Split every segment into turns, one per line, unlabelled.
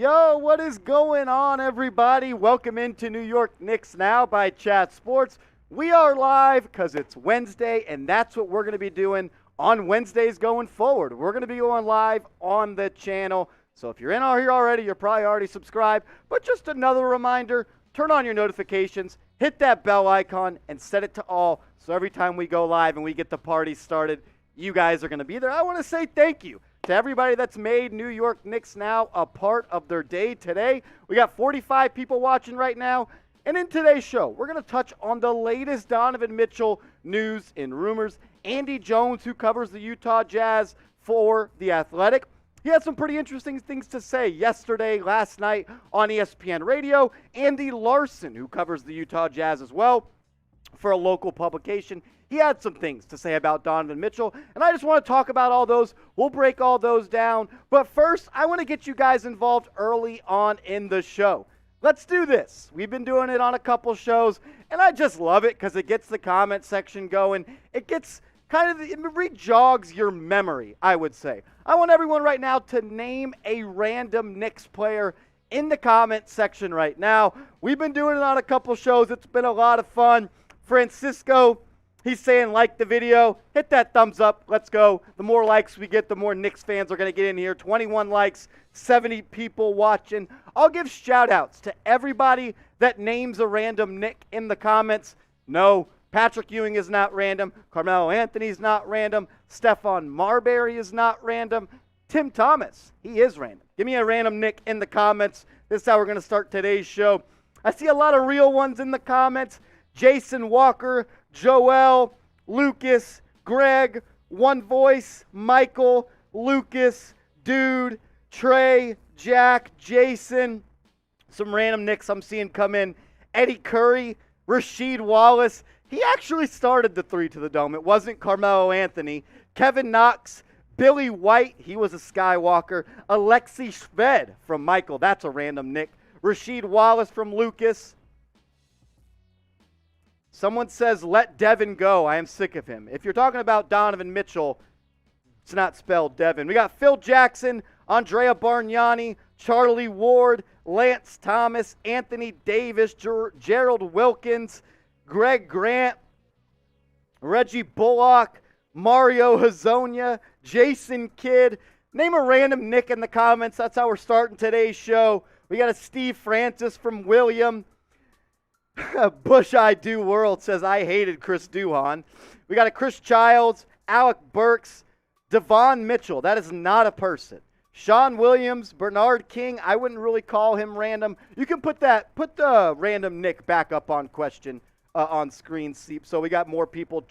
Yo, what is going on, everybody? Welcome into New York Knicks Now by Chat Sports. We are live because it's Wednesday, and that's what we're going to be doing on Wednesdays going forward. We're going to be going live on the channel. So if you're in here already, you're probably already subscribed. But just another reminder, turn on your notifications, hit that bell icon, and set it to all. So every time we go live and we get the party started, you guys are going to be there. I want to say thank you to everybody that's made New York Knicks Now a part of their day today. We got 45 people watching right now. And in today's show, we're going to touch on the latest Donovan Mitchell news and rumors. Andy Jones, who covers the Utah Jazz for The Athletic, he had some pretty interesting things to say yesterday, last night on ESPN Radio. Andy Larsen, who covers the Utah Jazz as well for a local publication, he had some things to say about Donovan Mitchell, and I just want to talk about all those. We'll break all those down. But first, I want to get you guys involved early on in the show. Let's do this. We've been doing it on a couple shows, and I just love it because it gets the comment section going. It gets it re-jogs your memory, I would say. I want everyone right now to name a random Knicks player in the comment section right now. We've been doing it on a couple shows. It's been a lot of fun. Francisco, he's saying like the video. Hit that thumbs up. Let's go. The more likes we get, the more Knicks fans are going to get in here. 21 likes, 70 people watching. I'll give shout-outs to everybody that names a random Knick in the comments. No, Patrick Ewing is not random. Carmelo Anthony is not random. Stephon Marbury is not random. Tim Thomas, he is random. Give me a random Knick in the comments. This is how we're going to start today's show. I see a lot of real ones in the comments. Jason Walker, Joel, Lucas, Greg, One Voice, Michael, Lucas, Dude, Trey, Jack, Jason. Some random Knicks I'm seeing come in. Eddie Curry, Rasheed Wallace. He actually started the three to the dome. It wasn't Carmelo Anthony. Kevin Knox, Billy White. He was a Skywalker. Alexi Shved from Michael. That's a random Knick. Rasheed Wallace from Lucas. Someone says, let Devin go. I am sick of him. If you're talking about Donovan Mitchell, it's not spelled Devin. We got Phil Jackson, Andrea Bargnani, Charlie Ward, Lance Thomas, Anthony Davis, Gerald Wilkins, Greg Grant, Reggie Bullock, Mario Hazonia, Jason Kidd. Name a random Knick in the comments. That's how we're starting today's show. We got a Steve Francis from William. Bush I Do World says, I hated Chris Duhon. We got a Chris Childs, Alec Burks, Devon Mitchell. That is not a person. Sean Williams, Bernard King. I wouldn't really call him random. You can put the random Knick back up on question on screen, so we got more people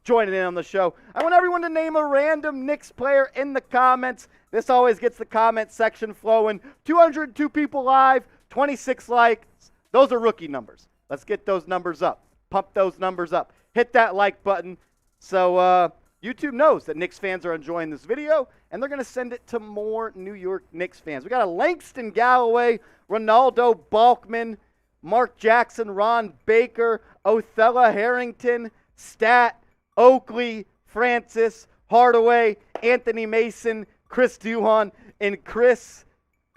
joining in on the show. I want everyone to name a random Knicks player in the comments. This always gets the comment section flowing. 202 people live, 26 likes. Those are rookie numbers. Let's get those numbers up. Pump those numbers up. Hit that like button so YouTube knows that Knicks fans are enjoying this video, and they're going to send it to more New York Knicks fans. We got a Langston Galloway, Ronaldo Balkman, Mark Jackson, Ron Baker, Othello Harrington, Stat, Oakley, Francis, Hardaway, Anthony Mason, Chris Duhon, and Chris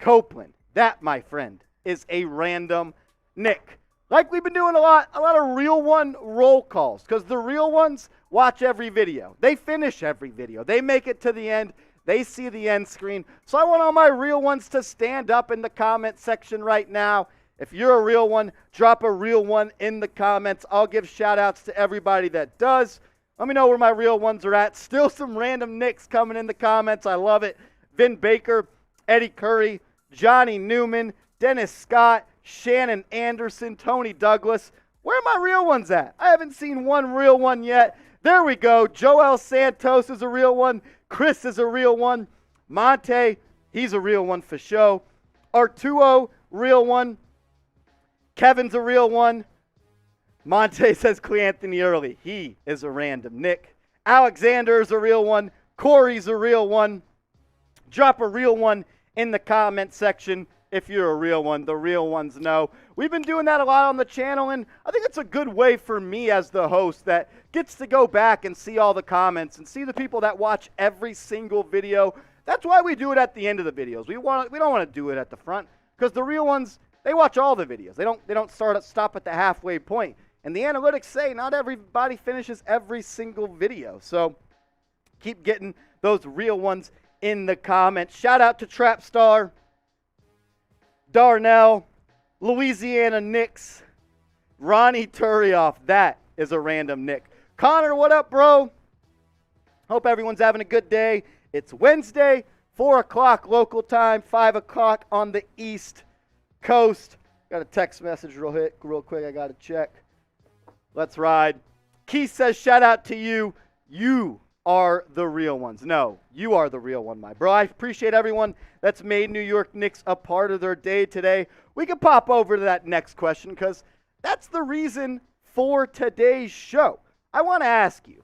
Copeland. That, my friend, is a random Knick. Like we've been doing a lot of real one roll calls, because the real ones watch every video. They finish every video. They make it to the end. They see the end screen. So I want all my real ones to stand up in the comment section right now. If you're a real one, drop a real one in the comments. I'll give shout outs to everybody that does. Let me know where my real ones are at. Still some random Knicks coming in the comments. I love it. Vin Baker, Eddie Curry, Johnny Newman, Dennis Scott, Shannon Anderson, Tony Douglas. Where are my real ones at? I haven't seen one real one yet. There we go. Joel Santos is a real one. Chris is a real one. Monte, he's a real one for show. Artuo, real one. Kevin's a real one. Monte says Cleanthony Early. He is a random Knick. Alexander's a real one. Corey's a real one. Drop a real one in the comment section if you're a real one. The real ones know. We've been doing that a lot on the channel, and I think it's a good way for me as the host that gets to go back and see all the comments and see the people that watch every single video That's why we do it at the end of the videos. We don't want to do it at the front because the real ones, they watch all the videos. They don't stop at the halfway point. And the analytics say not everybody finishes every single video. So keep getting those real ones in the comments. Shout out to Trapstar, Darnell, Louisiana Knicks, Ronnie Turioff. That is a random Nick. Connor, what up, bro? Hope everyone's having a good day. It's Wednesday, 4 o'clock local time, 5 o'clock on the East Coast. Got a text message real quick. I got to check. Let's ride. Keith says, shout out to you. You are the real ones. No, you are the real one, my bro. I appreciate everyone that's made New York Knicks a part of their day today. We can pop over to that next question because that's the reason for today's show. I want to ask you,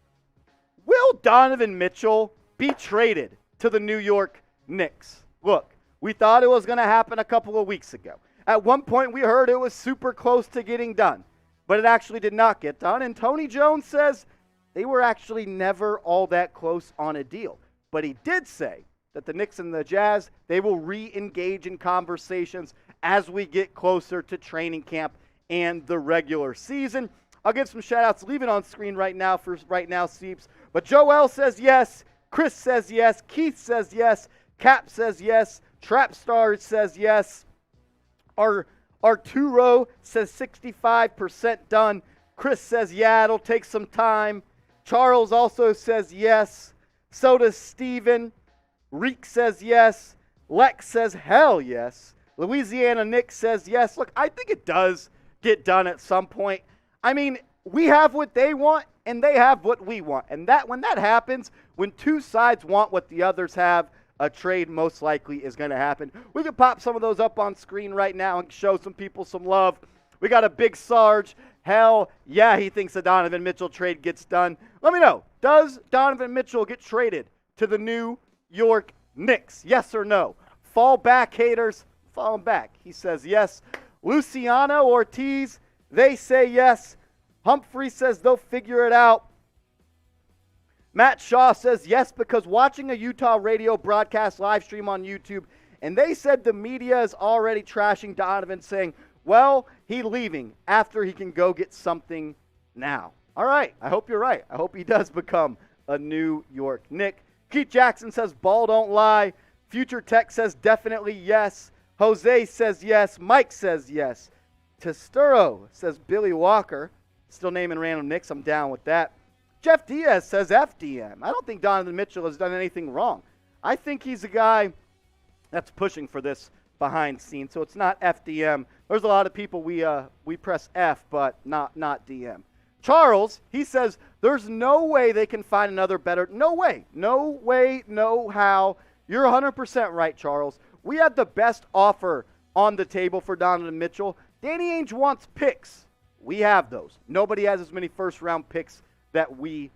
will Donovan Mitchell be traded to the New York Knicks? Look, we thought it was going to happen a couple of weeks ago. At one point, we heard it was super close to getting done, but it actually did not get done. And Tony Jones says they were actually never all that close on a deal. But he did say that the Knicks and the Jazz, they will re-engage in conversations as we get closer to training camp and the regular season. I'll give some shout-outs. Leave it on screen right now for right now, Seeps. But Joel says yes. Chris says yes. Keith says yes. Cap says yes. Trapstar says yes. Arturo says 65% done. Chris says, yeah, it'll take some time. Charles also says yes. So does Steven. Reek says yes. Lex says hell yes. Louisiana Nick says yes. Look, I think it does get done at some point. I mean, we have what they want, and they have what we want. And that when that happens, when two sides want what the others have, a trade most likely is going to happen. We can pop some of those up on screen right now and show some people some love. We got a big Sarge. Hell, yeah, he thinks the Donovan Mitchell trade gets done. Let me know, does Donovan Mitchell get traded to the New York Knicks? Yes or no? Fall back, haters. Fall back. He says yes. Luciano Ortiz, they say yes. Humphrey says they'll figure it out. Matt Shaw says yes because watching a Utah radio broadcast live stream on YouTube, and they said the media is already trashing Donovan, saying, well, he's leaving after he can go get something now. All right, I hope you're right. I hope he does become a New York Knick. Keith Jackson says ball don't lie. Future Tech says definitely yes. Jose says yes. Mike says yes. Testuro says Billy Walker. Still naming random Knicks. I'm down with that. Jeff Diaz says FDM. I don't think Donovan Mitchell has done anything wrong. I think he's a guy that's pushing for this behind scenes, so it's not FDM. There's a lot of people we press F, but not DM. Charles, he says there's no way they can find another better. No way, no how. You're 100% right, Charles. We have the best offer on the table for Donovan Mitchell. Danny Ainge wants picks. We have those. Nobody has as many first-round picks that we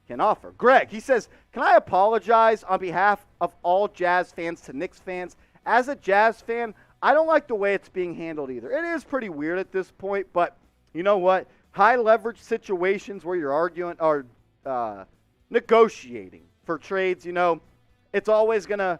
can offer. Greg, he says, can I apologize on behalf of all Jazz fans to Knicks fans? As a Jazz fan, I don't like the way it's being handled either. It is pretty weird at this point, but you know what? High leverage situations where you're arguing or negotiating for trades, you know, it's always going to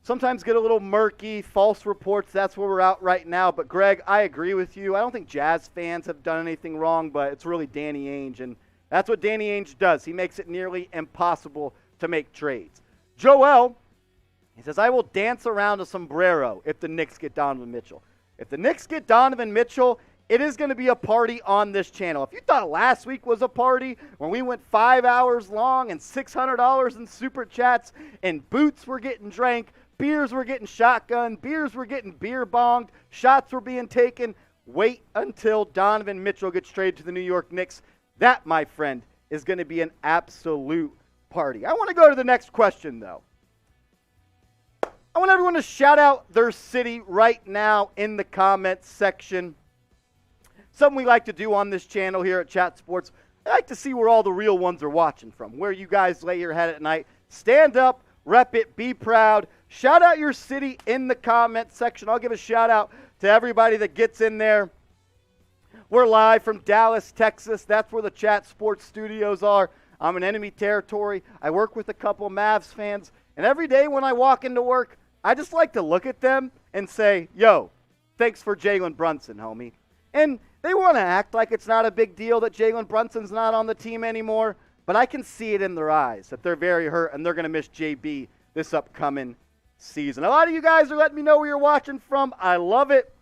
sometimes get a little murky, false reports. That's where we're at right now. But Greg, I agree with you. I don't think Jazz fans have done anything wrong, but it's really Danny Ainge, and that's what Danny Ainge does. He makes it nearly impossible to make trades. Joel, he says, I will dance around a sombrero if the Knicks get Donovan Mitchell. If the Knicks get Donovan Mitchell, it is going to be a party on this channel. If you thought last week was a party when we went 5 hours long and $600 in super chats and boots were getting drank, beers were getting shotgunned, beers were getting beer bonged, shots were being taken, wait until Donovan Mitchell gets traded to the New York Knicks. That, my friend, is going to be an absolute party. I want to go to the next question, though. I want everyone to shout out their city right now in the comments section. Something we like to do on this channel here at Chat Sports. I like to see where all the real ones are watching from, where you guys lay your head at night. Stand up, rep it, be proud. Shout out your city in the comments section. I'll give a shout out to everybody that gets in there. We're live from Dallas, Texas. That's where the Chat Sports studios are. I'm in enemy territory. I work with a couple Mavs fans, And every day when I walk into work, I just like to look at them and say, yo, thanks for Jalen Brunson, homie. And they want to act like it's not a big deal that Jalen Brunson's not on the team anymore, but I can see it in their eyes that they're very hurt and they're going to miss JB this upcoming season. A lot of you guys are letting me know where you're watching from. I love it.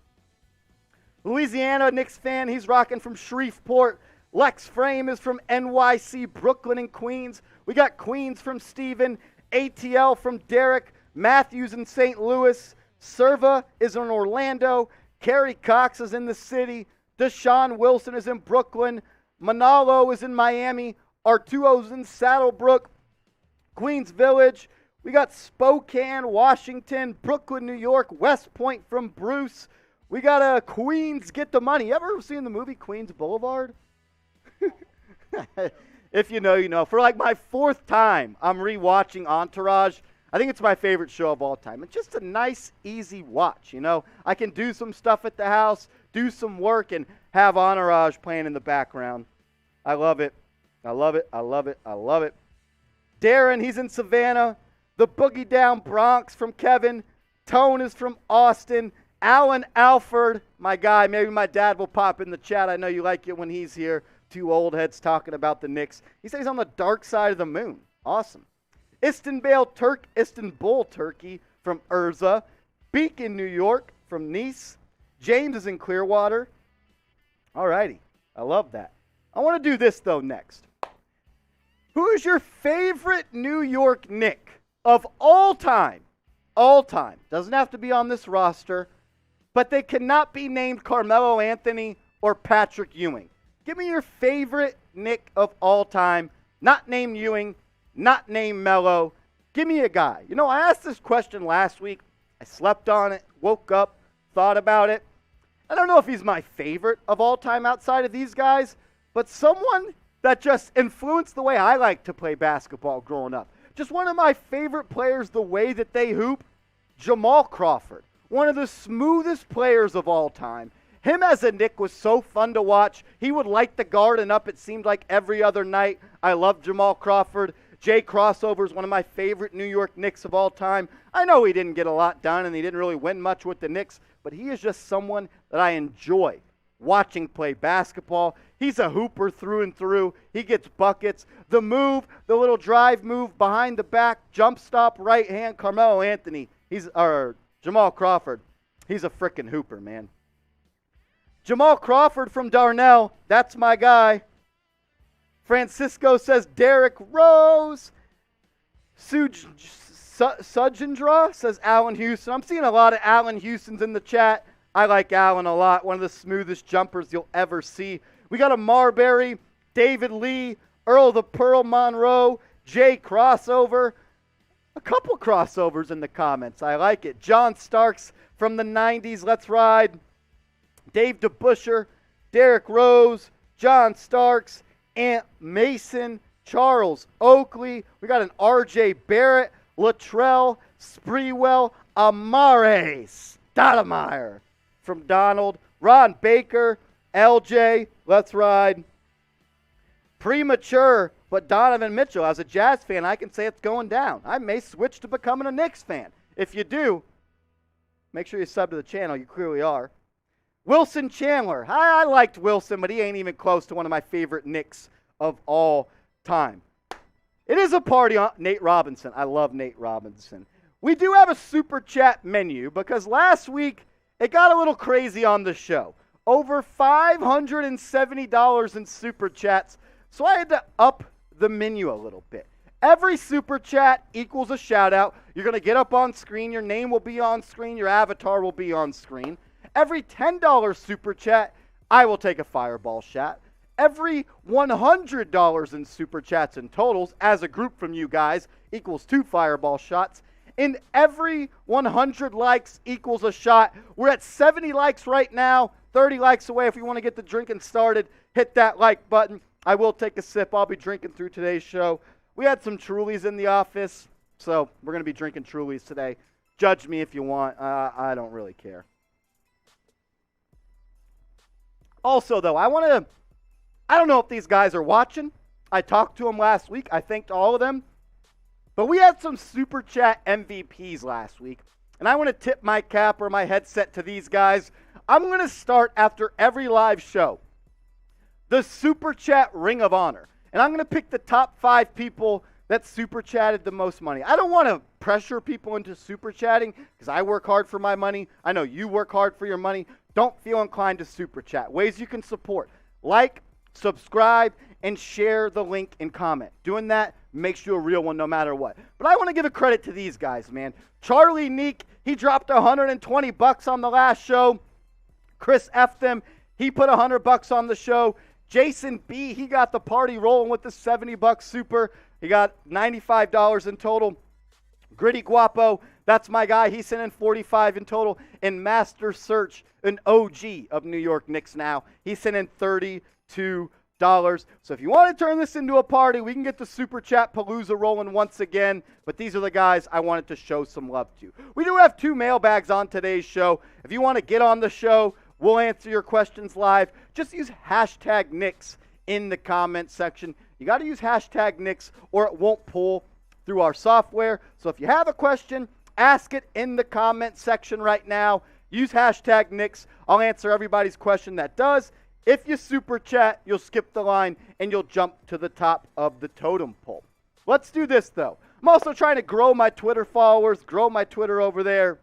Louisiana Knicks fan, he's rocking from Shreveport. Lex Frame is from NYC, Brooklyn, and Queens. We got Queens from Steven, ATL from Derek, Matthews in St. Louis, Serva is in Orlando, Kerry Cox is in the city, Deshaun Wilson is in Brooklyn, Manalo is in Miami, Artuo's in Saddlebrook, Queens Village. We got Spokane, Washington, Brooklyn, New York, West Point from Bruce. We got Queens Get the Money. You ever seen the movie Queens Boulevard? If you know, you know. For like my fourth time, I'm rewatching Entourage. I think it's my favorite show of all time. It's just a nice, easy watch, you know. I can do some stuff at the house, do some work, and have Entourage playing in the background. I love it. I love it. I love it. I love it. Darren, he's in Savannah. The Boogie Down Bronx from Kevin. Tone is from Austin. Alan Alford, my guy. Maybe my dad will pop in the chat. I know you like it when he's here. Two old heads talking about the Knicks. He says he's on the dark side of the moon. Awesome. Istanbul Turkey from Urza. Beacon, New York from Nice. James is in Clearwater. All righty. I love that. I want to do this, though, next. Who is your favorite New York Knick of all time? All time. Doesn't have to be on this roster, but they cannot be named Carmelo Anthony or Patrick Ewing. Give me your favorite Knick of all time. Not named Ewing, not named Melo. Give me a guy. You know, I asked this question last week. I slept on it, woke up, thought about it. I don't know if he's my favorite of all time outside of these guys, but someone that just influenced the way I like to play basketball growing up. Just one of my favorite players, the way that they hoop, Jamal Crawford. One of the smoothest players of all time. Him as a Knick was so fun to watch. He would light the garden up, it seemed like, every other night. I love Jamal Crawford. Jay Crossover is one of my favorite New York Knicks of all time. I know he didn't get a lot done and he didn't really win much with the Knicks, but he is just someone that I enjoy watching play basketball. He's a hooper through and through. He gets buckets. The move, the little drive move behind the back, jump stop, right hand, Carmelo Anthony. Jamal Crawford. He's a frickin' hooper, man. Jamal Crawford from Darnell. That's my guy. Francisco says Derrick Rose. Sujendra says Allen Houston. I'm seeing a lot of Allen Houstons in the chat. I like Allen a lot. One of the smoothest jumpers you'll ever see. We got a Marbury, David Lee, Earl the Pearl Monroe, Jay Crossover. A couple crossovers in the comments. I like it. John Starks from the 90s. Let's ride. Dave DeBuscher, Derrick Rose, John Starks, Ant Mason, Charles Oakley. We got an R.J. Barrett, Latrell, Spreewell, Amare Stoudemire from Donald, Ron Baker, LJ, let's ride. Premature, but Donovan Mitchell. As a Jazz fan, I can say it's going down. I may switch to becoming a Knicks fan. If you do, make sure you sub to the channel. You clearly are. Wilson Chandler. I liked Wilson, but he ain't even close to one of my favorite Knicks of all time. It is a party on Nate Robinson. I love Nate Robinson. We do have a super chat menu because last week it got a little crazy on the show. Over $570 in super chats, so I had to up the menu a little bit. Every super chat equals a shout out. You're going to get up on screen. Your name will be on screen. Your avatar will be on screen. Every $10 super chat, I will take a fireball shot. Every $100 in super chats and totals as a group from you guys equals 2 fireball shots. And every 100 likes equals a shot. We're at 70 likes right now, 30 likes away. If you want to get the drinking started, hit that like button. I will take a sip. I'll be drinking through today's show. We had some Trulies in the office, so we're going to be drinking Trulies today. Judge me if you want. I don't really care. Also, though, I don't know if these guys are watching. I talked to them last week. I thanked all of them. But we had some Super Chat MVPs last week, and I want to tip my cap or my headset to these guys. I'm going to start after every live show the Super Chat Ring of Honor, and I'm going to pick the top 5 people that Super Chatted the most money. I don't want to pressure people into Super Chatting because I work hard for my money. I know you work hard for your money. Don't feel inclined to Super Chat. Ways you can support: like, subscribe, and share the link and comment. Doing that makes you a real one no matter what. But I want to give a credit to these guys, man. Charlie Neek, he dropped $120 on the last show. Chris F. them, he put $100 on the show. Jason B., he got the party rolling with the $70 super. He got $95 in total. Gritty Guapo, that's my guy. He sent in $45 in total. And Master Search, an OG of New York Knicks now, he sent in $32. So if you want to turn this into a party, we can get the Super Chat Palooza rolling once again. But these are the guys I wanted to show some love to. We do have 2 mailbags on today's show. If you want to get on the show, we'll answer your questions live. Just use hashtag Knicks in the comment section. You got to use hashtag Knicks or it won't pull through our software. So if you have a question, ask it in the comment section right now. Use hashtag Knicks. I'll answer everybody's question that does. If you Super Chat, you'll skip the line and you'll jump to the top of the totem pole. Let's do this, though. I'm also trying to grow my Twitter followers, grow my Twitter over there.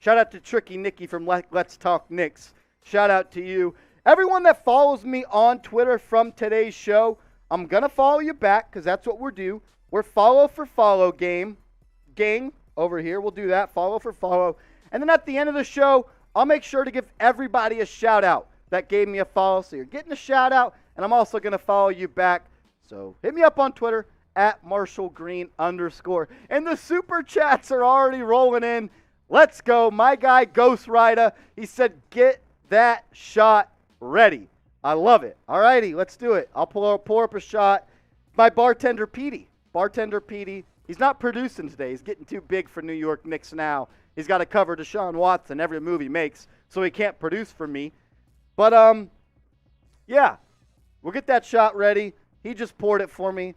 Shout out to Tricky Nicky from Let's Talk Knicks. Shout out to you. Everyone that follows me on Twitter from today's show, I'm going to follow you back because that's what we're due. We're follow for follow gang over here. We'll do that, follow for follow. And then at the end of the show, I'll make sure to give everybody a shout out that gave me a follow. So you're getting a shout out, and I'm also going to follow you back. So hit me up on Twitter at @MarshallGreen_. And the Super Chats are already rolling in. Let's go. My guy, Ghost Rider, he said, get that shot ready. I love it. All righty, let's do it. I'll pour up a shot. My bartender, Petey. He's not producing today. He's getting too big for New York Knicks now. He's got to cover Deshaun Watson every move he makes, so he can't produce for me. But, yeah, we'll get that shot ready. He just poured it for me.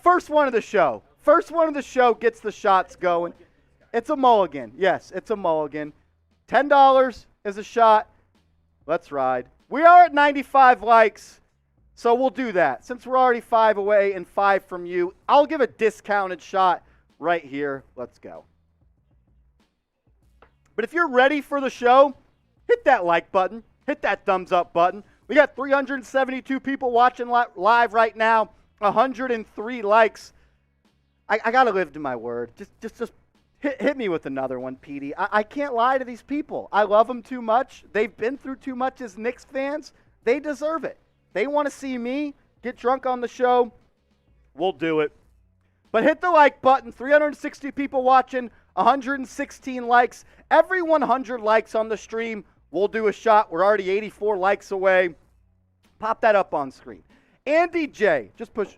First one of the show. First one of the show gets the shots going. It's a mulligan. Yes, it's a mulligan. $10 is a shot. Let's ride. We are at 95 likes, so we'll do that. Since we're already 5 away and 5 from you, I'll give a discounted shot right here. Let's go. But if you're ready for the show, hit that like button. Hit that thumbs up button. We got 372 people watching live right now. 103 likes. I got to live to my word. Just hit me with another one, Petey. I can't lie to these people. I love them too much. They've been through too much as Knicks fans. They deserve it. They want to see me get drunk on the show. We'll do it. But hit the like button. 360 people watching, 116 likes. Every 100 likes on the stream, we'll do a shot. We're already 84 likes away. Pop that up on screen. Andy J, just push.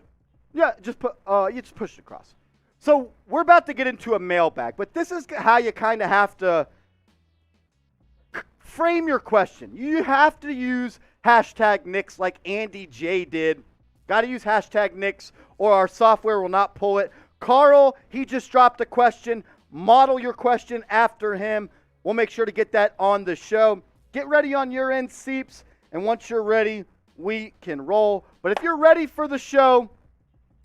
Yeah, just push it across. So we're about to get into a mailbag, but this is how you kind of have to frame your question. You have to use hashtag Knicks like Andy J did. Got to use hashtag Knicks or our software will not pull it. Carl, he just dropped a question. Model your question after him. We'll make sure to get that on the show. Get ready on your end, Seeps, and once you're ready, we can roll. But if you're ready for the show,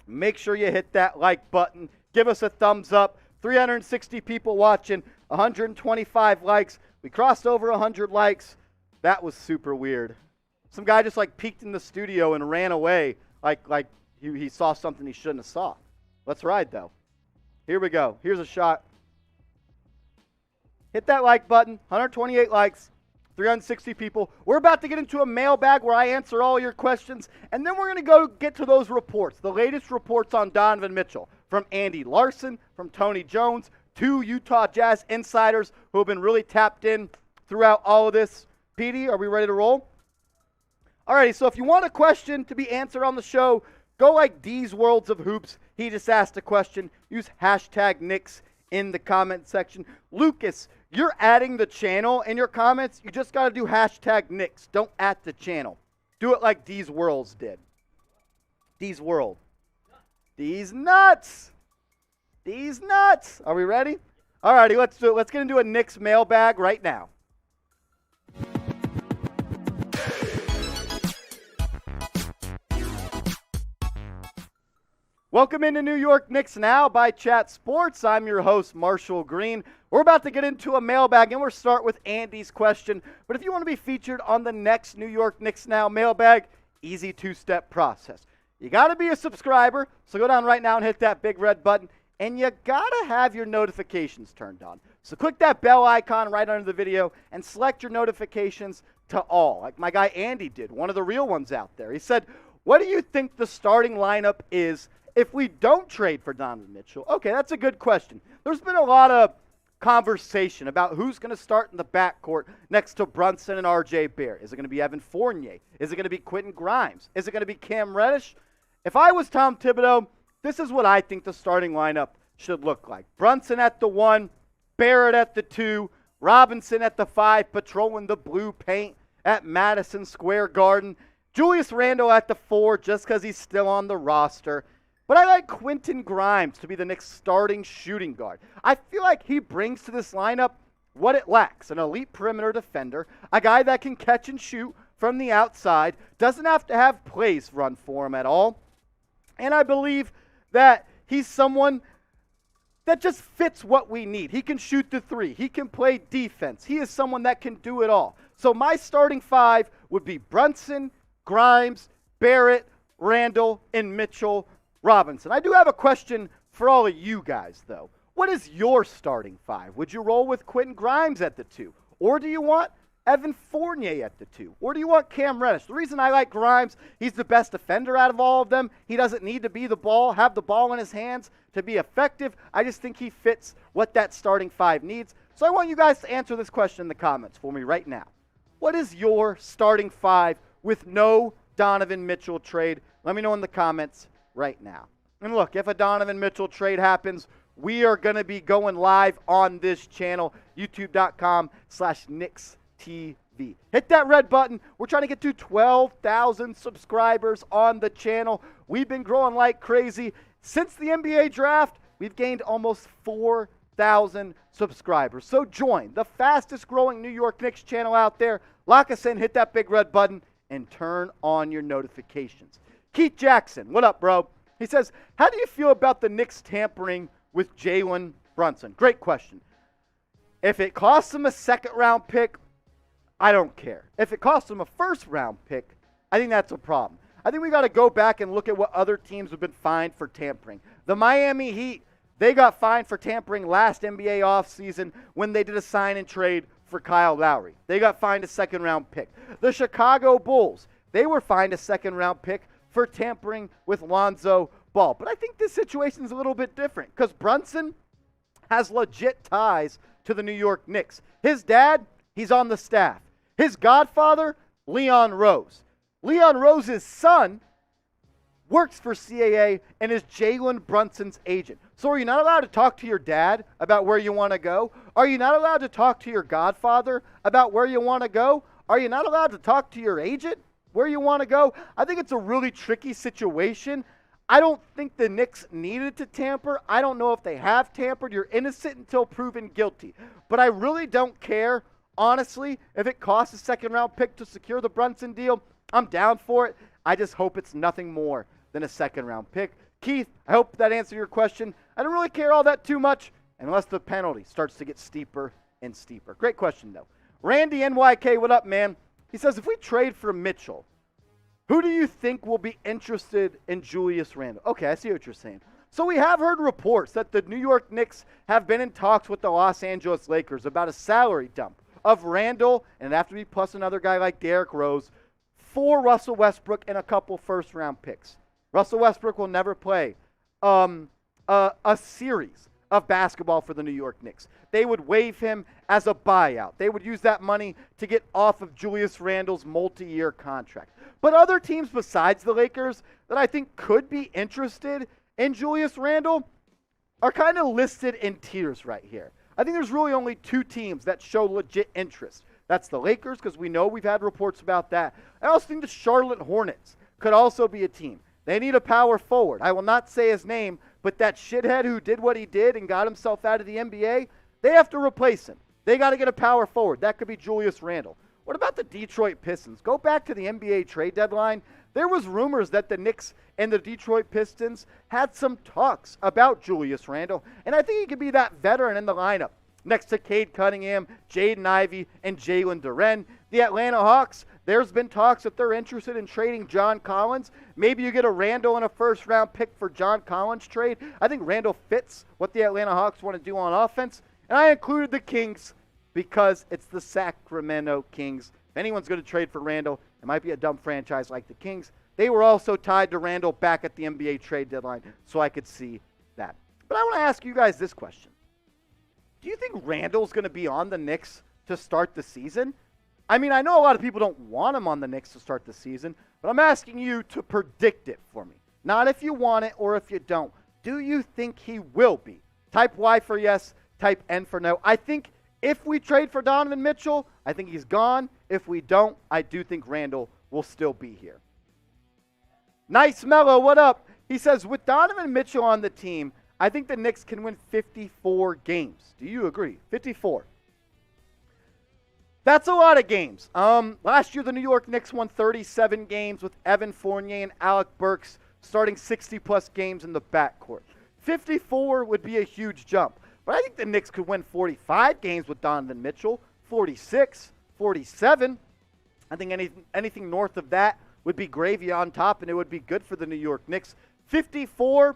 make sure you hit that like button. Give us a thumbs up. 360 people watching, 125 likes. We crossed over 100 likes. That was super weird. Some guy just peeked in the studio and ran away like he saw something he shouldn't have saw. Let's ride, though. Here we go. Here's a shot. Hit that like button. 128 likes. 360 people. We're about to get into a mailbag where I answer all your questions, and then we're going to go get to those reports, the latest reports on Donovan Mitchell from Andy Larsen, from Tony Jones, 2 Utah Jazz insiders who have been really tapped in throughout all of this. Petey, are we ready to roll? Alrighty, so if you want a question to be answered on the show, go like D's Worlds of Hoops. He just asked a question. Use hashtag Knicks in the comment section. Lucas, you're adding the channel in your comments. You just got to do hashtag Knicks. Don't add the channel. Do it like D's Worlds did. D's World. These nuts. These nuts. Are we ready? All righty, let's do it. Let's get into a Knicks mailbag right now. Welcome into New York Knicks Now by Chat Sports. I'm your host, Marshall Green. We're about to get into a mailbag, and we'll start with Andy's question. But if you want to be featured on the next New York Knicks Now mailbag, easy two-step process. You got to be a subscriber, so go down right now and hit that big red button, and you got to have your notifications turned on. So click that bell icon right under the video and select your notifications to all, like my guy Andy did, one of the real ones out there. He said, what do you think the starting lineup is if we don't trade for Donovan Mitchell? Okay, that's a good question. There's been a lot of conversation about who's going to start in the backcourt next to Brunson and RJ Barrett. Is it going to be Evan Fournier? Is it going to be Quentin Grimes? Is it going to be Cam Reddish? If I was Tom Thibodeau, this is what I think the starting lineup should look like. Brunson at the 1, Barrett at the 2, Robinson at the 5, patrolling the blue paint at Madison Square Garden, Julius Randle at the 4 just because he's still on the roster. But I like Quentin Grimes to be the Knicks' starting shooting guard. I feel like he brings to this lineup what it lacks: an elite perimeter defender, a guy that can catch and shoot from the outside, doesn't have to have plays run for him at all. And I believe that he's someone that just fits what we need. He can shoot the 3. He can play defense. He is someone that can do it all. So my starting 5 would be Brunson, Grimes, Barrett, Randle, and Mitchell, Robinson. I do have a question for all of you guys, though. What is your starting 5? Would you roll with Quentin Grimes at the 2? Or do you want Evan Fournier at the 2? Or do you want Cam Reddish? The reason I like Grimes, he's the best defender out of all of them. He doesn't need to have the ball in his hands to be effective. I just think he fits what that starting 5 needs. So I want you guys to answer this question in the comments for me right now. What is your starting 5 with no Donovan Mitchell trade? Let me know in the comments right now. And look, if a Donovan Mitchell trade happens, we are going to be going live on this channel, youtube.com/KnicksTV. Hit that red button. We're trying to get to 12,000 subscribers on the channel. We've been growing like crazy. Since the NBA draft, we've gained almost 4,000 subscribers. So join the fastest growing New York Knicks channel out there. Lock us in, hit that big red button, and turn on your notifications. Keith Jackson, what up, bro? He says, how do you feel about the Knicks tampering with Jalen Brunson? Great question. If it costs him a second-round pick, I don't care. If it costs him a first-round pick, I think that's a problem. I think we got to go back and look at what other teams have been fined for tampering. The Miami Heat, they got fined for tampering last NBA offseason when they did a sign and trade for Kyle Lowry. They got fined a second-round pick. The Chicago Bulls, they were fined a second-round pick for tampering with Lonzo Ball. But I think this situation is a little bit different because Brunson has legit ties to the New York Knicks. His dad, he's on the staff. His godfather, Leon Rose. Leon Rose's son works for CAA and is Jalen Brunson's agent. So are you not allowed to talk to your dad about where you want to go? Are you not allowed to talk to your godfather about where you want to go? Are you not allowed to talk to your agent where you want to go? I think it's a really tricky situation. I don't think the Knicks needed to tamper. I don't know if they have tampered. You're innocent until proven guilty. But I really don't care, honestly, if it costs a second-round pick to secure the Brunson deal. I'm down for it. I just hope it's nothing more than a second-round pick. Keith, I hope that answered your question. I don't really care all that too much unless the penalty starts to get steeper and steeper. Great question, though. Randy NYK, what up, man? He says, if we trade for Mitchell, who do you think will be interested in Julius Randle? Okay, I see what you're saying. So we have heard reports that the New York Knicks have been in talks with the Los Angeles Lakers about a salary dump of Randle, and it'd have to be plus another guy like Derrick Rose, for Russell Westbrook and a couple first-round picks. Russell Westbrook will never play a series of basketball for the New York Knicks. They would waive him as a buyout. They would use that money to get off of Julius Randle's multi-year contract. But other teams besides the Lakers that I think could be interested in Julius Randle are kind of listed in tiers right here. I think there's really only two teams that show legit interest. That's the Lakers, because we know we've had reports about that. I also think the Charlotte Hornets could also be a team They need a power forward. I will not say his name, but that shithead who did what he did and got himself out of the NBA, they have to replace him. They got to get a power forward. That could be Julius Randle. What about the Detroit Pistons? Go back to the NBA trade deadline. There was rumors that the Knicks and the Detroit Pistons had some talks about Julius Randle, and I think he could be that veteran in the lineup next to Cade Cunningham, Jaden Ivey, and Jalen Duren. The Atlanta Hawks, there's been talks that they're interested in trading John Collins. Maybe you get a Randle and a first-round pick for John Collins trade. I think Randle fits what the Atlanta Hawks want to do on offense, and I included the Kings because it's the Sacramento Kings. If anyone's going to trade for Randle, it might be a dumb franchise like the Kings. They were also tied to Randle back at the NBA trade deadline, so I could see that. But I want to ask you guys this question. Do you think Randle's going to be on the Knicks to start the season? I mean, I know a lot of people don't want him on the Knicks to start the season, but I'm asking you to predict it for me. Not if you want it or if you don't. Do you think he will be? Type Y for yes, type N for no. I think if we trade for Donovan Mitchell, I think he's gone. If we don't, I do think Randle will still be here. Nice Melo, what up? He says, with Donovan Mitchell on the team, I think the Knicks can win 54 games. Do you agree? 54. That's a lot of games. Last year, the New York Knicks won 37 games with Evan Fournier and Alec Burks starting 60-plus games in the backcourt. 54 would be a huge jump. But I think the Knicks could win 45 games with Donovan Mitchell, 46, 47. I think anything north of that would be gravy on top, and it would be good for the New York Knicks. 54,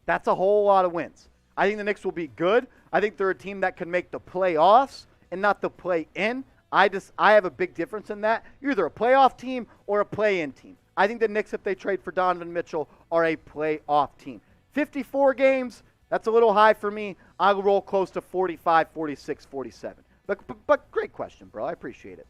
that's a whole lot of wins. I think the Knicks will be good. I think they're a team that can make the playoffs and not the play-in. I have a big difference in that. You're either a playoff team or a play-in team. I think the Knicks, if they trade for Donovan Mitchell, are a playoff team. 54 games, that's a little high for me. I'll roll close to 45, 46, 47. But great question, bro. I appreciate it.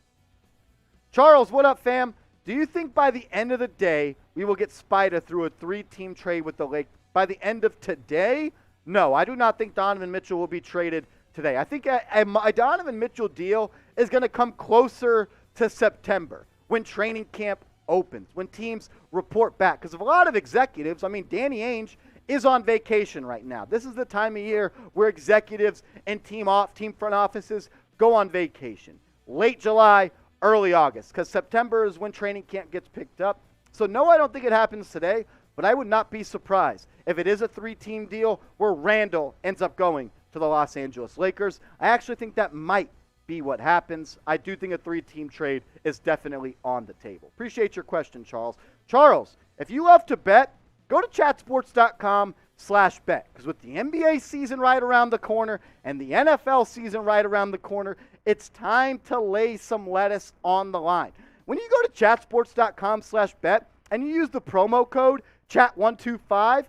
Charles, what up, fam? Do you think by the end of the day, we will get Spida through a 3-team trade with the Lakers? By the end of today? No, I do not think Donovan Mitchell will be traded today. I think a Donovan Mitchell deal is going to come closer to September when training camp opens, when teams report back. Because a lot of executives, I mean, Danny Ainge is on vacation right now. This is the time of year where executives and team front offices go on vacation. Late July, early August, because September is when training camp gets picked up. So no, I don't think it happens today, but I would not be surprised if it is a 3-team deal where Randle ends up going to the Los Angeles Lakers. I actually think that might be what happens. I do think a 3-team trade is definitely on the table. Appreciate your question, Charles. Charles, if you love to bet, go to chatsports.com/bet, because with the NBA season right around the corner and the NFL season right around the corner, it's time to lay some lettuce on the line. When you go to chatsports.com/bet and you use the promo code chat125,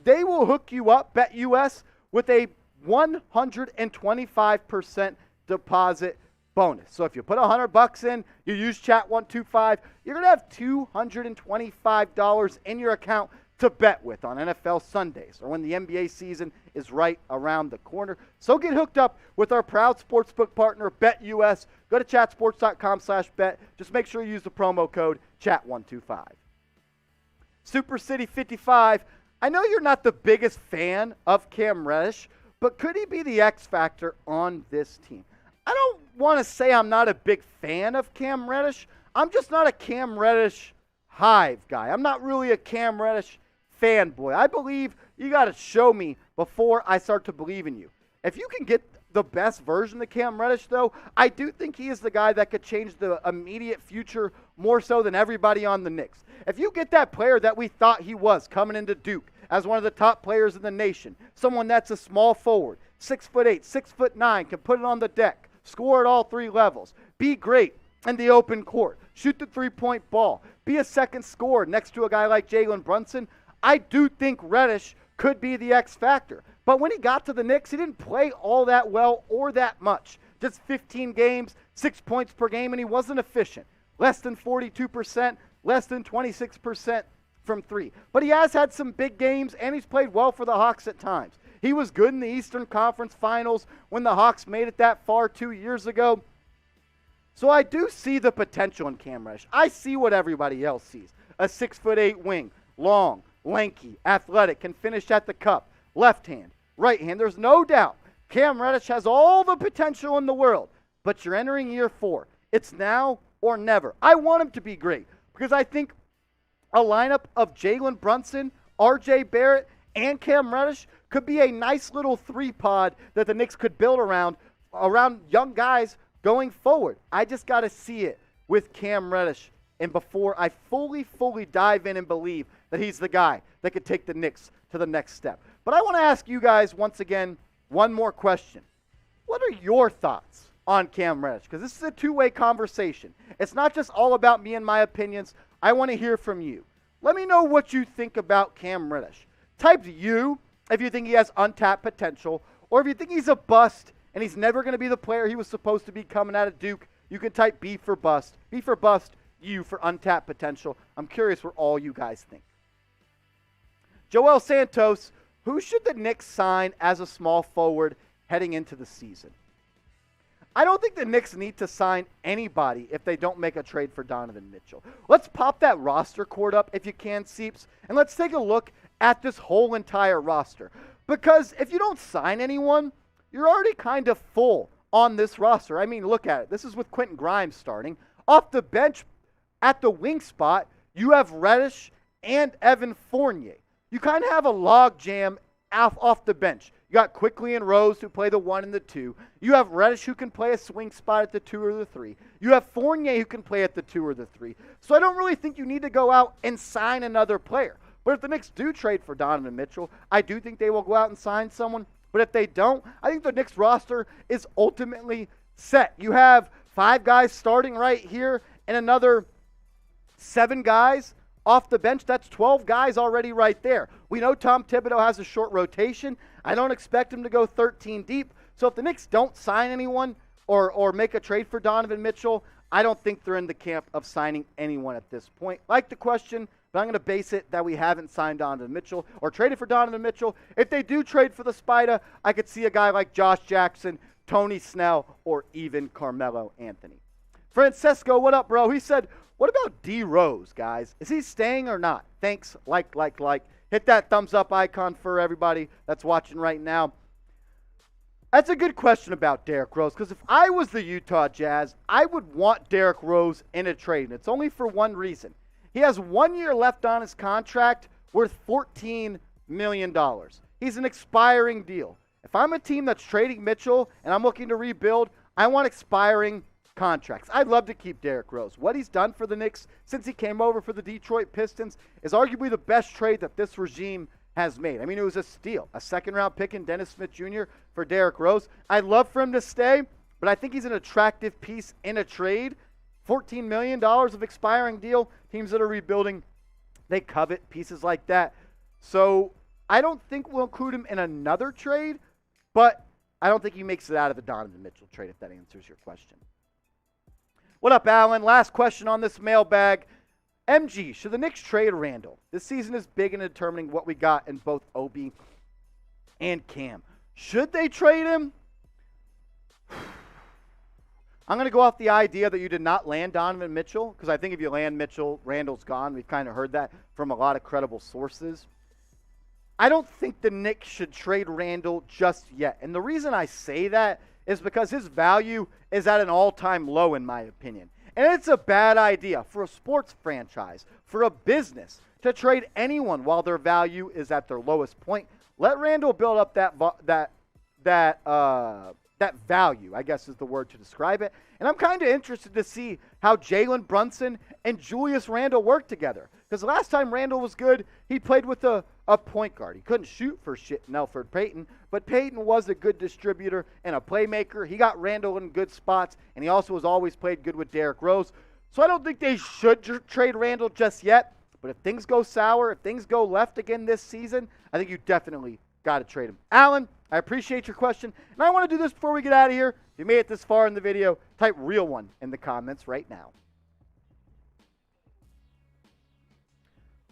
they will hook you up, BetUS, with a 125% deposit bonus. So if you put $100 in, you use chat125, you're going to have $225 in your account to bet with on NFL Sundays or when the NBA season is right around the corner. So get hooked up with our proud sportsbook partner, BetUS. Go to chatsports.com/bet. Just make sure you use the promo code chat125. Super City 55, I know you're not the biggest fan of Cam Reddish, but could he be the X factor on this team? I don't want to say I'm not a big fan of Cam Reddish. I'm just not a Cam Reddish hive guy. I'm not really a Cam Reddish fanboy. I believe you got to show me before I start to believe in you. If you can get the best version of Cam Reddish, though, I do think he is the guy that could change the immediate future more so than everybody on the Knicks. If you get that player that we thought he was coming into Duke as one of the top players in the nation, someone that's a small forward, 6'8", 6'9", can put it on the deck, score at all 3 levels, be great in the open court, shoot the 3-point ball, be a second scorer next to a guy like Jalen Brunson, I do think Reddish could be the X factor. But when he got to the Knicks, he didn't play all that well or that much. Just 15 games, 6 points per game, and he wasn't efficient. Less than 42%, less than 26% from 3. But he has had some big games, and he's played well for the Hawks at times. He was good in the Eastern Conference Finals when the Hawks made it that far 2 years ago. So I do see the potential in Cam Reddish. I see what everybody else sees. A 6'8" wing, long, lanky, athletic, can finish at the cup, left hand, right hand. There's no doubt Cam Reddish has all the potential in the world, but you're entering year 4. It's now or never. I want him to be great because I think a lineup of Jalen Brunson, RJ Barrett, and Cam Reddish could be a nice little 3-pod that the Knicks could build around young guys going forward. I just got to see it with Cam Reddish, and before I fully dive in and believe that he's the guy that could take the Knicks to the next step. But I want to ask you guys once again one more question. What are your thoughts on Cam Reddish? Because this is a two-way conversation. It's not just all about me and my opinions. I want to hear from you. Let me know what you think about Cam Reddish. Type you if you think he has untapped potential, or if you think he's a bust and he's never going to be the player he was supposed to be coming out of Duke. You can type B for bust. B for bust, U for untapped potential. I'm curious what all you guys think. Joel Santos, who should the Knicks sign as a small forward heading into the season? I don't think the Knicks need to sign anybody if they don't make a trade for Donovan Mitchell. Let's pop that roster cord up if you can, Seeps, and let's take a look at this whole entire roster. Because if you don't sign anyone, you're already kind of full on this roster. I mean, look at it. This is with Quentin Grimes starting. Off the bench at the wing spot, you have Reddish and Evan Fournier. You kind of have a log jam off the bench. You got Quickly and Rose who play the 1 and the 2. You have Reddish who can play a swing spot at the 2 or the 3. You have Fournier who can play at the 2 or the 3. So I don't really think you need to go out and sign another player. But if the Knicks do trade for Donovan Mitchell, I do think they will go out and sign someone. But if they don't, I think the Knicks roster is ultimately set. You have 5 guys starting right here and another 7 guys off the bench. That's 12 guys already right there. We know Tom Thibodeau has a short rotation. I don't expect him to go 13 deep. So if the Knicks don't sign anyone or make a trade for Donovan Mitchell, I don't think they're in the camp of signing anyone at this point. Like the question, but I'm going to base it that we haven't signed Donovan Mitchell or traded for Donovan Mitchell. If they do trade for the Spider, I could see a guy like Josh Jackson, Tony Snell, or even Carmelo Anthony. Francesco, what up, bro? He said, what about D. Rose, guys? Is he staying or not? Thanks. Like. Hit that thumbs up icon for everybody that's watching right now. That's a good question about Derrick Rose, because if I was the Utah Jazz, I would want Derrick Rose in a trade, and it's only for one reason. He has 1 year left on his contract worth $14 million. He's an expiring deal. If I'm a team that's trading Mitchell and I'm looking to rebuild, I want expiring contracts. I'd love to keep Derrick Rose. What he's done for the Knicks since he came over for the Detroit Pistons is arguably the best trade that this regime has made. I mean, it was a steal. A second-round pick in Dennis Smith Jr. for Derrick Rose. I'd love for him to stay, but I think he's an attractive piece in a trade. $14 million of expiring deal. Teams that are rebuilding, they covet pieces like that. So I don't think we'll include him in another trade, but I don't think he makes it out of the Donovan Mitchell trade, if that answers your question. What up, Alan? Last question on this mailbag. MG, should the Knicks trade Randle? This season is big in determining what we got in both Obi and Cam. Should they trade him? I'm going to go off the idea that you did not land Donovan Mitchell, because I think if you land Mitchell, Randle's gone. We've kind of heard that from a lot of credible sources. I don't think the Knicks should trade Randle just yet. And the reason I say that is because his value is at an all-time low, in my opinion. And it's a bad idea for a sports franchise, for a business, to trade anyone while their value is at their lowest point. Let Randle build up that value, I guess is the word to describe it. And I'm kind of interested to see how Jalen Brunson and Julius Randle work together. Because the last time Randle was good, he played with a point guard. He couldn't shoot for shit in Elfrid Payton, but Payton was a good distributor and a playmaker. He got Randle in good spots, and he also has always played good with Derrick Rose. So I don't think they should trade Randle just yet. But if things go sour, if things go left again this season, I think you definitely got to trade him. Alan, I appreciate your question. And I want to do this before we get out of here. If you made it this far in the video, type real one in the comments right now.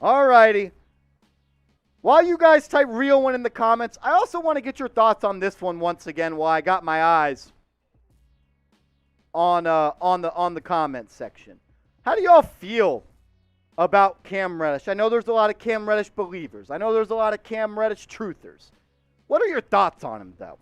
All righty. While you guys type real one in the comments, I also want to get your thoughts on this one once again while I got my eyes on the comment section. How do y'all feel about Cam Reddish. I know there's a lot of Cam Reddish believers. I know there's a lot of Cam Reddish truthers. What are your thoughts on him, though?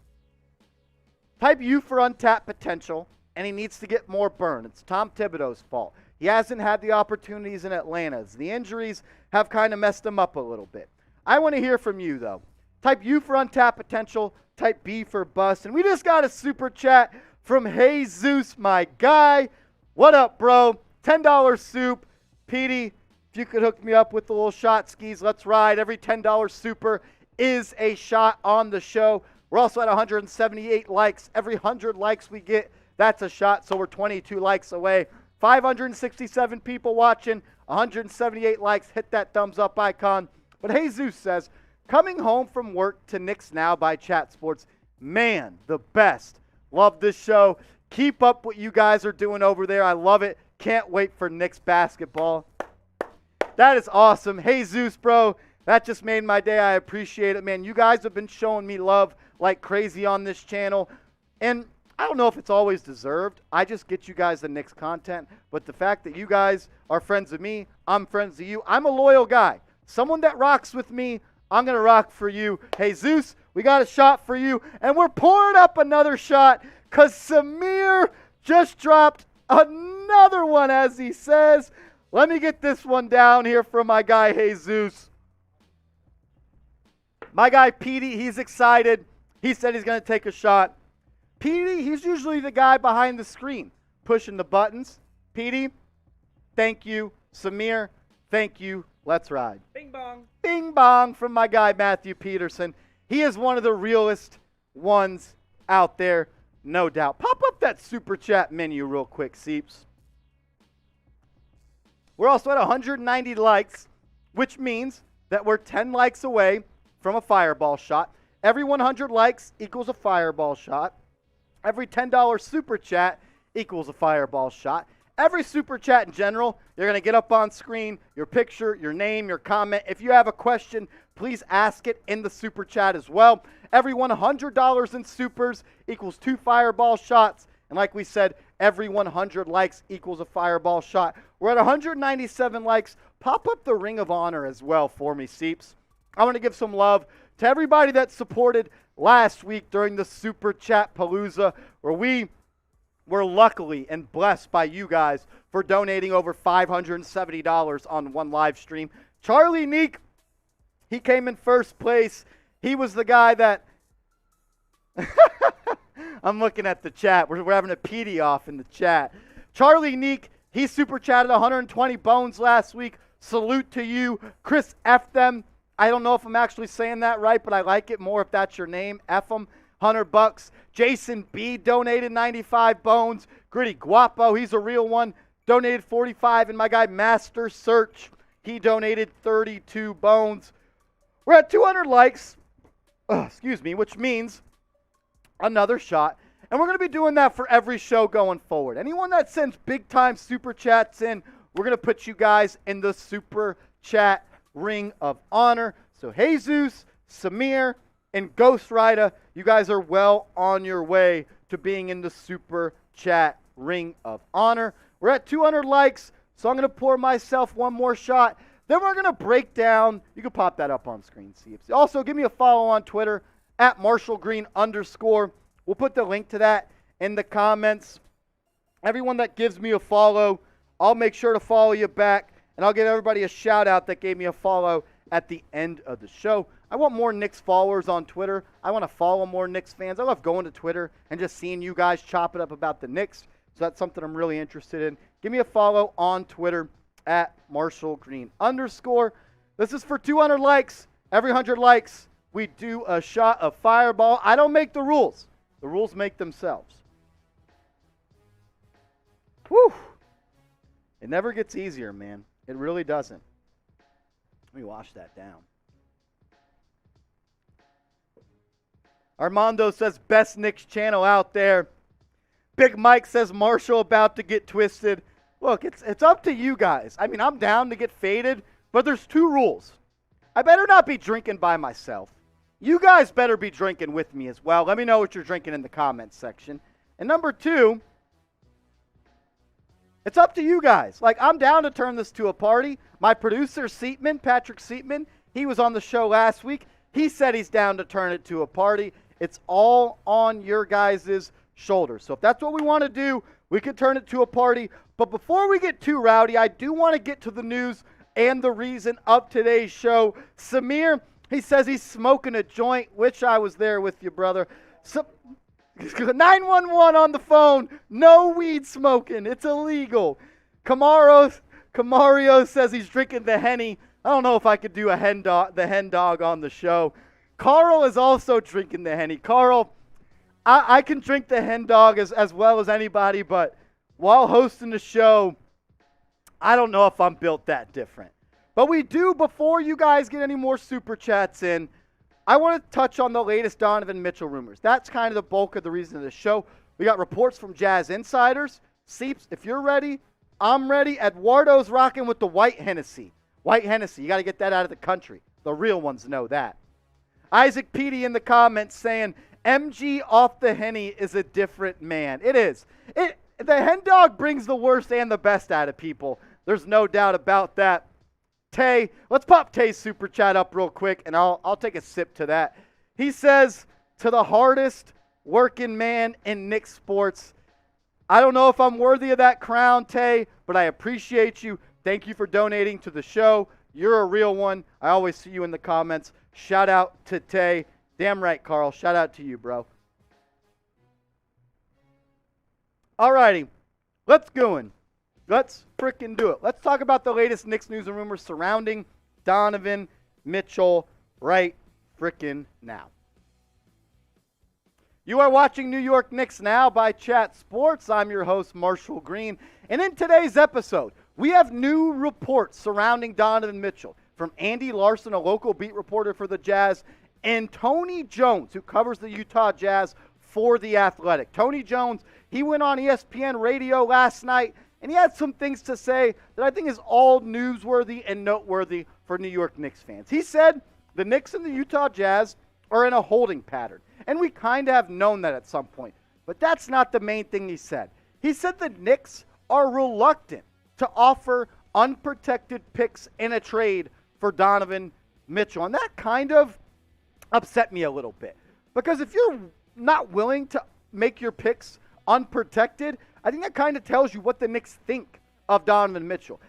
Type U for untapped potential, and he needs to get more burn. It's Tom Thibodeau's fault. He hasn't had the opportunities in Atlanta. The injuries have kind of messed him up a little bit. I want to hear from you, though. Type U for untapped potential, type B for bust. And we just got a super chat from Jesus, my guy. What up, bro? $10 soup. Petey, if you could hook me up with the little shot skis, let's ride. Every $10 super is a shot on the show. We're also at 178 likes. Every 100 likes we get, that's a shot. So we're 22 likes away. 567 people watching, 178 likes. Hit that thumbs up icon. But Jesus says, coming home from work to Knicks Now by Chat Sports. Man, the best. Love this show. Keep up what you guys are doing over there. I love it. Can't wait for Knicks basketball. That is awesome. Jesus, bro. That just made my day. I appreciate it, man. You guys have been showing me love like crazy on this channel. And I don't know if it's always deserved. I just get you guys the Knicks content. But the fact that you guys are friends of me, I'm friends of you. I'm a loyal guy. Someone that rocks with me, I'm going to rock for you. Jesus, we got a shot for you. And we're pouring up another shot because Samir just dropped another one, as he says. Let me get this one down here from my guy, Jesus. My guy, Petey, he's excited. He said he's going to take a shot. Petey, he's usually the guy behind the screen pushing the buttons. Petey, thank you. Samir, thank you. Let's ride.
Bing bong.
Bing bong from my guy, Matthew Peterson. He is one of the realest ones out there, no doubt. Pop up that super chat menu real quick, Seeps. We're also at 190 likes, which means that we're 10 likes away from a fireball shot. Every 100 likes equals a fireball shot. Every $10 super chat equals a fireball shot. Every super chat in general, you're going to get up on screen, your picture, your name, your comment. If you have a question, please ask it in the super chat as well. Every $100 in supers equals 2 fireball shots. And like we said, every 100 likes equals a fireball shot. We're at 197 likes. Pop up the Ring of Honor as well for me, Seeps. I want to give some love to everybody that supported last week during the Super Chat Palooza, where we were luckily and blessed by you guys for donating over $570 on one live stream. Charlie Neek, he came in first place. He was the guy that... I'm looking at the chat. We're having a PD off in the chat. Charlie Neek, he super chatted 120 bones last week. Salute to you. Chris F. them. I don't know if I'm actually saying that right, but I like it more if that's your name. F them. $100. Jason B donated 95 bones. Gritty Guapo, he's a real one, donated 45. And my guy Master Search, he donated 32 bones. We're at 200 likes, which means another shot. And we're going to be doing that for every show going forward. Anyone that sends big-time super chats in, we're going to put you guys in the super chat Ring of Honor. So Jesus, Samir, and Ghost Rider, you guys are well on your way to being in the super chat Ring of Honor. We're at 200 likes, so I'm going to pour myself one more shot. Then we're going to break down. You can pop that up on screen, see. Also, give me a follow on Twitter at @MarshallGreen_. We'll put the link to that in the comments. Everyone that gives me a follow, I'll make sure to follow you back, and I'll give everybody a shout out that gave me a follow at the end of the show. I want more Knicks followers on Twitter. I want to follow more Knicks fans. I love going to Twitter and just seeing you guys chop it up about the Knicks. So that's something I'm really interested in. Give me a follow on Twitter at @MarshallGreen_. This is for 200 likes. Every 100 likes, we do a shot of Fireball. I don't make the rules. The rules make themselves. Whew. It never gets easier, man. It really doesn't. Let me wash that down. Armando says, best Knicks channel out there. Big Mike says, Marshall about to get twisted. Look, it's up to you guys. I mean, I'm down to get faded, but there's 2 rules. I better not be drinking by myself. You guys better be drinking with me as well. Let me know what you're drinking in the comments section. And number 2, It's up to you guys. Like, I'm down to turn this to a party. My producer, Patrick Seatman, he was on the show last week. He said he's down to turn it to a party. It's all on your guys' shoulders. So if that's what we want to do, we can turn it to a party. But before we get too rowdy, I do want to get to the news and the reason of today's show. Samir, he says he's smoking a joint. Wish I was there with you, brother. 911 on the phone. No weed smoking. It's illegal. Camario says he's drinking the Henny. I don't know if I could do the hen dog on the show. Carl is also drinking the Henny. Carl, I can drink the hen dog as well as anybody, but while hosting the show, I don't know if I'm built that different. But we do, before you guys get any more super chats in, I want to touch on the latest Donovan Mitchell rumors. That's kind of the bulk of the reason of the show. We got reports from Jazz insiders. Seeps, if you're ready, I'm ready. Eduardo's rocking with the white Hennessy. White Hennessy, you got to get that out of the country. The real ones know that. Isaac Petey in the comments saying, MG off the Henny is a different man. It is. The hen dog brings the worst and the best out of people. There's no doubt about that. Tay, let's pop Tay's super chat up real quick, and I'll take a sip to that. He says, to the hardest working man in Knicks sports, I don't know if I'm worthy of that crown, Tay, but I appreciate you. Thank you for donating to the show. You're a real one. I always see you in the comments. Shout out to Tay. Damn right, Carl. Shout out to you, bro. Alrighty, let's go in. Let's frickin' do it. Let's talk about the latest Knicks news and rumors surrounding Donovan Mitchell right frickin' now. You are watching New York Knicks Now by Chat Sports. I'm your host, Marshall Green. And in today's episode, we have new reports surrounding Donovan Mitchell from Andy Larsen, a local beat reporter for the Jazz, and Tony Jones, who covers the Utah Jazz for The Athletic. Tony Jones, he went on ESPN radio last night, and he had some things to say that I think is all newsworthy and noteworthy for New York Knicks fans. He said the Knicks and the Utah Jazz are in a holding pattern, and we kind of have known that at some point. But that's not the main thing he said. He said the Knicks are reluctant to offer unprotected picks in a trade for Donovan Mitchell. And that kind of upset me a little bit. Because if you're not willing to make your picks unprotected, I think that kind of tells you what the Knicks think of Donovan Mitchell.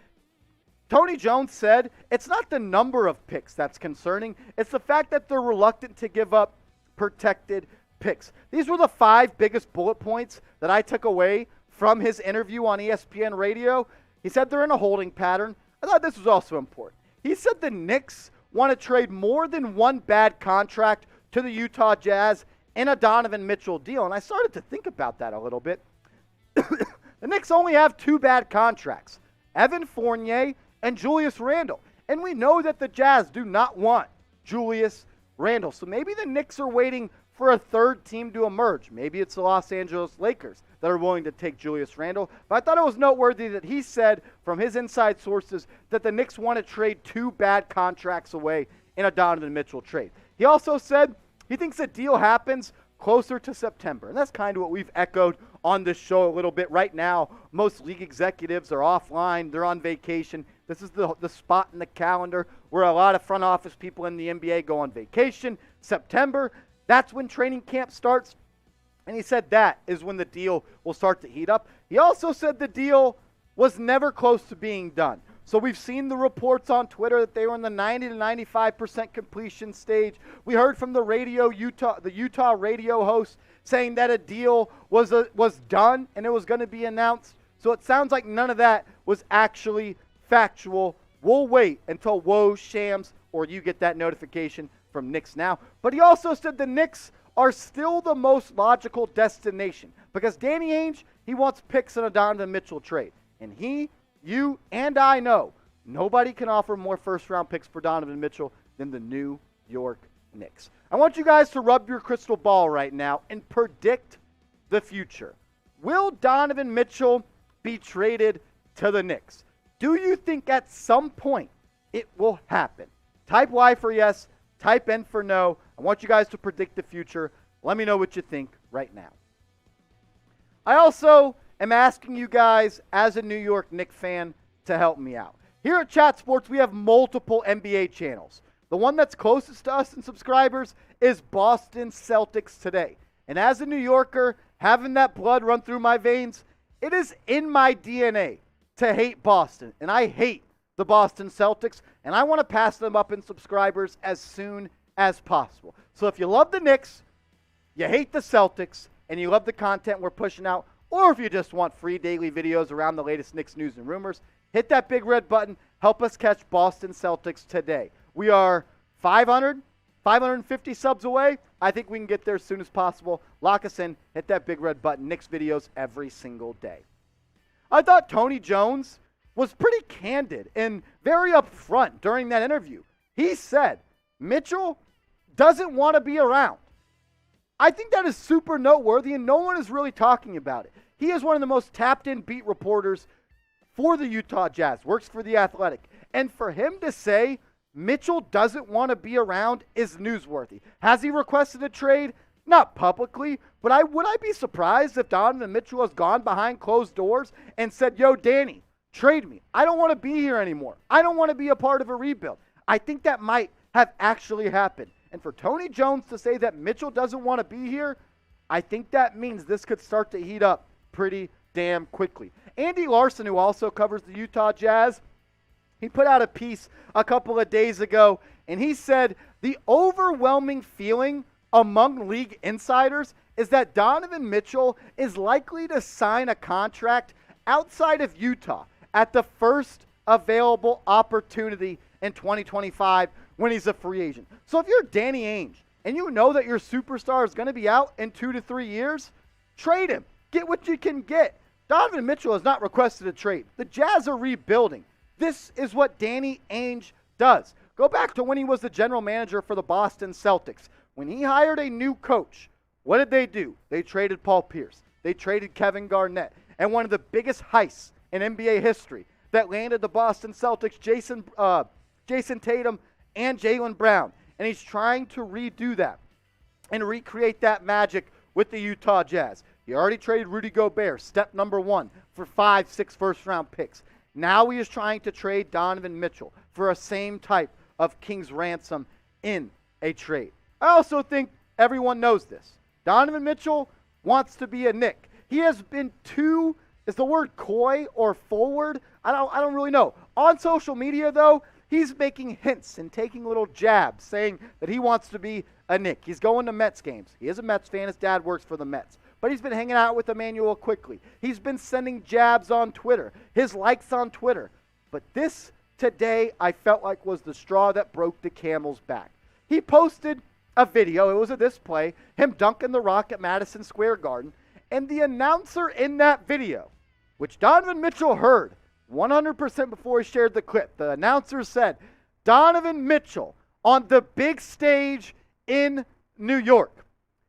Tony Jones said it's not the number of picks that's concerning. It's the fact that they're reluctant to give up protected picks. These were the 5 biggest bullet points that I took away from his interview on ESPN radio. He said they're in a holding pattern. I thought this was also important. He said the Knicks want to trade more than one bad contract to the Utah Jazz in a Donovan Mitchell deal. And I started to think about that a little bit. The Knicks only have 2 bad contracts, Evan Fournier and Julius Randle. And we know that the Jazz do not want Julius Randle. So maybe the Knicks are waiting for a third team to emerge. Maybe it's the Los Angeles Lakers that are willing to take Julius Randle. But I thought it was noteworthy that he said from his inside sources that the Knicks want to trade 2 bad contracts away in a Donovan Mitchell trade. He also said he thinks the deal happens closer to September. And that's kind of what we've echoed on this show a little bit. Right now, most league executives are offline. They're on vacation. This is the spot in the calendar where a lot of front office people in the NBA go on vacation. September, that's when training camp starts. And he said that is when the deal will start to heat up. He also said the deal was never close to being done. So we've seen the reports on Twitter that they were in the 90 to 95% completion stage. We heard from the Utah radio host saying that a deal was done and it was going to be announced. So it sounds like none of that was actually factual. We'll wait until Woj, Shams, or you get that notification from Knicks Now. But he also said the Knicks are still the most logical destination because Danny Ainge, he wants picks in a Donovan Mitchell trade. And you, and I know nobody can offer more first-round picks for Donovan Mitchell than the New York Knicks. I want you guys to rub your crystal ball right now and predict the future. Will Donovan Mitchell be traded to the Knicks? Do you think at some point it will happen? Type Y for yes, type N for no. I want you guys to predict the future. Let me know what you think right now. I also am asking you guys, as a New York Knicks fan, to help me out. Here at Chat Sports, we have multiple NBA channels. The one that's closest to us in subscribers is Boston Celtics Today. And as a New Yorker, having that blood run through my veins, it is in my DNA to hate Boston. And I hate the Boston Celtics, and I want to pass them up in subscribers as soon as possible. So if you love the Knicks, you hate the Celtics, and you love the content we're pushing out, or if you just want free daily videos around the latest Knicks news and rumors, hit that big red button. Help us catch Boston Celtics Today. We are 550 subs away. I think we can get there as soon as possible. Lock us in. Hit that big red button. Knicks videos every single day. I thought Tony Jones was pretty candid and very upfront during that interview. He said Mitchell doesn't want to be around. I think that is super noteworthy, and no one is really talking about it. He is one of the most tapped-in beat reporters for the Utah Jazz, works for The Athletic. And for him to say Mitchell doesn't want to be around is newsworthy. Has he requested a trade? Not publicly, but would I be surprised if Donovan Mitchell has gone behind closed doors and said, yo, Danny, trade me. I don't want to be here anymore. I don't want to be a part of a rebuild. I think that might have actually happened. And for Tony Jones to say that Mitchell doesn't want to be here, I think that means this could start to heat up pretty damn quickly. Andy Larsen, who also covers the Utah Jazz, he put out a piece a couple of days ago, and he said the overwhelming feeling among league insiders is that Donovan Mitchell is likely to sign a contract outside of Utah at the first available opportunity in 2025 when he's a free agent. So if you're Danny Ainge and you know that your superstar is going to be out in 2 to 3 years, trade him. Get what you can get. Donovan Mitchell has not requested a trade. The Jazz are rebuilding. This is what Danny Ainge does. Go back to when he was the general manager for the Boston Celtics. When he hired a new coach, what did they do? They traded Paul Pierce. They traded Kevin Garnett. And one of the biggest heists in NBA history that landed the Boston Celtics, Jason Tatum and Jaylen Brown. And he's trying to redo that and recreate that magic with the Utah Jazz. He already traded Rudy Gobert, step number 1, for 5-6 first-round picks. Now he is trying to trade Donovan Mitchell for a same type of King's ransom in a trade. I also think everyone knows this. Donovan Mitchell wants to be a Knick. He has been too, is the word coy or forward? I don't really know. On social media, though, he's making hints and taking little jabs, saying that he wants to be a Knick. He's going to Mets games. He is a Mets fan. His dad works for the Mets. But he's been hanging out with Emmanuel Quickly. He's been sending jabs on Twitter, his likes on Twitter. But this today I felt like was the straw that broke the camel's back. He posted a video, it was a display, him dunking the rock at Madison Square Garden, and the announcer in that video, which Donovan Mitchell heard 100% before he shared the clip, the announcer said, Donovan Mitchell on the big stage in New York.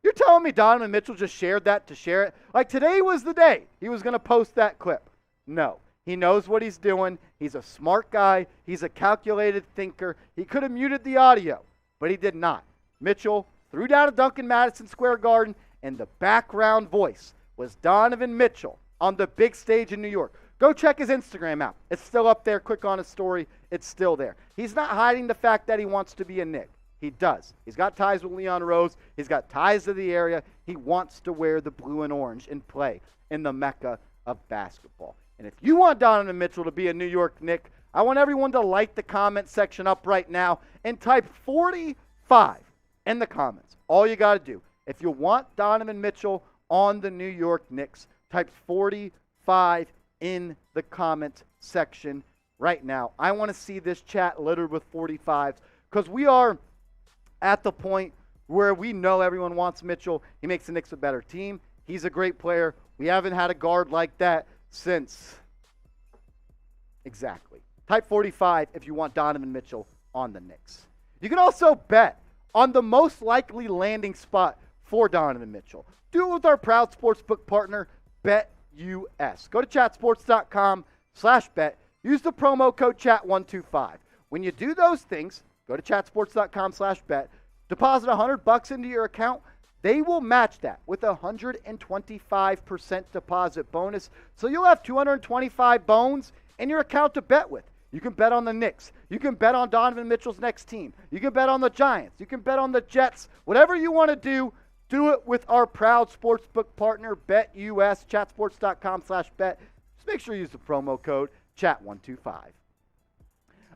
You're telling me Donovan Mitchell just shared that to share it? Like today was the day he was going to post that clip. No. He knows what he's doing. He's a smart guy. He's a calculated thinker. He could have muted the audio, but he did not. Mitchell threw down a dunk in Madison Square Garden, and the background voice was Donovan Mitchell on the big stage in New York. Go check his Instagram out. It's still up there. Click on his story. It's still there. He's not hiding the fact that he wants to be a Knick. He does. He's got ties with Leon Rose. He's got ties to the area. He wants to wear the blue and orange and play in the mecca of basketball. And if you want Donovan Mitchell to be a New York Knick, I want everyone to light the comment section up right now and type 45 in the comments. All you got to do. If you want Donovan Mitchell on the New York Knicks, type 45 in the comment section right now. I want to see this chat littered with 45s because we are at the point where we know everyone wants Mitchell. He makes the Knicks a better team. He's a great player. We haven't had a guard like that since. Exactly. Type 45 if you want Donovan Mitchell on the Knicks. You can also bet on the most likely landing spot for Donovan Mitchell. Do it with our proud sportsbook partner, BetUS. Go to chatsports.com/bet. Use the promo code chat125. When you do those things, go to chatsports.com/bet. Deposit $100 into your account. they will match that with a 125% deposit bonus. So you'll have 225 bones in your account to bet with. You can bet on the Knicks. You can bet on Donovan Mitchell's next team. You can bet on the Giants. You can bet on the Jets. Whatever you want to do it with our proud sportsbook partner, BetUS, chatsports.com/bet. Just make sure you use the promo code CHAT125.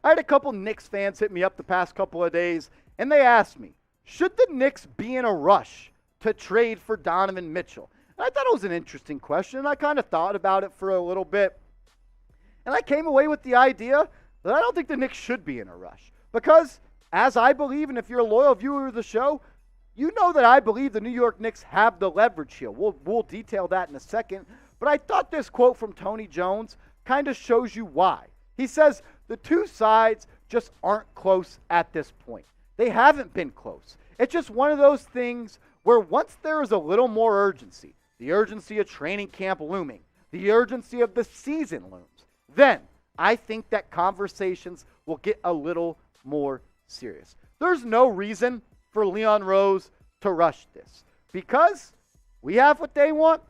I had a couple Knicks fans hit me up the past couple of days, and they asked me, should the Knicks be in a rush to trade for Donovan Mitchell? And I thought it was an interesting question, and I kind of thought about it for a little bit. And I came away with the idea that I don't think the Knicks should be in a rush. Because, as I believe, and if you're a loyal viewer of the show, you know that I believe the New York Knicks have the leverage here. We'll detail that in a second. But I thought this quote from Tony Jones kind of shows you why. He says, the two sides just aren't close at this point. They haven't been close. It's just one of those things where once there is a little more urgency, the urgency of training camp looming, the urgency of the season looms, then I think that conversations will get a little more serious. There's no reason for Leon Rose to rush this because we have what they want.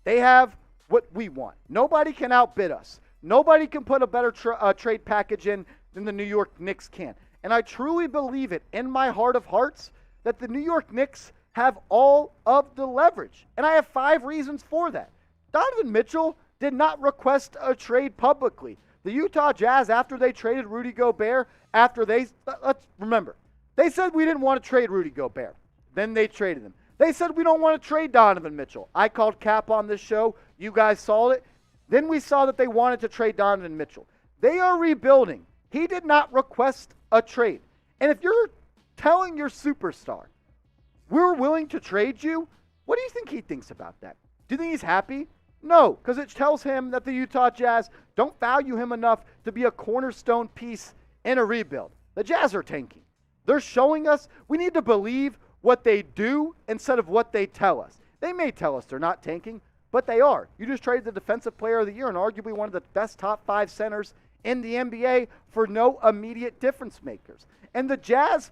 They have what we want. Nobody can outbid us. Nobody can put a better trade package in than the New York Knicks can. And I truly believe it in my heart of hearts that the New York Knicks have all of the leverage. And I have 5 reasons for that. Donovan Mitchell did not request a trade publicly. The Utah Jazz, after they traded Rudy Gobert, let's remember, they said we didn't want to trade Rudy Gobert. Then they traded him. They said we don't want to trade Donovan Mitchell. I called cap on this show. You guys saw it. Then we saw that they wanted to trade Donovan Mitchell. They are rebuilding. He did not request a trade. And if you're telling your superstar, we're willing to trade you, what do you think he thinks about that? Do you think he's happy? No, because it tells him that the Utah Jazz don't value him enough to be a cornerstone piece in a rebuild. The Jazz are tanking. They're showing us we need to believe what they do instead of what they tell us. They may tell us they're not tanking, but they are. You just traded the Defensive Player of the Year and arguably one of the best top 5 centers in the NBA for no immediate difference makers. And the Jazz,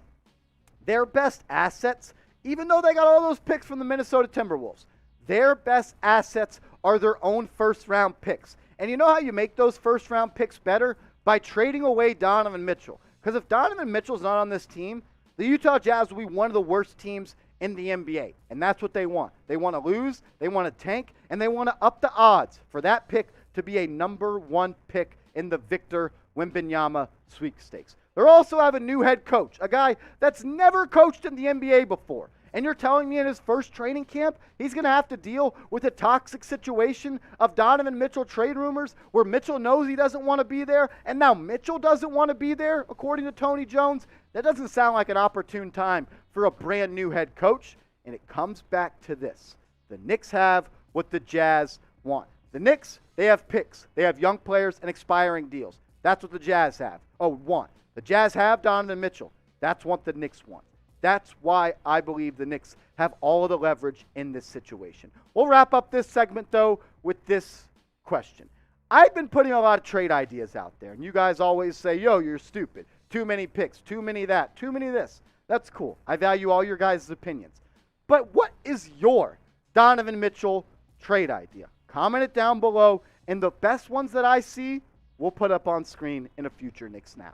their best assets, even though they got all those picks from the Minnesota Timberwolves, their best assets are their own first-round picks. And you know how you make those first-round picks better? By trading away Donovan Mitchell. Because if Donovan Mitchell's not on this team, the Utah Jazz will be one of the worst teams in the NBA. And that's what they want. They want to lose, they want to tank, and they want to up the odds for that pick to be a number 1 pick in the Victor Wembanyama sweepstakes. They also have a new head coach, a guy that's never coached in the NBA before. And you're telling me in his first training camp, he's going to have to deal with a toxic situation of Donovan Mitchell trade rumors where Mitchell knows he doesn't want to be there, and now Mitchell doesn't want to be there, according to Tony Jones? That doesn't sound like an opportune time for a brand new head coach. And it comes back to this. The Knicks have what the Jazz want. The Knicks, they have picks. They have young players and expiring deals. That's what the Jazz want. The Jazz have Donovan Mitchell. That's what the Knicks want. That's why I believe the Knicks have all of the leverage in this situation. We'll wrap up this segment, though, with this question. I've been putting a lot of trade ideas out there, and you guys always say, yo, you're stupid. Too many picks, too many that, too many this. That's cool. I value all your guys' opinions. But what is your Donovan Mitchell trade idea? Comment it down below, and the best ones that I see, we'll put up on screen in a future Knicks Now.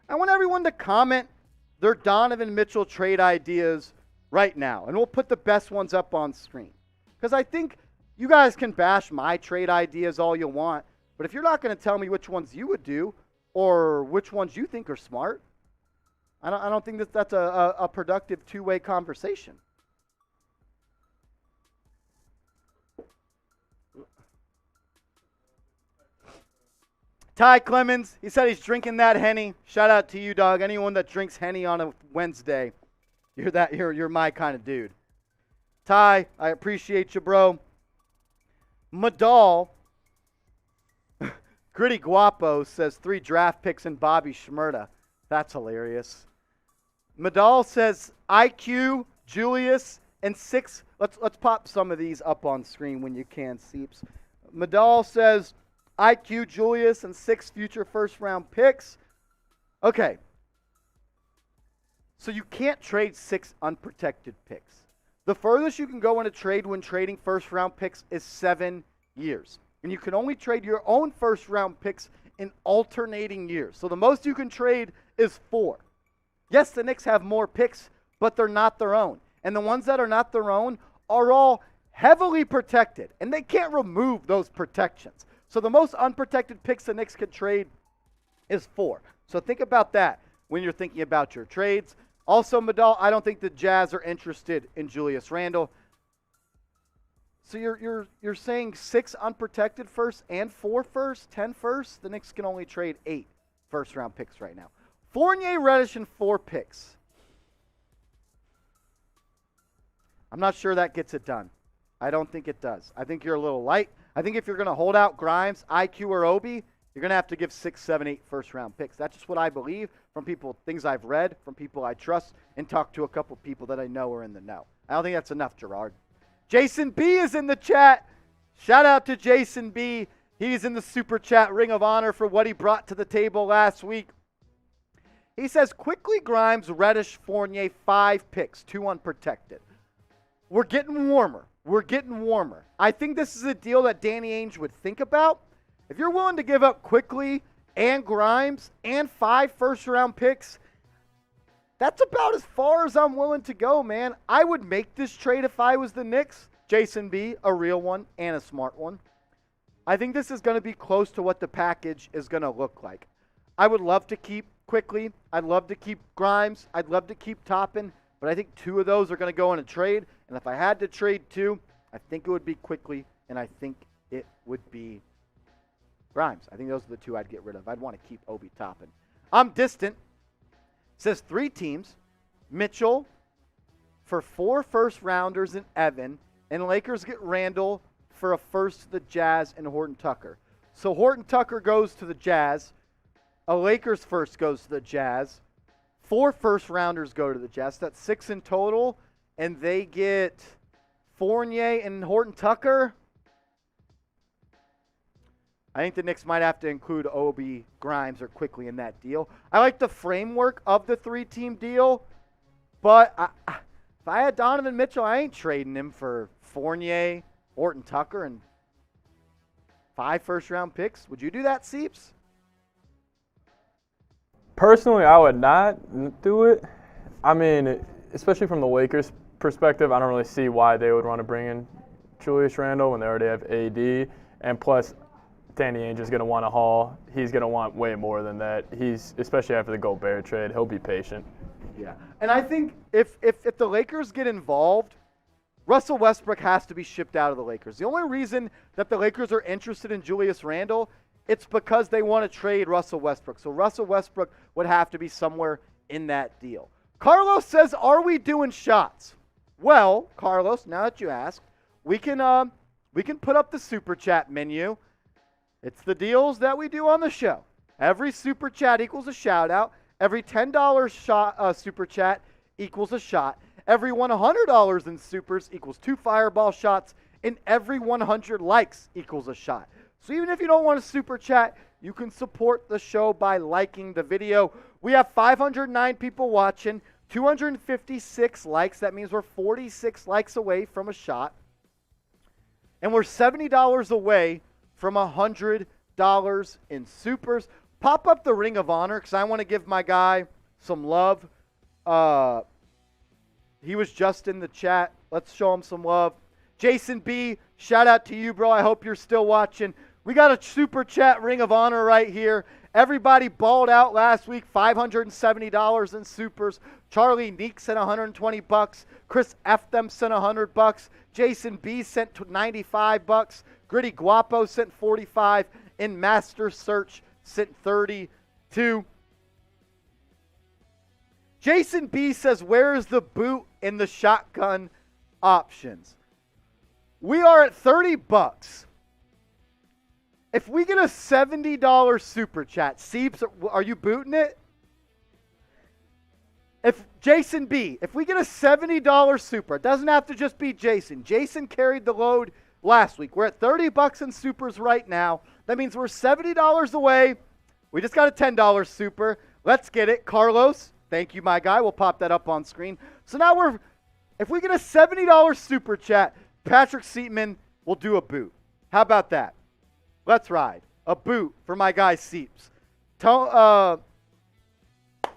I want everyone to comment their Donovan Mitchell trade ideas right now, and we'll put the best ones up on screen. Because I think you guys can bash my trade ideas all you want, but if you're not going to tell me which ones you would do or which ones you think are smart, I don't think that's a productive two-way conversation. Ty Clemens, he said he's drinking that Henny. Shout out to you, dog. Anyone that drinks Henny on a Wednesday, you're my kind of dude. Ty, I appreciate you, bro. Madal, Gritty Guapo says 3 draft picks and Bobby Shmurda. That's hilarious. Madal says IQ, Julius, and 6. Let's pop some of these up on screen when you can, Seeps. Madal says IQ, Julius, and 6 future first-round picks. Okay. So you can't trade 6 unprotected picks. The furthest you can go in a trade when trading first-round picks is 7 years. And you can only trade your own first-round picks in alternating years. So the most you can trade is 4. Yes, the Knicks have more picks, but they're not their own. And the ones that are not their own are all heavily protected, and they can't remove those protections. So the most unprotected picks the Knicks could trade is 4. So think about that when you're thinking about your trades. Also, Madal, I don't think the Jazz are interested in Julius Randle. So you're saying 6 unprotected first and 4 first, 10 first? The Knicks can only trade 8 first-round picks right now. Fournier, Reddish, and 4 picks. I'm not sure that gets it done. I don't think it does. I think you're a little light. I think if you're going to hold out Grimes, IQ, or Obi, you're going to have to give 6, 7, 8 first-round picks. That's just what I believe from people, things I've read, from people I trust, and talked to a couple people that I know are in the know. I don't think that's enough, Gerard. Jason B is in the chat. Shout out to Jason B. He's in the Super Chat Ring of Honor for what he brought to the table last week. He says, quickly Grimes, Reddish, Fournier, 5 picks, 2 unprotected. We're getting warmer. We're getting warmer. I think this is a deal that Danny Ainge would think about. If you're willing to give up quickly and Grimes and 5 first-round picks, that's about as far as I'm willing to go, man. I would make this trade if I was the Knicks. Jason B, a real one and a smart one. I think this is going to be close to what the package is going to look like. I would love to keep quickly. I'd love to keep Grimes. I'd love to keep Toppin. But I think 2 of those are going to go in a trade. And if I had to trade 2, I think it would be quickly, and I think it would be Grimes. I think those are the 2 I'd get rid of. I'd want to keep Obi Toppin. I'm distant. It says 3 teams. Mitchell for 4 first-rounders and Evan. And Lakers get Randle for a first to the Jazz and Horton Tucker. So Horton Tucker goes to the Jazz. A Lakers first goes to the Jazz. 4 first-rounders go to the Jazz. That's 6 in total. And they get Fournier and Horton Tucker. I think the Knicks might have to include Obi, Grimes, or quickly in that deal. I like the framework of the 3-team deal, but if I had Donovan Mitchell, I ain't trading him for Fournier, Horton Tucker, and 5 first-round picks. Would you do that, Seeps?
Personally, I would not do it. I mean, especially from the Lakers' perspective, I don't really see why they would want to bring in Julius Randle when they already have AD. And plus, Danny Ainge is going to want a haul. He's going to want way more than that. He's, especially after the Gobert trade, he'll be patient.
Yeah. And I think if the Lakers get involved, Russell Westbrook has to be shipped out of the Lakers. The only reason that the Lakers are interested in Julius Randle, it's because they want to trade Russell Westbrook. So Russell Westbrook would have to be somewhere in that deal. Carlos says, are we doing shots? Well, Carlos, now that you ask, we can put up the Super Chat menu. It's the deals that we do on the show. Every Super Chat equals a shout-out. Every $10 Super Chat equals a shot. Every $100 in Supers equals 2 Fireball shots. And every 100 likes equals a shot. So even if you don't want a Super Chat, you can support the show by liking the video. We have 509 people watching, 256 likes. That means we're 46 likes away from a shot. And we're $70 away from $100 in Supers. Pop up the Ring of Honor because I want to give my guy some love. He was just in the chat. Let's show him some love. Jason B, shout out to you, bro. I hope you're still watching. We got a Super Chat Ring of Honor right here. Everybody balled out last week, $570 in Supers. Charlie Neek sent $120. Chris F. them sent $100. Jason B sent $95. Gritty Guapo sent $45. And Master Search sent $32. Jason B says, where is the boot and the shotgun options? We are at $30. If we get a $70 Super Chat, Seeps, are you booting it? If Jason B, if we get a $70 Super, it doesn't have to just be Jason. Jason carried the load last week. We're at $30 in Supers right now. That means we're $70 away. We just got a $10 Super. Let's get it. Carlos, Thank you, my guy. We'll pop that up on screen. So now if we get a $70 super chat, Patrick Seatman will do a boot. How about that? Let's ride. A boot for my guy Seeps.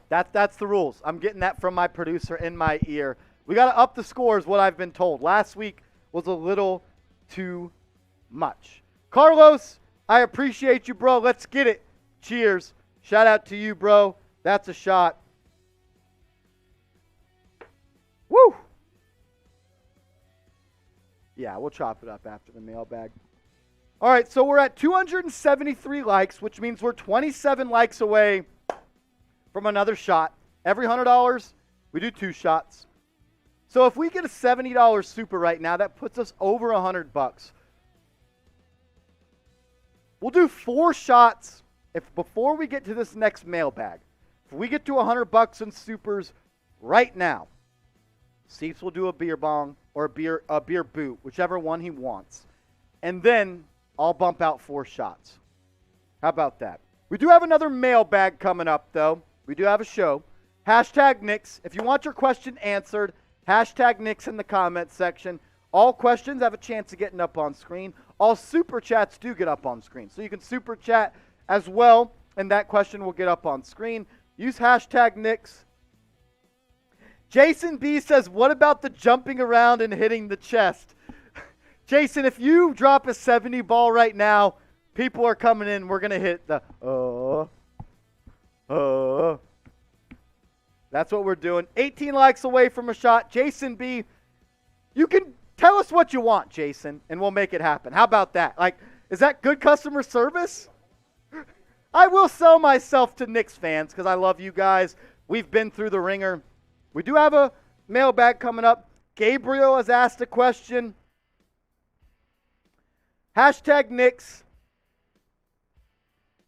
That's the rules. I'm getting that from my producer in my ear. We got to up the scores, what I've been told. Last week was a little too much. Carlos, I appreciate you, bro. Let's get it. Cheers. Shout out to you, bro. That's a shot. Woo! Yeah, we'll chop it up after the mailbag. All right, so we're at 273 likes, which means we're 27 likes away from another shot. Every $100, we do 2 shots. So if we get a $70 super right now, that puts us over $100. We'll do 4 shots before we get to this next mailbag. If we get to $100 in supers right now, Seeps will do a beer bong or a beer boot, whichever one he wants. And then I'll bump out 4 shots. How about that? We do have another mailbag coming up, though. We do have a show. Hashtag Knicks. If you want your question answered, hashtag Knicks in the comments section. All questions have a chance of getting up on screen. All super chats do get up on screen. So you can super chat as well, and that question will get up on screen. Use hashtag Knicks. Jason B says, what about the jumping around and hitting the chest? Jason, if you drop a 70 ball right now, people are coming in. We're going to hit the, That's what we're doing. 18 likes away from a shot. Jason B, you can tell us what you want, Jason, and we'll make it happen. How about that? Like, is that good customer service? I will sell myself to Knicks fans because I love you guys. We've been through the ringer. We do have a mailbag coming up. Gabriel has asked a question. Hashtag Knicks.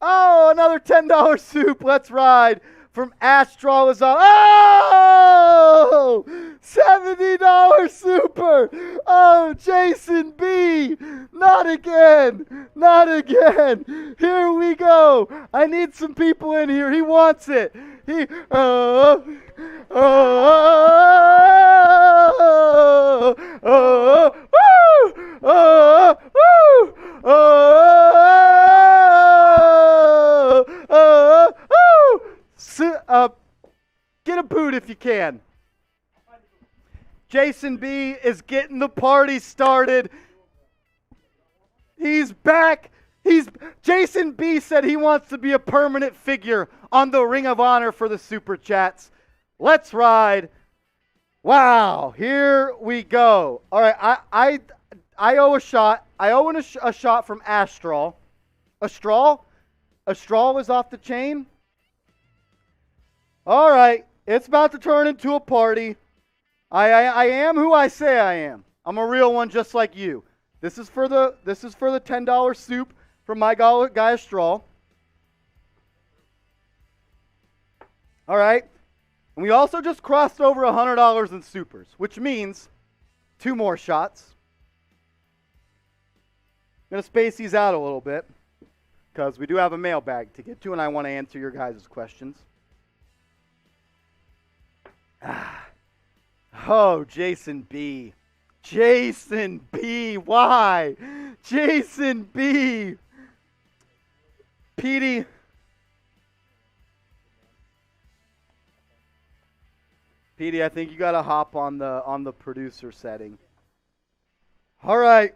Oh, another $10 soup. Let's ride. From Astral is on. Oh! $70 super. Oh, Jason B. Not again. Not again. Here we go. I need some people in here. He wants it. Get a boot if you can. Jason B is getting the party started. He's back. Jason B said he wants to be a permanent figure on the Ring of Honor for the Super Chats. Let's ride. Wow, here we go. All right, I owe a shot. I owe a shot from Astral. Astral is off the chain. All right, it's about to turn into a party. I am who I say I am. I'm a real one, just like you. This is for the $10 soup from my guy Astral. All right, and we also just crossed over $100 in supers, which means 2 more shots. I'm gonna space these out a little bit because we do have a mailbag to get to, and I want to answer your guys' questions. Oh, Jason B. Jason B. Why? Jason B. Petey. Petey, I think you got to hop on the producer setting. All right.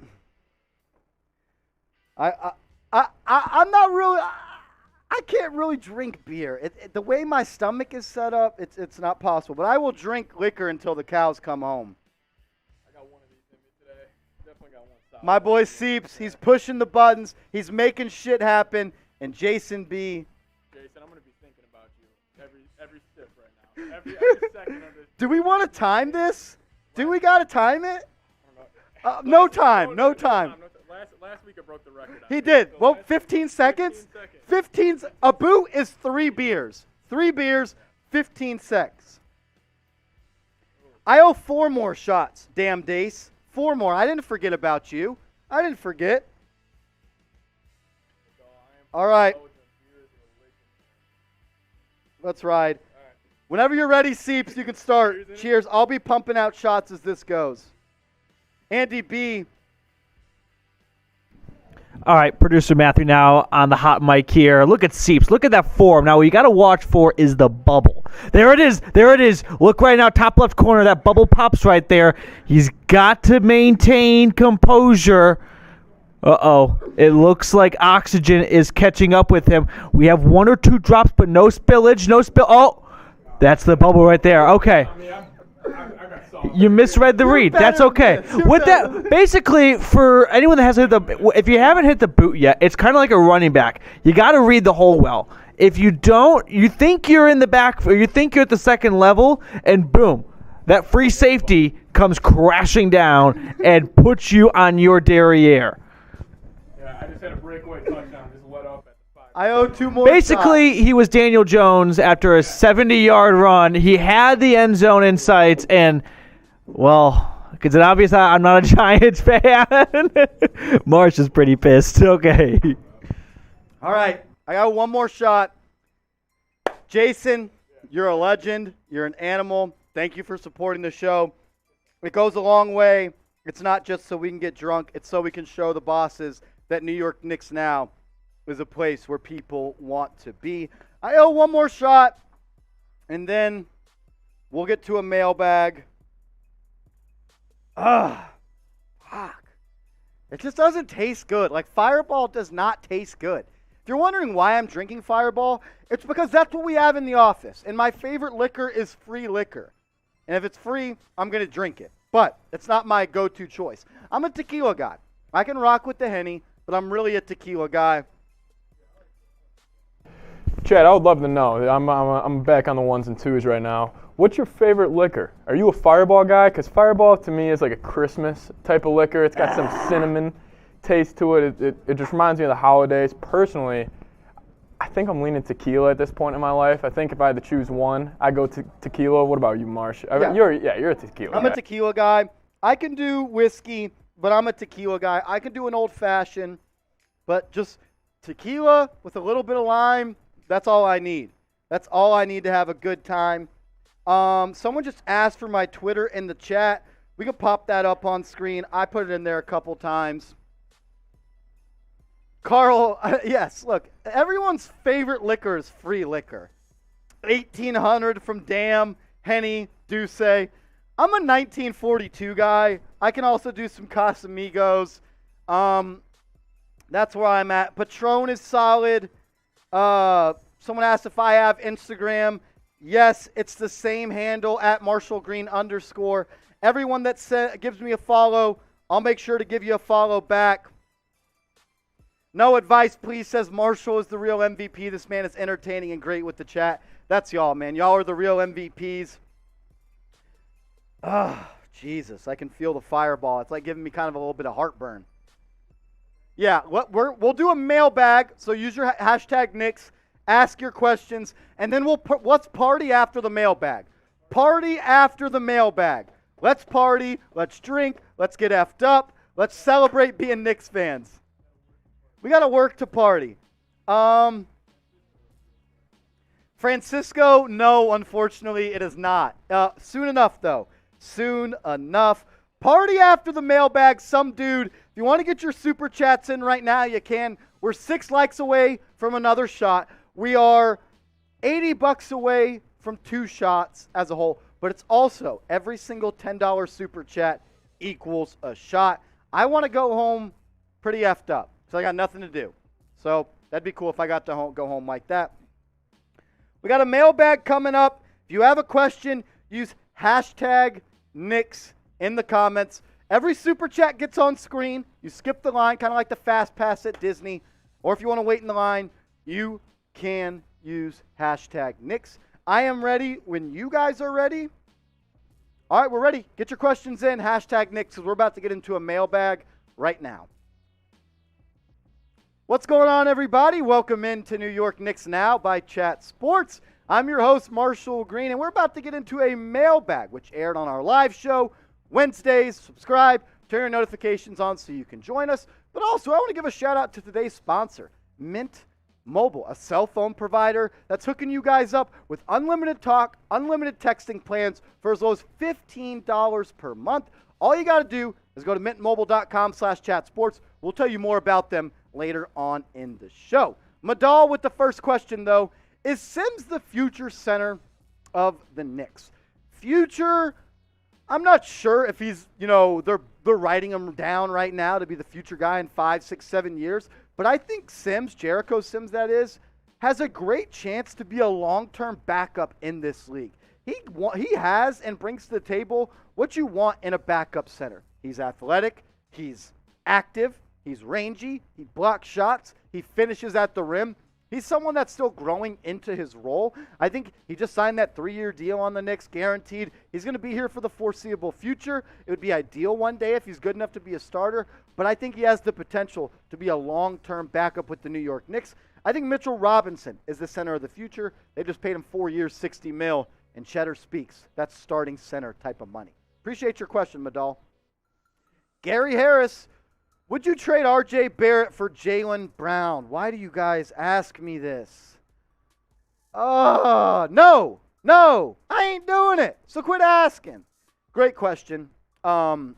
I'm not really. I can't really drink beer. The way my stomach is set up, it's not possible. But I will drink liquor until the cows come home.
I got one of these in me today. Definitely got one. Solid.
My boy Seeps, he's pushing the buttons. He's making shit happen. And Jason B.
Jason, I'm gonna be thinking about you every sip right now. Every second of this.
Do we want to time this? Do we gotta time it?
I don't
No time.
Last week I broke the record.
He did. Well, 15 seconds? 15. A boot is 3 beers. 3 beers, 15 secs. I owe 4 more shots, damn Dace. 4 more. I didn't forget about you. I didn't forget. All right. Let's ride. Whenever you're ready, Seeps, you can start. Cheers. I'll be pumping out shots as this goes. Andy B.
All right, producer Matthew now on the hot mic here. Look at Seeps. Look at that form. Now, what you got to watch for is the bubble. There it is. There it is. Look right now, top left corner. That bubble pops right there. He's got to maintain composure. Uh-oh. It looks like oxygen is catching up with him. We have 1 or 2 drops, but no spillage. No spill. Oh, that's the bubble right there. Okay. You misread the read. That's okay. With that, basically, for anyone that hasn't hit if you haven't hit the boot yet, it's kind of like a running back. You got to read the hole well. If you don't, you think you're in the back, or you think you're at the second level, and boom, that free safety comes crashing down and puts you on your derriere.
Yeah, I just had a breakaway touchdown. Just let up at the 5.
I owe 2 more
Basically,
shots.
he was Daniel Jones after a 70-yard run. He had the end zone in sights, and well, because it's obvious I'm not a Giants fan. Marsh is pretty pissed. Okay.
All right. I got 1 more shot. Jason, you're a legend. You're an animal. Thank you for supporting the show. It goes a long way. It's not just so we can get drunk. It's so we can show the bosses that New York Knicks now is a place where people want to be. I owe 1 more shot, and then we'll get to a mailbag. Fuck. It just doesn't taste good. Like, Fireball does not taste good. If you're wondering why I'm drinking Fireball, it's because that's what we have in the office. And my favorite liquor is free liquor. And if it's free, I'm going to drink it. But it's not my go-to choice. I'm a tequila guy. I can rock with the Henny, but I'm really a tequila guy.
Chad, I would love to know. I'm back on the 1s and 2s right now. What's your favorite liquor? Are you a Fireball guy? Because Fireball to me is like a Christmas type of liquor. It's got some cinnamon taste to it. It just reminds me of the holidays. Personally, I think I'm leaning tequila at this point in my life. I think if I had to choose one, I'd go to tequila. What about you, Marsh?
Yeah.
You're a tequila guy.
I'm a tequila guy. I can do whiskey, but I'm a tequila guy. I can do an old-fashioned, but just tequila with a little bit of lime, that's all I need. That's all I need to have a good time. Someone just asked for my Twitter in the chat. We can pop that up on screen. I put it in there a couple times. Carl, yes, look, everyone's favorite liquor is free liquor. 1800 from Dam, Henny, Douce. I'm a 1942 guy. I can also do some Casamigos. That's where I'm at. Patron is solid. Someone asked if I have Instagram. Yes, it's the same handle at @MarshallGreen_. Everyone that gives me a follow, I'll make sure to give you a follow back. No advice, please, says Marshall is the real MVP. This man is entertaining and great with the chat. That's y'all, man. Y'all are the real MVPs. Oh, Jesus. I can feel the fireball. It's like giving me kind of a little bit of heartburn. Yeah, we'll do a mailbag, so use your hashtag Knicks. Ask your questions, and then let's party after the mailbag. Party after the mailbag. Let's party. Let's drink. Let's get effed up. Let's celebrate being Knicks fans. We got to work to party. Francisco, no, unfortunately, it is not. Soon enough, though. Soon enough. Party after the mailbag. Some dude, if you want to get your super chats in right now, you can. We're 6 likes away from another shot. We are $80 away from 2 shots as a whole. But it's also every single $10 super chat equals a shot. I want to go home pretty effed up. So I got nothing to do. So that'd be cool if I got to go home like that. We got a mailbag coming up. If you have a question, use hashtag Knicks in the comments. Every super chat gets on screen. You skip the line, kind of like the fast pass at Disney. Or if you want to wait in the line, you can use hashtag Knicks. I am ready when you guys are ready. All right, we're ready. Get your questions in, hashtag Knicks, because we're about to get into a mailbag right now. What's going on, everybody? Welcome into New York Knicks Now by Chat Sports. I'm your host, Marshall Green, and we're about to get into a mailbag, which aired on our live show Wednesdays. Subscribe, turn your notifications on so you can join us. But also, I want to give a shout out to today's sponsor, Mint Mobile, a cell phone provider that's hooking you guys up with unlimited talk, unlimited texting plans for as low as $15 per month. All you got to do is go to mintmobile.com/chatsports. We'll tell you more about them later on in the show. Madal with the first question, though. Is Sims the future center of the Knicks? Future, I'm not sure if he's, they're writing him down right now to be the future guy in 5, 6, 7 years. But I think Sims, Jericho Sims that is, has a great chance to be a long-term backup in this league. He has and brings to the table what you want in a backup center. He's athletic, he's active, he's rangy, he blocks shots, he finishes at the rim. He's someone that's still growing into his role. I think he just signed that 3-year deal on the Knicks, guaranteed. He's going to be here for the foreseeable future. It would be ideal one day if he's good enough to be a starter, but I think he has the potential to be a long-term backup with the New York Knicks. I think Mitchell Robinson is the center of the future. They just paid him 4 years, $60 million, and Cheddar speaks. That's starting center type of money. Appreciate your question, Madal. Gary Harris, would you trade R.J. Barrett for Jaylen Brown? Why do you guys ask me this? No, I ain't doing it. So quit asking. Great question. I'm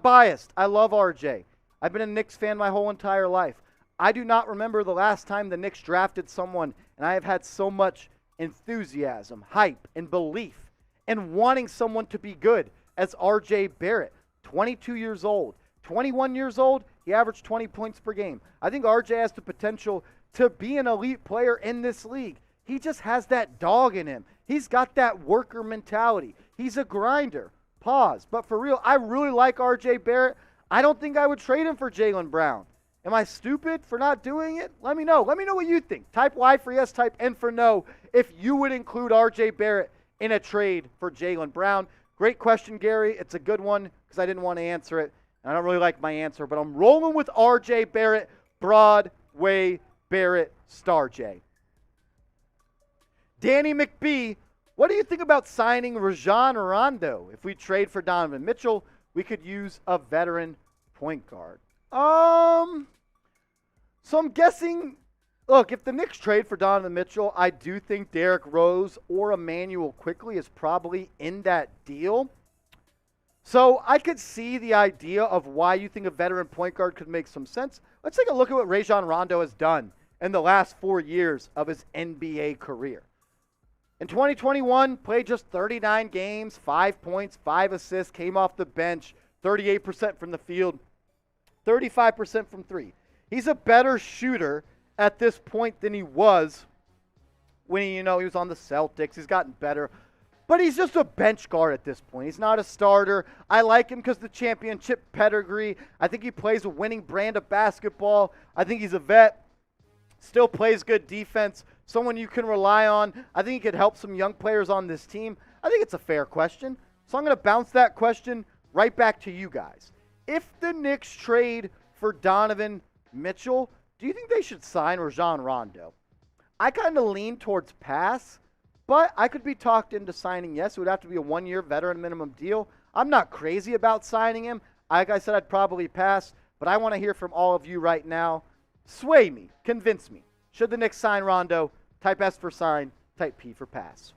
biased. I love R.J. I've been a Knicks fan my whole entire life. I do not remember the last time the Knicks drafted someone, and I have had so much enthusiasm, hype, and belief and wanting someone to be good as R.J. Barrett. 22 years old. 21 years old, he averaged 20 points per game. I think RJ has the potential to be an elite player in this league. He just has that dog in him. He's got that worker mentality. He's a grinder. Pause. But for real, I really like RJ Barrett. I don't think I would trade him for Jaylen Brown. Am I stupid for not doing it? Let me know. Let me know what you think. Type Y for yes, type N for no if you would include RJ Barrett in a trade for Jaylen Brown. Great question, Gary. It's a good one because I didn't want to answer it. I don't really like my answer, but I'm rolling with R.J. Barrett, Broadway Barrett, Star J. Danny McBee, what do you think about signing Rajon Rondo? If we trade for Donovan Mitchell, we could use a veteran point guard. So I'm guessing, look, if the Knicks trade for Donovan Mitchell, I do think Derrick Rose or Emmanuel Quickley is probably in that deal. So I could see the idea of why you think a veteran point guard could make some sense. Let's take a look at what Rajon Rondo has done in the last 4 years of his NBA career. In 2021, played just 39 games, 5 points, 5 assists, came off the bench, 38% from the field, 35% from three. He's a better shooter at this point than he was when he was on the Celtics. He's gotten better. But he's just a bench guard at this point. He's not a starter. I like him because of the championship pedigree. I think he plays a winning brand of basketball. I think he's a vet. Still plays good defense. Someone you can rely on. I think he could help some young players on this team. I think it's a fair question. So I'm going to bounce that question right back to you guys. If the Knicks trade for Donovan Mitchell, do you think they should sign Rajon Rondo? I kind of lean towards pass. But I could be talked into signing yes. It would have to be a 1-year veteran minimum deal. I'm not crazy about signing him. Like I said, I'd probably pass. But I want to hear from all of you right now. Sway me. Convince me. Should the Knicks sign Rondo? Type S for sign. Type P for pass.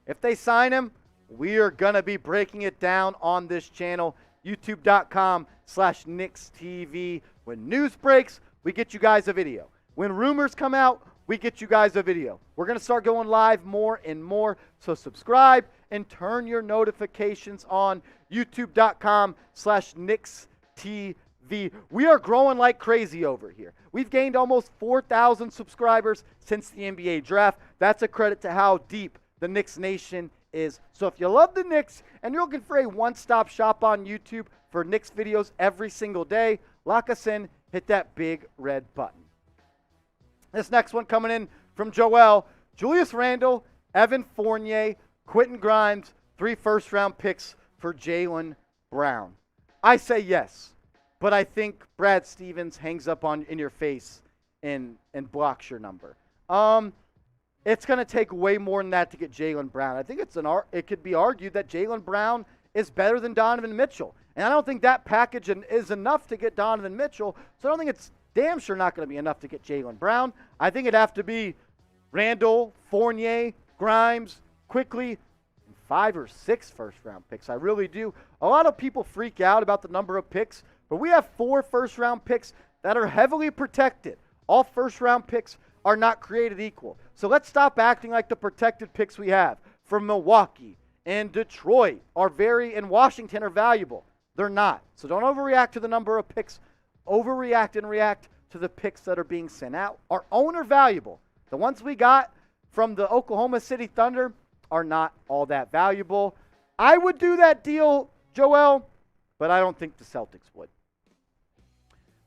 If they sign him, we are going to be breaking it down on this channel. YouTube.com/KnicksTV. When news breaks, we get you guys a video. When rumors come out, we get you guys a video. We're going to start going live more and more. So subscribe and turn your notifications on. YouTube.com/KnicksTV. We are growing like crazy over here. We've gained almost 4,000 subscribers since the NBA draft. That's a credit to how deep the Knicks Nation is. So if you love the Knicks and you're looking for a one-stop shop on YouTube for Knicks videos every single day, lock us in, hit that big red button. This next one coming in from Joel. Julius Randle, Evan Fournier, Quentin Grimes, 3 first-round picks for Jaylen Brown. I say yes, but I think Brad Stevens hangs up in your face and blocks your number. It's going to take way more than that to get Jaylen Brown. I think it could be argued that Jaylen Brown is better than Donovan Mitchell. And I don't think that package is enough to get Donovan Mitchell, so I don't think it's damn sure not going to be enough to get Jalen Brown. I think it'd have to be Randle, Fournier, Grimes, quickly, and 5 or 6 first-round picks. I really do. A lot of people freak out about the number of picks, but we have 4 first-round picks that are heavily protected. All first-round picks are not created equal. So let's stop acting like the protected picks we have from Milwaukee and Detroit and Washington are valuable. They're not. So don't overreact to the number of picks. Overreact and react to the picks that are being sent out. Our own are valuable. The ones we got from the Oklahoma City Thunder are not all that valuable. I would do that deal, Joel, but I don't think the Celtics would.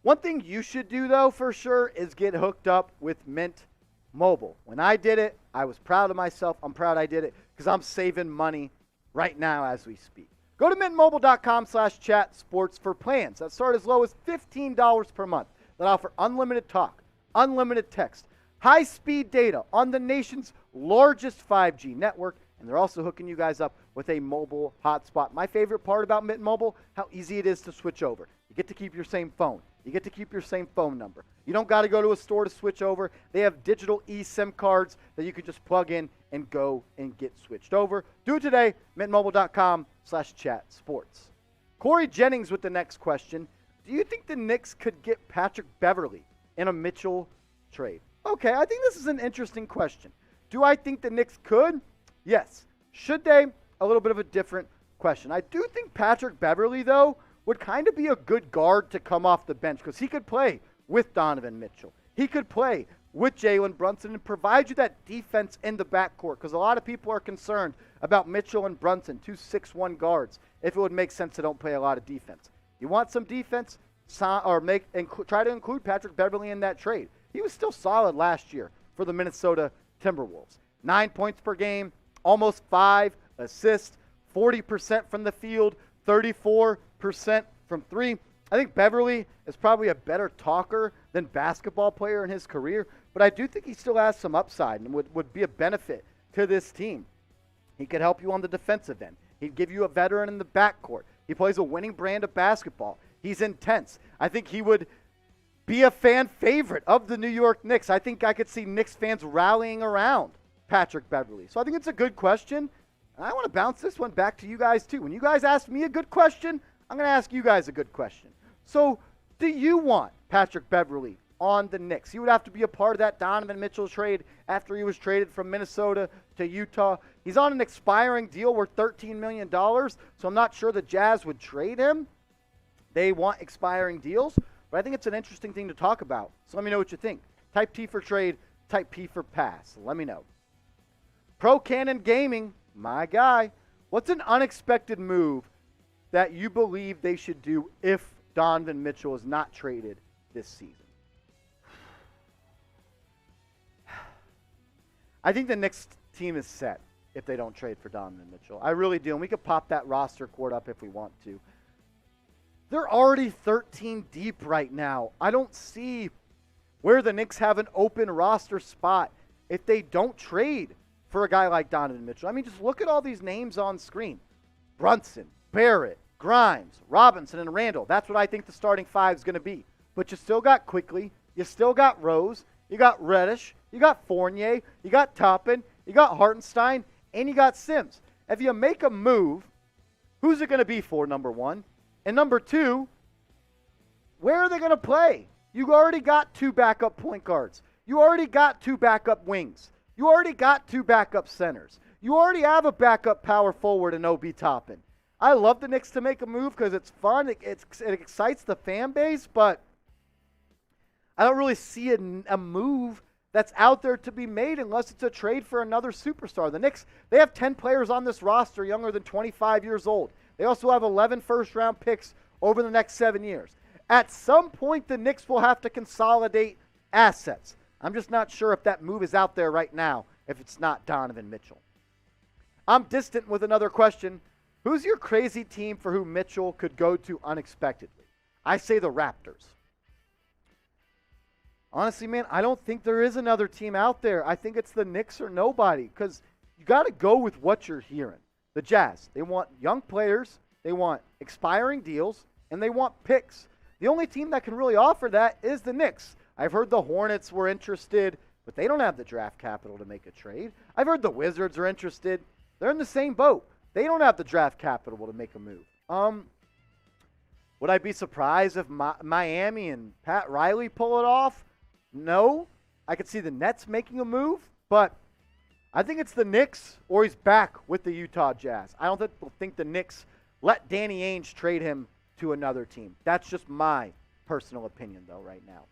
One thing you should do, though, for sure, is get hooked up with Mint Mobile. When I did it, I was proud of myself. I'm proud I did it because I'm saving money right now as we speak. Go to mintmobile.com/chatsports for plans that start as low as $15 per month that offer unlimited talk, unlimited text, high-speed data on the nation's largest 5G network, and they're also hooking you guys up with a mobile hotspot. My favorite part about Mint Mobile, how easy it is to switch over. You get to keep your same phone. You get to keep your same phone number. You don't got to go to a store to switch over. They have digital eSIM cards that you can just plug in and go and get switched over. Do it today, mintmobile.com/chatsports. Corey Jennings with the next question. Do you think the Knicks could get Patrick Beverley in a Mitchell trade? Okay, I think this is an interesting question. Do I think the Knicks could? Yes. Should they? A little bit of a different question. I do think Patrick Beverley, though, would kind of be a good guard to come off the bench because he could play with Donovan Mitchell. He could play with Jalen Brunson and provide you that defense in the backcourt because a lot of people are concerned about Mitchell and Brunson, 2 6'1" guards, if it would make sense to don't play a lot of defense. You want some defense, try to include Patrick Beverley in that trade. He was still solid last year for the Minnesota Timberwolves. 9 points per game, almost 5 assists, 40% from the field, 34% from 3. I think Beverley is probably a better talker than basketball player in his career, but I do think he still has some upside and would be a benefit to this team. He could help you on the defensive end. He'd give you a veteran in the backcourt. He plays a winning brand of basketball. He's intense. I think he would be a fan favorite of the New York Knicks. I think I could see Knicks fans rallying around Patrick Beverley. So I think it's a good question. And I want to bounce this one back to you guys, too. When you guys ask me a good question, I'm going to ask you guys a good question. So do you want Patrick Beverley on the Knicks? He would have to be a part of that Donovan Mitchell trade after he was traded from Minnesota to Utah. He's on an expiring deal worth $13 million, so I'm not sure the Jazz would trade him. They want expiring deals, but I think it's an interesting thing to talk about. So let me know what you think. Type T for trade, type P for pass. Let me know. Pro Cannon Gaming, my guy. What's an unexpected move that you believe they should do if Donovan Mitchell is not traded this season? I think the Knicks team is set if they don't trade for Donovan Mitchell. I really do, and we could pop that roster court up if we want to. They're already 13 deep right now. I don't see where the Knicks have an open roster spot if they don't trade for a guy like Donovan Mitchell. I mean, just look at all these names on screen. Brunson, Barrett, Grimes, Robinson, and Randle. That's what I think the starting 5 is going to be. But you still got Quickly. You still got Rose. You got Reddish. You got Fournier. You got Toppin. You got Hartenstein. And you got Sims. If you make a move, who's it going to be for, number one? And number two, where are they going to play? You already got 2 backup point guards. You already got 2 backup wings. You already got 2 backup centers. You already have a backup power forward in Obi Toppin. I love the Knicks to make a move because it's fun. It excites the fan base, but I don't really see a move that's out there to be made unless it's a trade for another superstar. The Knicks, they have 10 players on this roster younger than 25 years old. They also have 11 first-round picks over the next 7 years. At some point, the Knicks will have to consolidate assets. I'm just not sure if that move is out there right now if it's not Donovan Mitchell. I'm distant with another question. Who's your crazy team for who Mitchell could go to unexpectedly? I say the Raptors. Honestly, man, I don't think there is another team out there. I think it's the Knicks or nobody because you got to go with what you're hearing. The Jazz, they want young players, they want expiring deals, and they want picks. The only team that can really offer that is the Knicks. I've heard the Hornets were interested, but they don't have the draft capital to make a trade. I've heard the Wizards are interested. They're in the same boat. They don't have the draft capital to make a move. Would I be surprised if Miami and Pat Riley pull it off? No. I could see the Nets making a move, but I think it's the Knicks or he's back with the Utah Jazz. I don't think the Knicks let Danny Ainge trade him to another team. That's just my personal opinion, though, right now.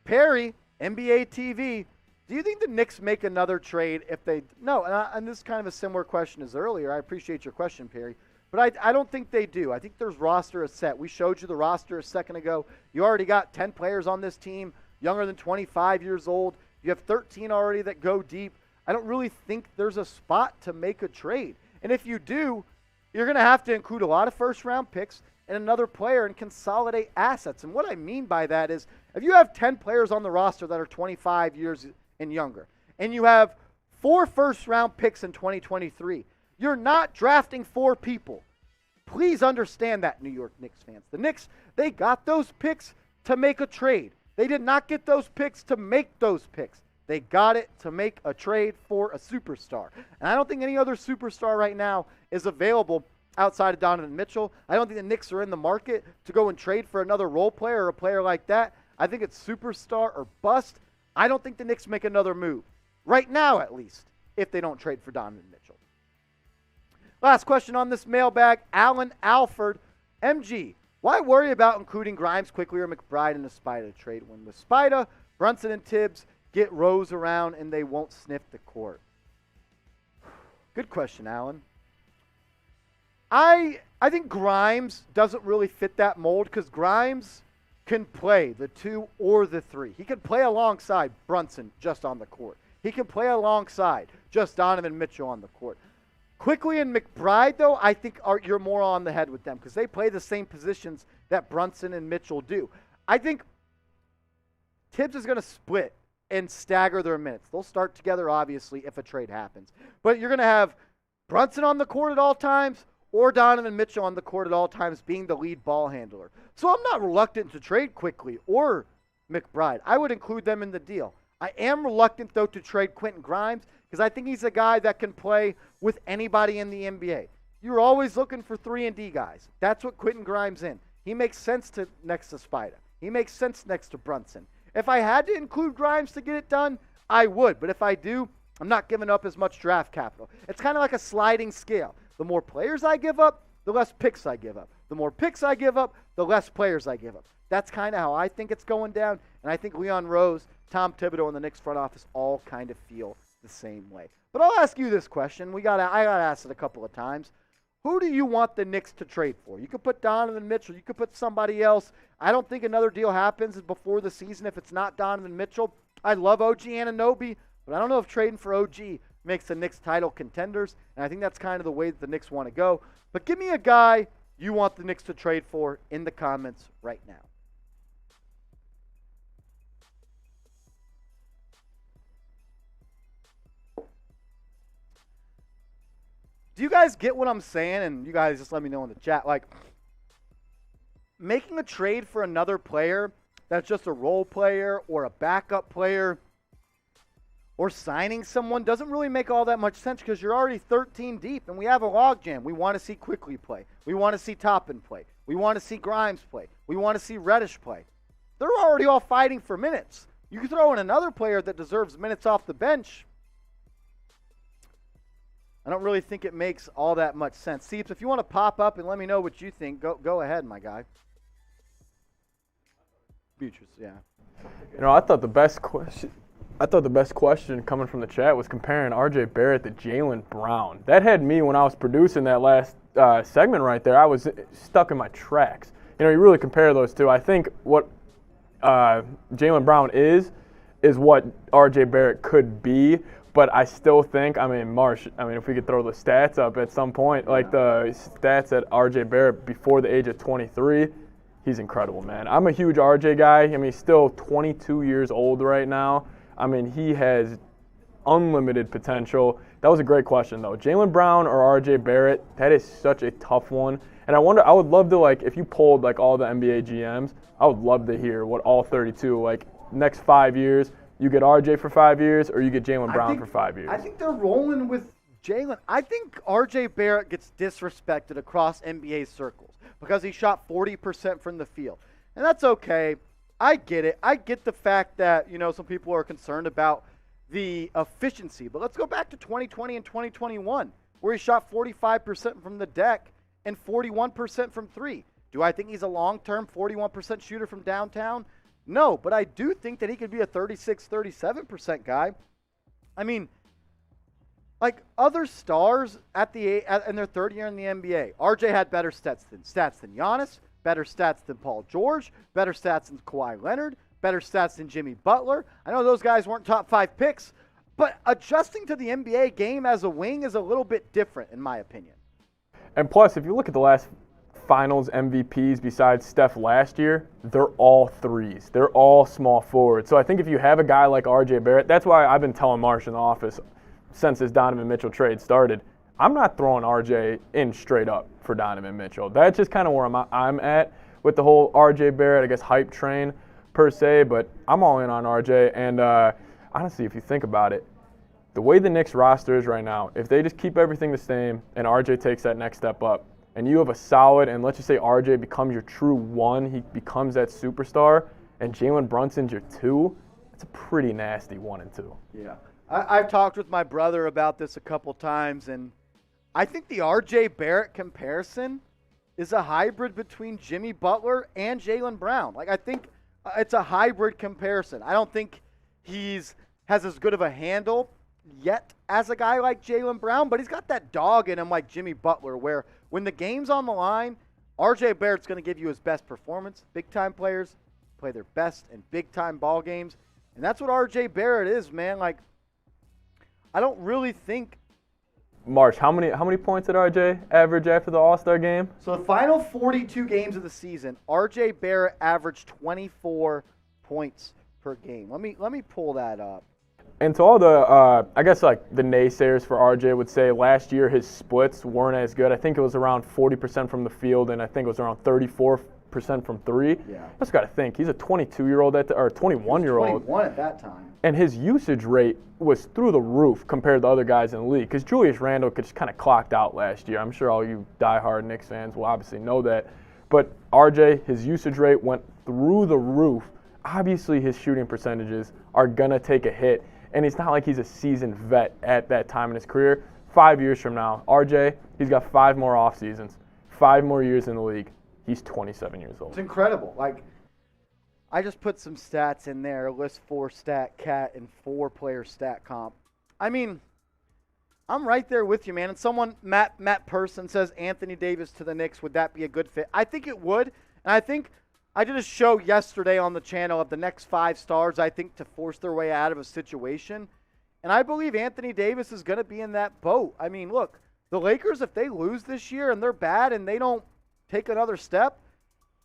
Perry, NBA TV, do you think the Knicks make another trade if they – no, and this is kind of a similar question as earlier. I appreciate your question, Perry. But I don't think they do. I think their roster is set. We showed you the roster a second ago. You already got 10 players on this team, younger than 25 years old. You have 13 already that go deep. I don't really think there's a spot to make a trade. And if you do, you're going to have to include a lot of first-round picks and another player and consolidate assets. And what I mean by that is if you have 10 players on the roster that are 25 years and younger, and you have 4 first-round picks in 2023, you're not drafting 4 people. Please understand that, New York Knicks fans. The Knicks, they got those picks to make a trade. They did not get those picks to make those picks. They got it to make a trade for a superstar. And I don't think any other superstar right now is available outside of Donovan Mitchell. I don't think the Knicks are in the market to go and trade for another role player or a player like that. I think it's superstar or bust. I don't think the Knicks make another move. Right now, at least, if they don't trade for Donovan Mitchell. Last question on this mailbag. Alan Alford. MG, why worry about including Grimes, Quickly, or McBride in the Spida trade when with Spida, Brunson, and Tibbs get Rose around and they won't sniff the court? Good question, Alan. I think Grimes doesn't really fit that mold because Grimes can play the 2 or the 3. He can play alongside Brunson just on the court. He can play alongside just Donovan Mitchell on the court. Quickly and McBride, though, I think you're more on the head with them because they play the same positions that Brunson and Mitchell do. I think Tibbs is going to split and stagger their minutes. They'll start together, obviously, if a trade happens. But you're going to have Brunson on the court at all times or Donovan Mitchell on the court at all times being the lead ball handler. So I'm not reluctant to trade Quickly or McBride. I would include them in the deal. I am reluctant, though, to trade Quentin Grimes because I think he's a guy that can play with anybody in the NBA. You're always looking for 3-and-D guys. That's what Quentin Grimes in. He makes sense next to Spida. He makes sense next to Brunson. If I had to include Grimes to get it done, I would. But if I do, I'm not giving up as much draft capital. It's kind of like a sliding scale. The more players I give up, the less picks I give up. The more picks I give up, the less players I give up. That's kind of how I think it's going down. And I think Leon Rose, Tom Thibodeau, and the Knicks front office all kind of feel the same way. But I'll ask you this question. I got asked it a couple of times. Who do you want the Knicks to trade for? You could put Donovan Mitchell. You could put somebody else. I don't think another deal happens before the season if it's not Donovan Mitchell. I love OG Anunoby, but I don't know if trading for OG makes the Knicks title contenders, and I think that's kind of the way that the Knicks want to go. But give me a guy you want the Knicks to trade for in the comments right now. Do you guys get what I'm saying? And you guys just let me know in the chat. Like, making a trade for another player that's just a role player or a backup player or signing someone doesn't really make all that much sense because you're already 13 deep and we have a logjam. We want to see Quickly play. We want to see Toppin play. We want to see Grimes play. We want to see Reddish play. They're already all fighting for minutes. You can throw in another player that deserves minutes off the bench. I don't really think it makes all that much sense. Seeps, if you want to pop up and let me know what you think, go ahead, my guy. Beatrice, yeah.
You know, I thought the best question coming from the chat was comparing R.J. Barrett to Jalen Brown. That had me when I was producing that last segment right there. I was stuck in my tracks. You know, you really compare those two. I think what Jalen Brown is what R.J. Barrett could be. But I still think, Marsh, if we could throw the stats up at some point, like the stats at R.J. Barrett before the age of 23, he's incredible, man. I'm a huge R.J. guy. He's still 22 years old right now. He has unlimited potential. That was a great question, though. Jalen Brown or R.J. Barrett, that is such a tough one. And And I would love to, like, if you polled, like, all the NBA GMs, I would love to hear what all 32, like, next 5 years, you get RJ for 5 years or you get Jalen Brown for 5 years.
I think they're rolling with Jaylen. I think RJ Barrett gets disrespected across NBA circles because he shot 40% from the field. And that's okay. I get it. I get the fact that, some people are concerned about the efficiency. But let's go back to 2020 and 2021 where he shot 45% from the deck and 41% from three. Do I think he's a long-term 41% shooter from downtown? No, but I do think that he could be a 36, 37% guy. I mean, like other stars in their third year in the NBA, RJ had better stats than Giannis, better stats than Paul George, better stats than Kawhi Leonard, better stats than Jimmy Butler. I know those guys weren't top 5 picks, but adjusting to the NBA game as a wing is a little bit different, in my opinion.
And plus, if you look at the last Finals MVPs besides Steph last year, they're all threes. They're all small forwards. So I think if you have a guy like RJ Barrett, that's why I've been telling Marsh in the office since this Donovan Mitchell trade started, I'm not throwing RJ in straight up for Donovan Mitchell. That's just kind of where I'm at with the whole RJ Barrett, I guess, hype train per se, but I'm all in on RJ. And honestly, if you think about it, the way the Knicks roster is right now, if they just keep everything the same and RJ takes that next step up, and you have a solid, and let's just say RJ becomes your true 1, he becomes that superstar, and Jalen Brunson's your 2, it's a pretty nasty 1 and 2.
Yeah. I've talked with my brother about this a couple times, and I think the RJ Barrett comparison is a hybrid between Jimmy Butler and Jaylen Brown. Like, I think it's a hybrid comparison. I don't think has as good of a handle yet as a guy like Jaylen Brown, but he's got that dog in him like Jimmy Butler, where when the game's on the line, RJ Barrett's going to give you his best performance. Big-time players play their best in big-time ball games, and that's what RJ Barrett is, man. Like, I don't really think.
Marsh, how many points did RJ average after the All-Star game?
So the final 42 games of the season, RJ Barrett averaged 24 points per game. Let me pull that up.
And to all the, I guess, like, the naysayers for RJ would say last year his splits weren't as good. I think it was around 40% from the field, and I think it was around 34% from three.
Yeah.
I just got to think. He's a 22-year-old or 21-year-old.
21 at that time.
And his usage rate was through the roof compared to other guys in the league. Because Julius Randle just kind of clocked out last year. I'm sure all you diehard Knicks fans will obviously know that. But RJ, his usage rate went through the roof. Obviously, his shooting percentages are going to take a hit. And it's not like he's a seasoned vet at that time in his career. 5 years from now, RJ, he's got 5 more off seasons, 5 more years in the league. He's 27 years old.
It's incredible. Like, I just put some stats in there, list 4 stat cat and 4 player stat comp. I mean, I'm right there with you, man. And someone, Matt Person, says Anthony Davis to the Knicks. Would that be a good fit? I think it would. And I think I did a show yesterday on the channel of the next 5 stars, I think, to force their way out of a situation. And I believe Anthony Davis is going to be in that boat. I mean, look, the Lakers, if they lose this year and they're bad and they don't take another step,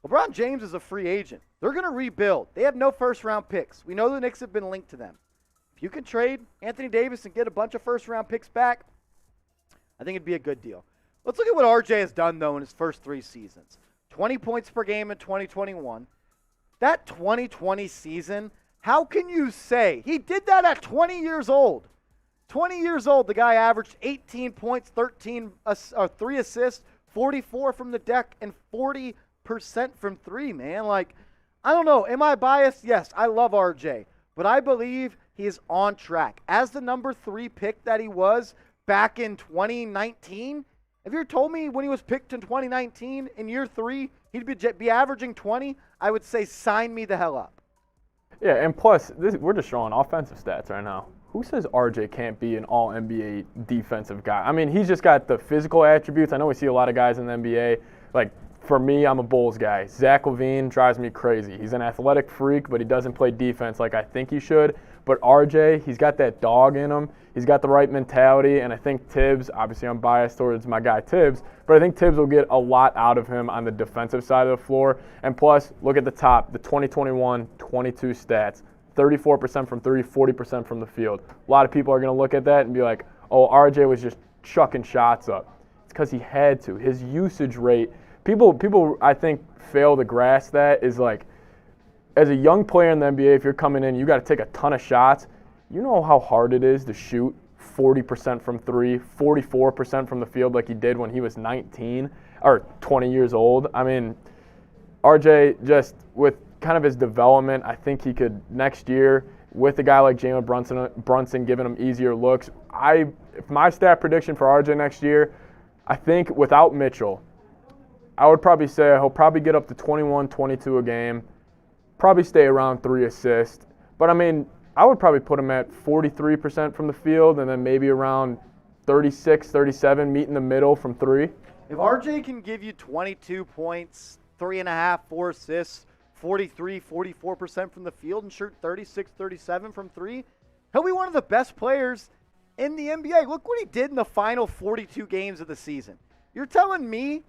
LeBron James is a free agent. They're going to rebuild. They have no first-round picks. We know the Knicks have been linked to them. If you can trade Anthony Davis and get a bunch of first-round picks back, I think it'd be a good deal. Let's look at what RJ has done, though, in his first 3 seasons. 20 points per game in 2021. That 2020 season, how can you say he did that at 20 years old? 20 years old, the guy averaged 18 points, 3 assists, 44 from the deck, and 40% from 3, man. Like, I don't know. Am I biased? Yes, I love RJ. But I believe he is on track. As the number 3 pick that he was back in 2019, if you told me when he was picked in 2019, in year 3, he'd be averaging 20, I would say sign me the hell up.
Yeah, and plus, we're just showing offensive stats right now. Who says RJ can't be an all-NBA defensive guy? I mean, he's just got the physical attributes. I know we see a lot of guys in the NBA. Like, for me, I'm a Bulls guy. Zach LaVine drives me crazy. He's an athletic freak, but he doesn't play defense like I think he should. But RJ, he's got that dog in him. He's got the right mentality, and I think Tibbs, obviously I'm biased towards my guy Tibbs, but I think Tibbs will get a lot out of him on the defensive side of the floor. And plus, look at the top, the 2021-22 stats. 34% from 3, 40% from the field. A lot of people are going to look at that and be like, oh, RJ was just chucking shots up. It's because he had to. His usage rate people I think fail to grasp that is like, as a young player in the NBA, if you're coming in, you got to take a ton of shots. You know how hard it is to shoot 40% from three, 44% from the field like he did when he was 19 or 20 years old. I mean, RJ, just with kind of his development, I think he could next year, with a guy like Jalen Brunson giving him easier looks. If my stat prediction for RJ next year, I think without Mitchell, I would probably say he'll probably get up to 21, 22 a game, probably stay around 3 assists. But I mean, I would probably put him at 43% from the field and then maybe around 36, 37, meet in the middle from 3.
If RJ can give you 22 points, 3.5, 4 assists, 43, 44% from the field and shoot 36, 37 from 3, he'll be one of the best players in the NBA. Look what he did in the final 42 games of the season. You're telling me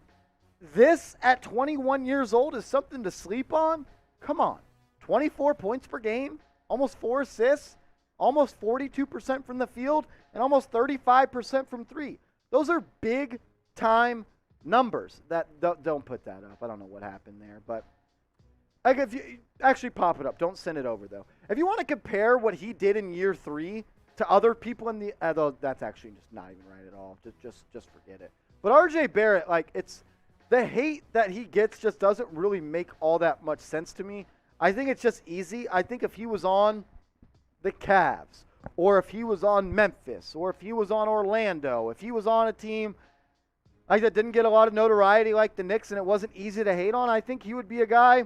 this at 21 years old is something to sleep on? Come on. 24 points per game, almost 4 assists, almost 42% from the field, and almost 35% from 3. Those are big-time numbers. That don't put that up. I don't know what happened there, but like if you actually pop it up, don't send it over though. If you want to compare what he did in year 3 to other people in the, that's actually just not even right at all. Just forget it. But RJ Barrett, like it's the hate that he gets just doesn't really make all that much sense to me. I think it's just easy. I think if he was on the Cavs, or if he was on Memphis, or if he was on Orlando, if he was on a team like that didn't get a lot of notoriety like the Knicks and it wasn't easy to hate on, I think he would be a guy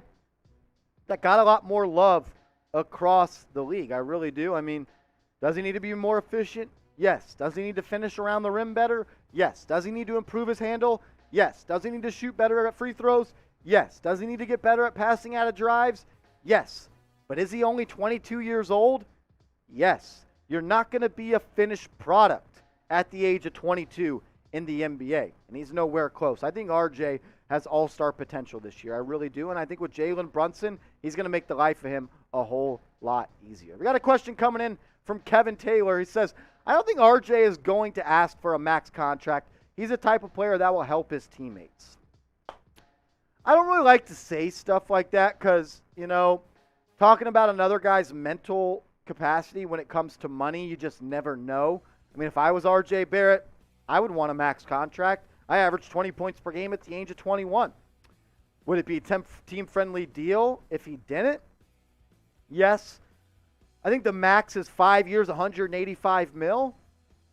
that got a lot more love across the league. I really do. I mean, does he need to be more efficient? Yes. Does he need to finish around the rim better? Yes. Does he need to improve his handle? Yes. Does he need to shoot better at free throws? Yes. Does he need to get better at passing out of drives? Yes. But is he only 22 years old? Yes. You're not going to be a finished product at the age of 22 in the NBA, and he's nowhere close. I think RJ has all-star potential this year. I really do, and I think with Jalen Brunson, he's going to make the life of him a whole lot easier. We got a question coming in from Kevin Taylor. He says, I don't think RJ is going to ask for a max contract. He's the type of player that will help his teammates. I don't really like to say stuff like that because, you know, talking about another guy's mental capacity when it comes to money, you just never know. I mean, if I was RJ Barrett, I would want a max contract. I averaged 20 points per game at the age of 21. Would it be a team-friendly deal if he didn't? Yes. I think the max is 5 years, $185 million.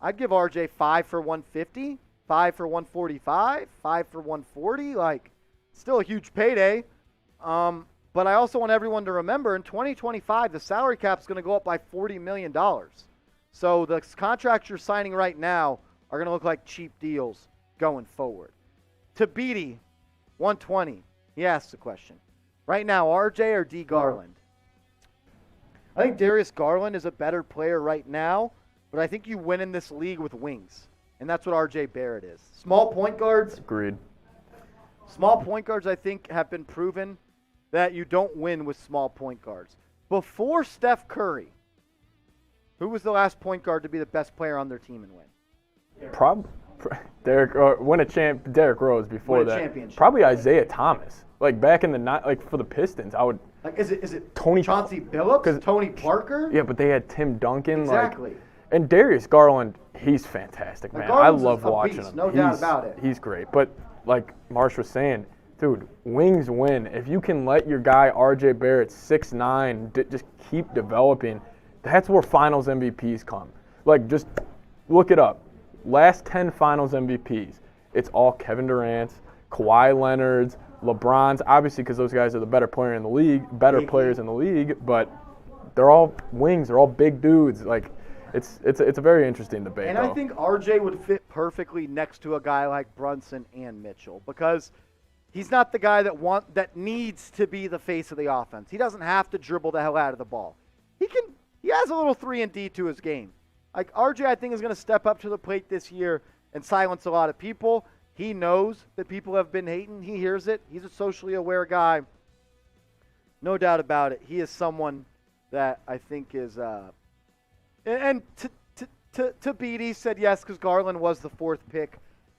I'd give RJ 5 for $150, 5 for $145, 5 for $140. Like, still a huge payday. But I also want everyone to remember, in 2025, the salary cap is going to go up by $40 million. So the contracts you're signing right now are going to look like cheap deals going forward. Tabiti, 120. He asked the question. Right now, RJ or D. Garland? I think Darius Garland is a better player right now, but I think you win in this league with wings. And that's what RJ Barrett is. Small point guards.
Agreed.
Small point guards, I think, have been proven that you don't win with small point guards. Before Steph Curry, who was the last point guard to be the best player on their team and win?
Derrick Rose before that. Probably Isaiah Thomas. Like back in the like for the Pistons, I would.
Like is it Chauncey Billups? Tony Parker?
Yeah, but they had Tim Duncan.
Exactly.
And Darius Garland, he's fantastic, man. I love watching him.
No doubt about it.
He's great. But like Marsh was saying, dude, wings win. If you can let your guy RJ Barrett 6'9" just keep developing, that's where Finals MVPs come. Like just look it up. Last 10 Finals MVPs, it's all Kevin Durant's, Kawhi Leonard's, LeBron's, obviously because those guys are the better players in the league, but they're all wings, they're all big dudes. Like it's a very interesting debate.
And
though.
I think RJ would fit perfectly next to a guy like Brunson and Mitchell because he's not the guy that needs to be the face of the offense. He doesn't have to dribble the hell out of the ball. He has a little 3-and-D to his game. Like RJ, I think, is going to step up to the plate this year and silence a lot of people. He knows that people have been hating. He hears it. He's a socially aware guy. No doubt about it. He is someone that I think is and Tabiti said yes because Garland was the 4th pick.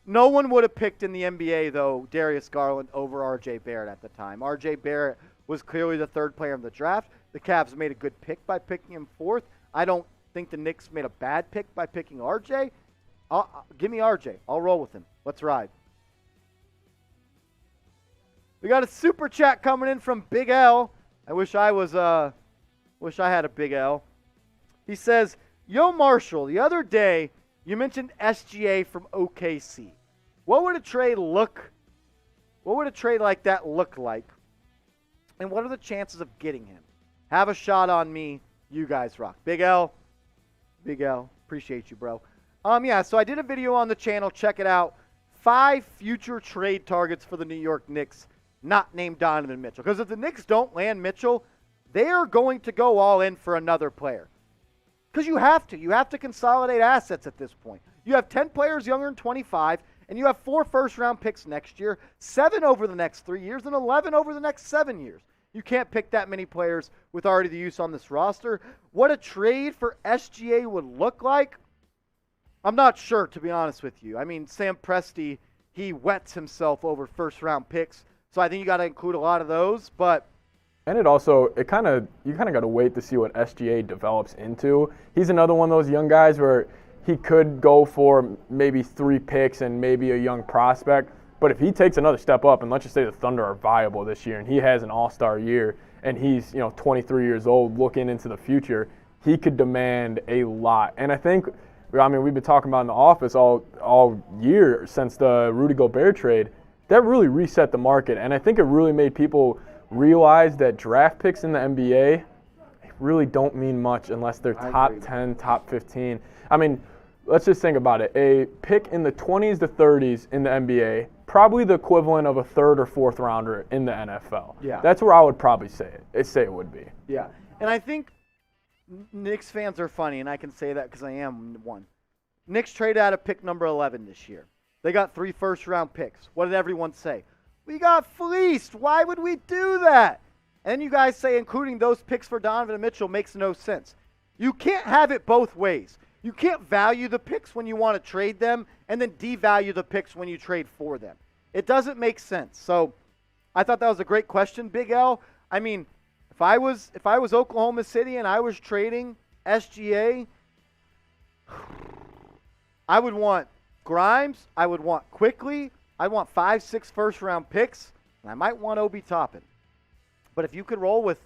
No one would have picked in the NBA, though, Darius Garland over R.J. Barrett at the time. R.J. Barrett was clearly the third player in the draft. The Cavs made a good pick by picking him fourth. I don't think the Knicks made a bad pick by picking R.J. Give me R.J. I'll roll with him. Let's ride. We got a super chat coming in from Big L. I wish I had a Big L. He says, "Yo, Marshall, the other day you mentioned SGA from OKC. What would a trade like that look like? And what are the chances of getting him? Have a shot on me. You guys rock." Big L. Appreciate you, bro. Yeah, so I did a video on the channel. Check it out. 5 future trade targets for the New York Knicks, not named Donovan Mitchell. Because if the Knicks don't land Mitchell, they are going to go all in for another player. Because you have to. You have to consolidate assets at this point. You have 10 players younger than 25, and you have 4 first-round picks next year, 7 over the next 3 years, and 11 over the next 7 years. You can't pick that many players with already the use on this roster. What a trade for SGA would look like, I'm not sure, to be honest with you. I mean, Sam Presti, he wets himself over first-round picks, so I think you got to include a lot of those, but...
And you kind of got to wait to see what SGA develops into. He's another one of those young guys where he could go for maybe 3 picks and maybe a young prospect. But if he takes another step up, and let's just say the Thunder are viable this year, and he has an all-star year, and he's 23 years old looking into the future, he could demand a lot. And I think, we've been talking about in the office all year since the Rudy Gobert trade. That really reset the market, and I think it really made people realize that draft picks in the NBA really don't mean much unless they're top 10, top 15. Let's just think about it. A pick in the 20s to 30s in the NBA, probably the equivalent of a 3rd or 4th rounder in the NFL.
Yeah.
That's where I would probably say it would be.
Yeah. And I think Knicks fans are funny, and I can say that because I am one. Knicks traded out of pick number 11 this year. They got 3 first-round picks. What did everyone say? We got fleeced. Why would we do that? And then you guys say including those picks for Donovan Mitchell makes no sense. You can't have it both ways. You can't value the picks when you want to trade them and then devalue the picks when you trade for them. It doesn't make sense. So I thought that was a great question, Big L. If I was Oklahoma City and I was trading SGA, I would want Grimes, I would want Quickly, I want 5, 6 first-round picks, and I might want Obi Toppin. But if you could roll with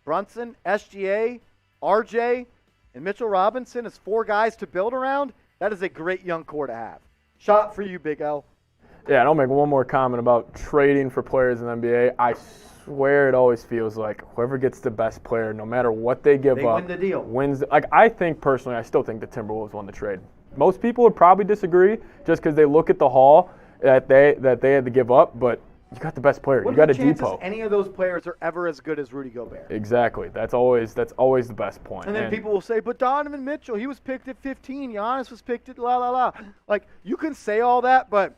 Brunson, SGA, RJ, and Mitchell Robinson as 4 guys to build around, that is a great young core to have. Shot for you, Big L.
Yeah, and I'll make one more comment about trading for players in the NBA. I swear it always feels like whoever gets the best player, no matter what they give up,
win the deal.
Wins. I think personally, I still think the Timberwolves won the trade. Most people would probably disagree just because they look at the haul that they had to give up, but you got the best player. You got a depot.
Any of those players are ever as good as Rudy Gobert?
Exactly. That's always the best point.
And then people will say, but Donovan Mitchell, he was picked at 15. Giannis was picked at la la la. Like, you can say all that, but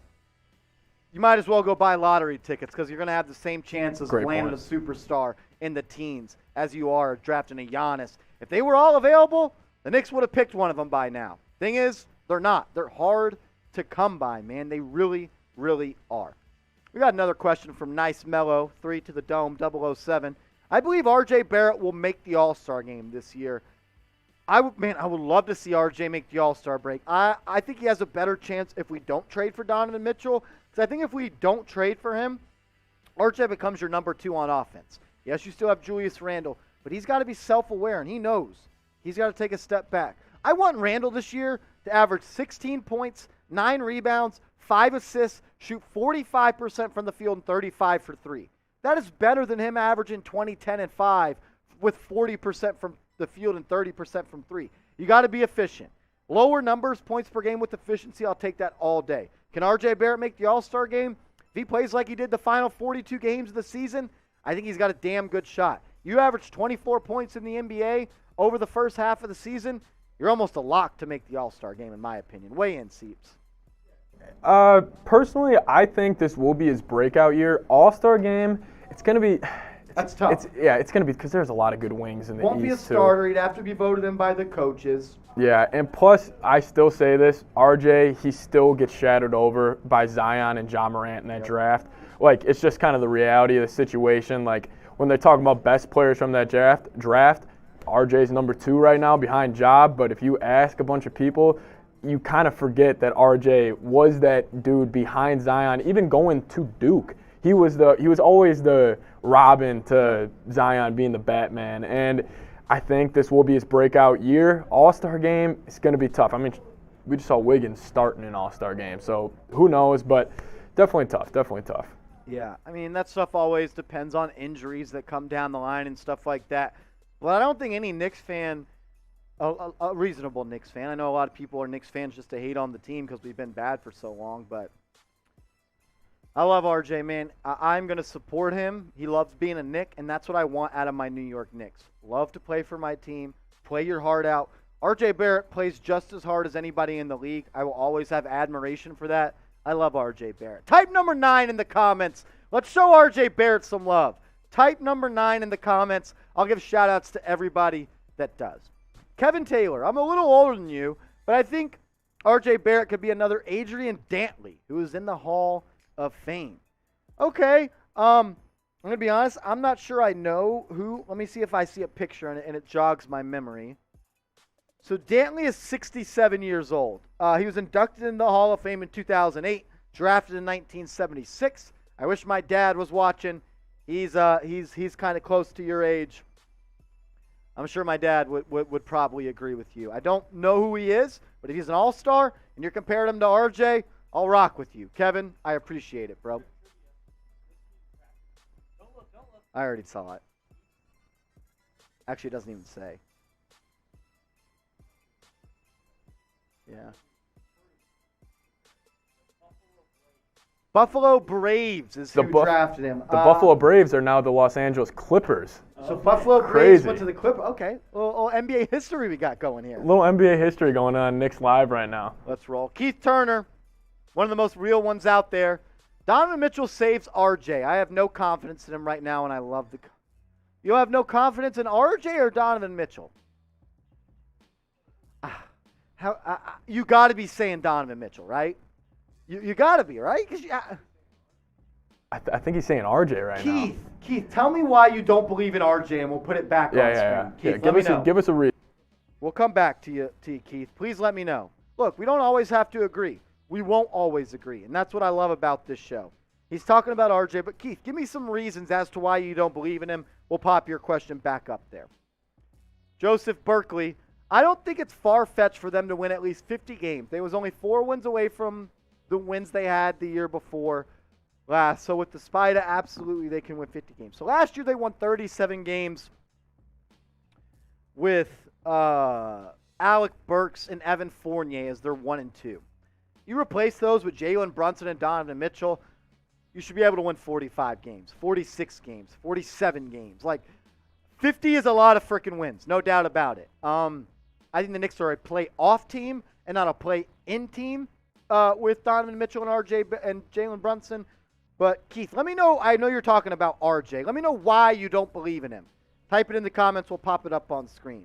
you might as well go buy lottery tickets because you're going to have the same chances of landing a superstar in the teens as you are drafting a Giannis. If they were all available, the Knicks would have picked one of them by now. Thing is, they're not. They're hard to come by, man. They really, really are. We got another question from Nice Melo, 3 to the Dome, 007. I believe R.J. Barrett will make the All-Star game this year. I would love to see R.J. make the All-Star break. I think he has a better chance if we don't trade for Donovan Mitchell. Because I think if we don't trade for him, R.J. becomes your number 2 on offense. Yes, you still have Julius Randle, but he's got to be self-aware, and he knows he's got to take a step back. I want Randle this year to average 16 points, 9 rebounds, 5 assists, shoot 45% from the field and 35 for 3. That is better than him averaging 20, 10, and 5 with 40% from the field and 30% from 3. You got to be efficient. Lower numbers, points per game with efficiency, I'll take that all day. Can R.J. Barrett make the All-Star game? If he plays like he did the final 42 games of the season, I think he's got a damn good shot. You average 24 points in the NBA over the first half of the season, you're almost a lock to make the All-Star game, in my opinion. Weigh in, Seeps.
Personally, I think this will be his breakout year. All-Star game, it's going to
That's tough.
It's going to be because there's a lot of good wings in the
Won't
East,
be a
too.
starter. He'd have to be voted in by the coaches.
Yeah, and plus, I still say this, RJ, he still gets shadowed over by Zion and Ja Morant in that draft. Like, it's just kind of the reality of the situation. Like, when they're talking about best players from that draft, RJ's number 2 right now behind Ja, but if you ask a bunch of people, you kind of forget that RJ was that dude behind Zion, even going to Duke. He was always the Robin to Zion being the Batman, and I think this will be his breakout year. All-Star game, it's going to be tough. I mean, we just saw Wiggins starting an All-Star game, so who knows, but definitely tough.
Yeah, I mean, that stuff always depends on injuries that come down the line and stuff like that. But I don't think any Knicks fan, a reasonable Knicks fan, I know a lot of people are Knicks fans just to hate on the team because we've been bad for so long, but I love RJ, man. I'm going to support him. He loves being a Knick, and that's what I want out of my New York Knicks. Love to play for my team. Play your heart out. RJ Barrett plays just as hard as anybody in the league. I will always have admiration for that. I love RJ Barrett. Type number 9 in the comments. Let's show RJ Barrett some love. Type number 9 in the comments. I'll give shout-outs to everybody that does. Kevin Taylor, I'm a little older than you, but I think RJ Barrett could be another Adrian Dantley, who is in the Hall of Fame. Okay, I'm going to be honest, I'm not sure I know who. Let me see if I see a picture and it jogs my memory. So Dantley is 67 years old. He was inducted in the Hall of Fame in 2008, drafted in 1976. I wish my dad was watching. He's kind of close to your age. I'm sure my dad would probably agree with you. I don't know who he is, but if he's an all-star and you're comparing him to RJ, I'll rock with you. Kevin, I appreciate it, bro. I already saw it. Actually, it doesn't even say. Yeah. Buffalo Braves is who drafted him.
The Buffalo Braves are now the Los Angeles Clippers.
So Buffalo Braves went to the Clippers. Okay. Little NBA history we got going here.
Little NBA history going on Knicks Live right now.
Let's roll. Keith Turner, one of the most real ones out there. Donovan Mitchell saves RJ. I have no confidence in him right now, and I love the. You have no confidence in RJ or Donovan Mitchell? You got to be saying Donovan Mitchell, right? You got to be, right?
I think he's saying RJ right now.
Keith, tell me why you don't believe in RJ, and we'll put it back on screen.
Yeah.
Keith,
Give us a read.
We'll come back to you, Keith. Please let me know. Look, we don't always have to agree. We won't always agree, and that's what I love about this show. He's talking about RJ, but Keith, give me some reasons as to why you don't believe in him. We'll pop your question back up there. Joseph Berkeley, I don't think it's far-fetched for them to win at least 50 games. They was only 4 wins away from the wins they had the year before last. So with the Spider, absolutely they can win 50 games. So last year they won 37 games with Alec Burks and Evan Fournier as their 1 and 2. You replace those with Jalen Brunson and Donovan Mitchell, you should be able to win 45 games, 46 games, 47 games. Like, 50 is a lot of freaking wins, no doubt about it. I think the Knicks are a play-off team and not a play-in team with Donovan Mitchell and RJ and Jalen Brunson. But, Keith, let me know. I know you're talking about RJ. Let me know why you don't believe in him. Type it in the comments. We'll pop it up on screen.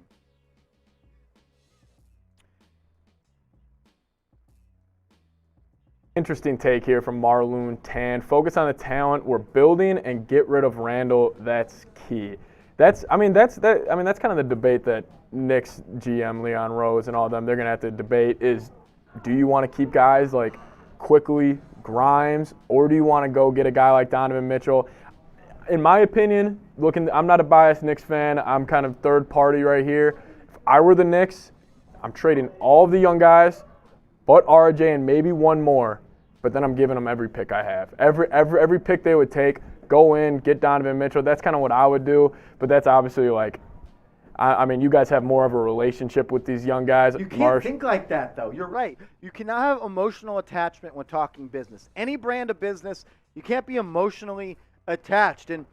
Interesting take here from Marloon Tan. Focus on the talent we're building and get rid of Randle. That's key. That's kind of the debate that Knicks GM Leon Rose and all of them, they're going to have to debate is, do you want to keep guys like Quickly, Grimes, or do you want to go get a guy like Donovan Mitchell? In my opinion, I'm not a biased Knicks fan. I'm kind of third party right here. If I were the Knicks, I'm trading all of the young guys, but RJ and maybe one more, but then I'm giving them every pick I have. Every pick they would take, go in, get Donovan Mitchell. That's kind of what I would do, but that's obviously like, I mean, you guys have more of a relationship with these young guys.
You can't think like that, though. You're right. You cannot have emotional attachment when talking business. Any brand of business, you can't be emotionally attached. And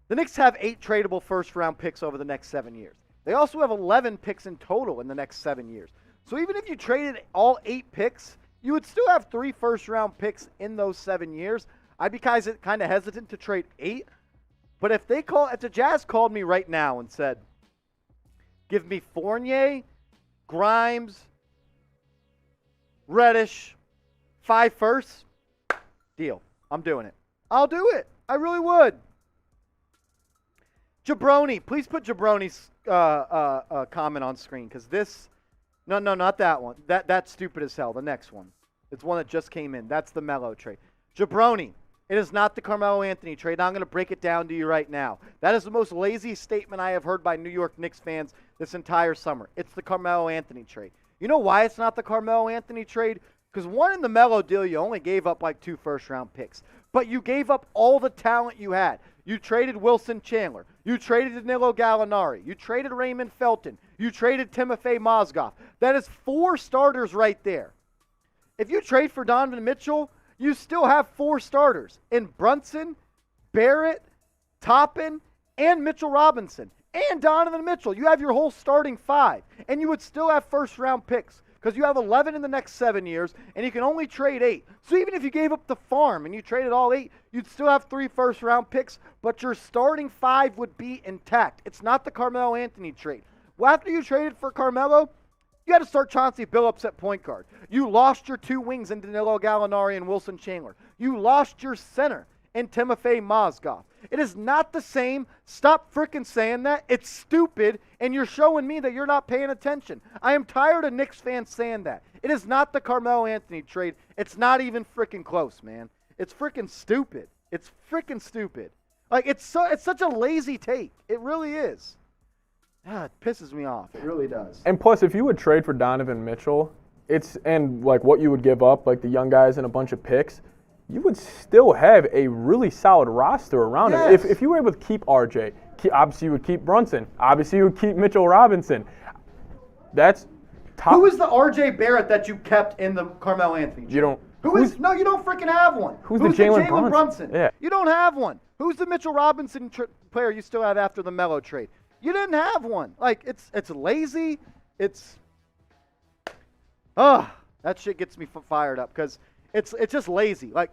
the Knicks have 8 tradable first-round picks over the next 7 years. They also have 11 picks in total in the next 7 years. So even if you traded all 8 picks, you would still have 3 first-round picks in those 7 years. I'd be kind of hesitant to trade 8. But if the Jazz called me right now and said, give me Fournier, Grimes, Reddish, 5 firsts, deal. I'm doing it. I'll do it. I really would. Jabroni, please put Jabroni's comment on screen, because this, no, not that one. That's stupid as hell. The next one. It's one that just came in. That's the Melo trade. Jabroni, it is not the Carmelo Anthony trade. I'm going to break it down to you right now. That is the most lazy statement I have heard by New York Knicks fans this entire summer. It's the Carmelo Anthony trade. You know why it's not the Carmelo Anthony trade? Because one, in the Melo deal, you only gave up like 2 first-round picks. But you gave up all the talent you had. You traded Wilson Chandler. You traded Danilo Gallinari. You traded Raymond Felton. You traded Timofey Mozgov. That is 4 starters right there. If you trade for Donovan Mitchell, you still have 4 starters in Brunson, Barrett, Toppin, and Mitchell Robinson, and Donovan Mitchell. You have your whole starting 5, and you would still have first-round picks because you have 11 in the next 7 years, and you can only trade 8. So even if you gave up the farm and you traded all 8, you'd still have 3 first-round picks, but your starting 5 would be intact. It's not the Carmelo Anthony trade. Well, after you traded for Carmelo, you had to start Chauncey Billups at point guard. You lost your 2 wings in Danilo Gallinari and Wilson Chandler. You lost your center in Timofey Mozgov. It is not the same. Stop freaking saying that. It's stupid, and you're showing me that you're not paying attention. I am tired of Knicks fans saying that. It is not the Carmelo Anthony trade. It's not even freaking close, man. It's freaking stupid. It's freaking stupid. Like, it's such a lazy take. It really is. It pisses me off. It really does.
And plus, if you would trade for Donovan Mitchell, and like what you would give up, like the young guys and a bunch of picks, you would still have a really solid roster around him. If you were able to keep RJ, obviously you would keep Brunson. Obviously you would keep Mitchell Robinson. That's top.
Who is the RJ Barrett that you kept in the Carmelo Anthony trade?
You don't.
No, you don't freaking have one.
Who's the Jalen Brunson? Yeah.
You don't have one. Who's the Mitchell Robinson player you still have after the Melo trade? You didn't have one. Like, it's lazy. That shit gets me fired up because it's just lazy. Like,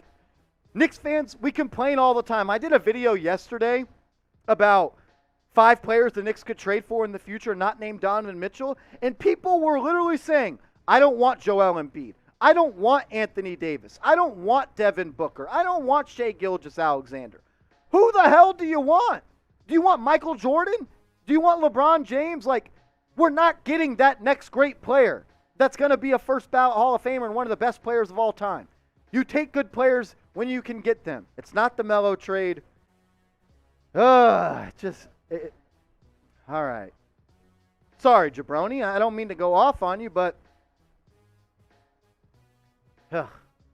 Knicks fans, we complain all the time. I did a video yesterday about 5 players the Knicks could trade for in the future, not named Donovan Mitchell, and people were literally saying, I don't want Joel Embiid. I don't want Anthony Davis. I don't want Devin Booker. I don't want Shai Gilgeous-Alexander. Who the hell do you want? Do you want Michael Jordan? Do you want LeBron James? Like, we're not getting that next great player that's going to be a first ballot Hall of Famer and one of the best players of all time. You take good players when you can get them. It's not the Melo trade. All right. Sorry, Jabroni. I don't mean to go off on you, but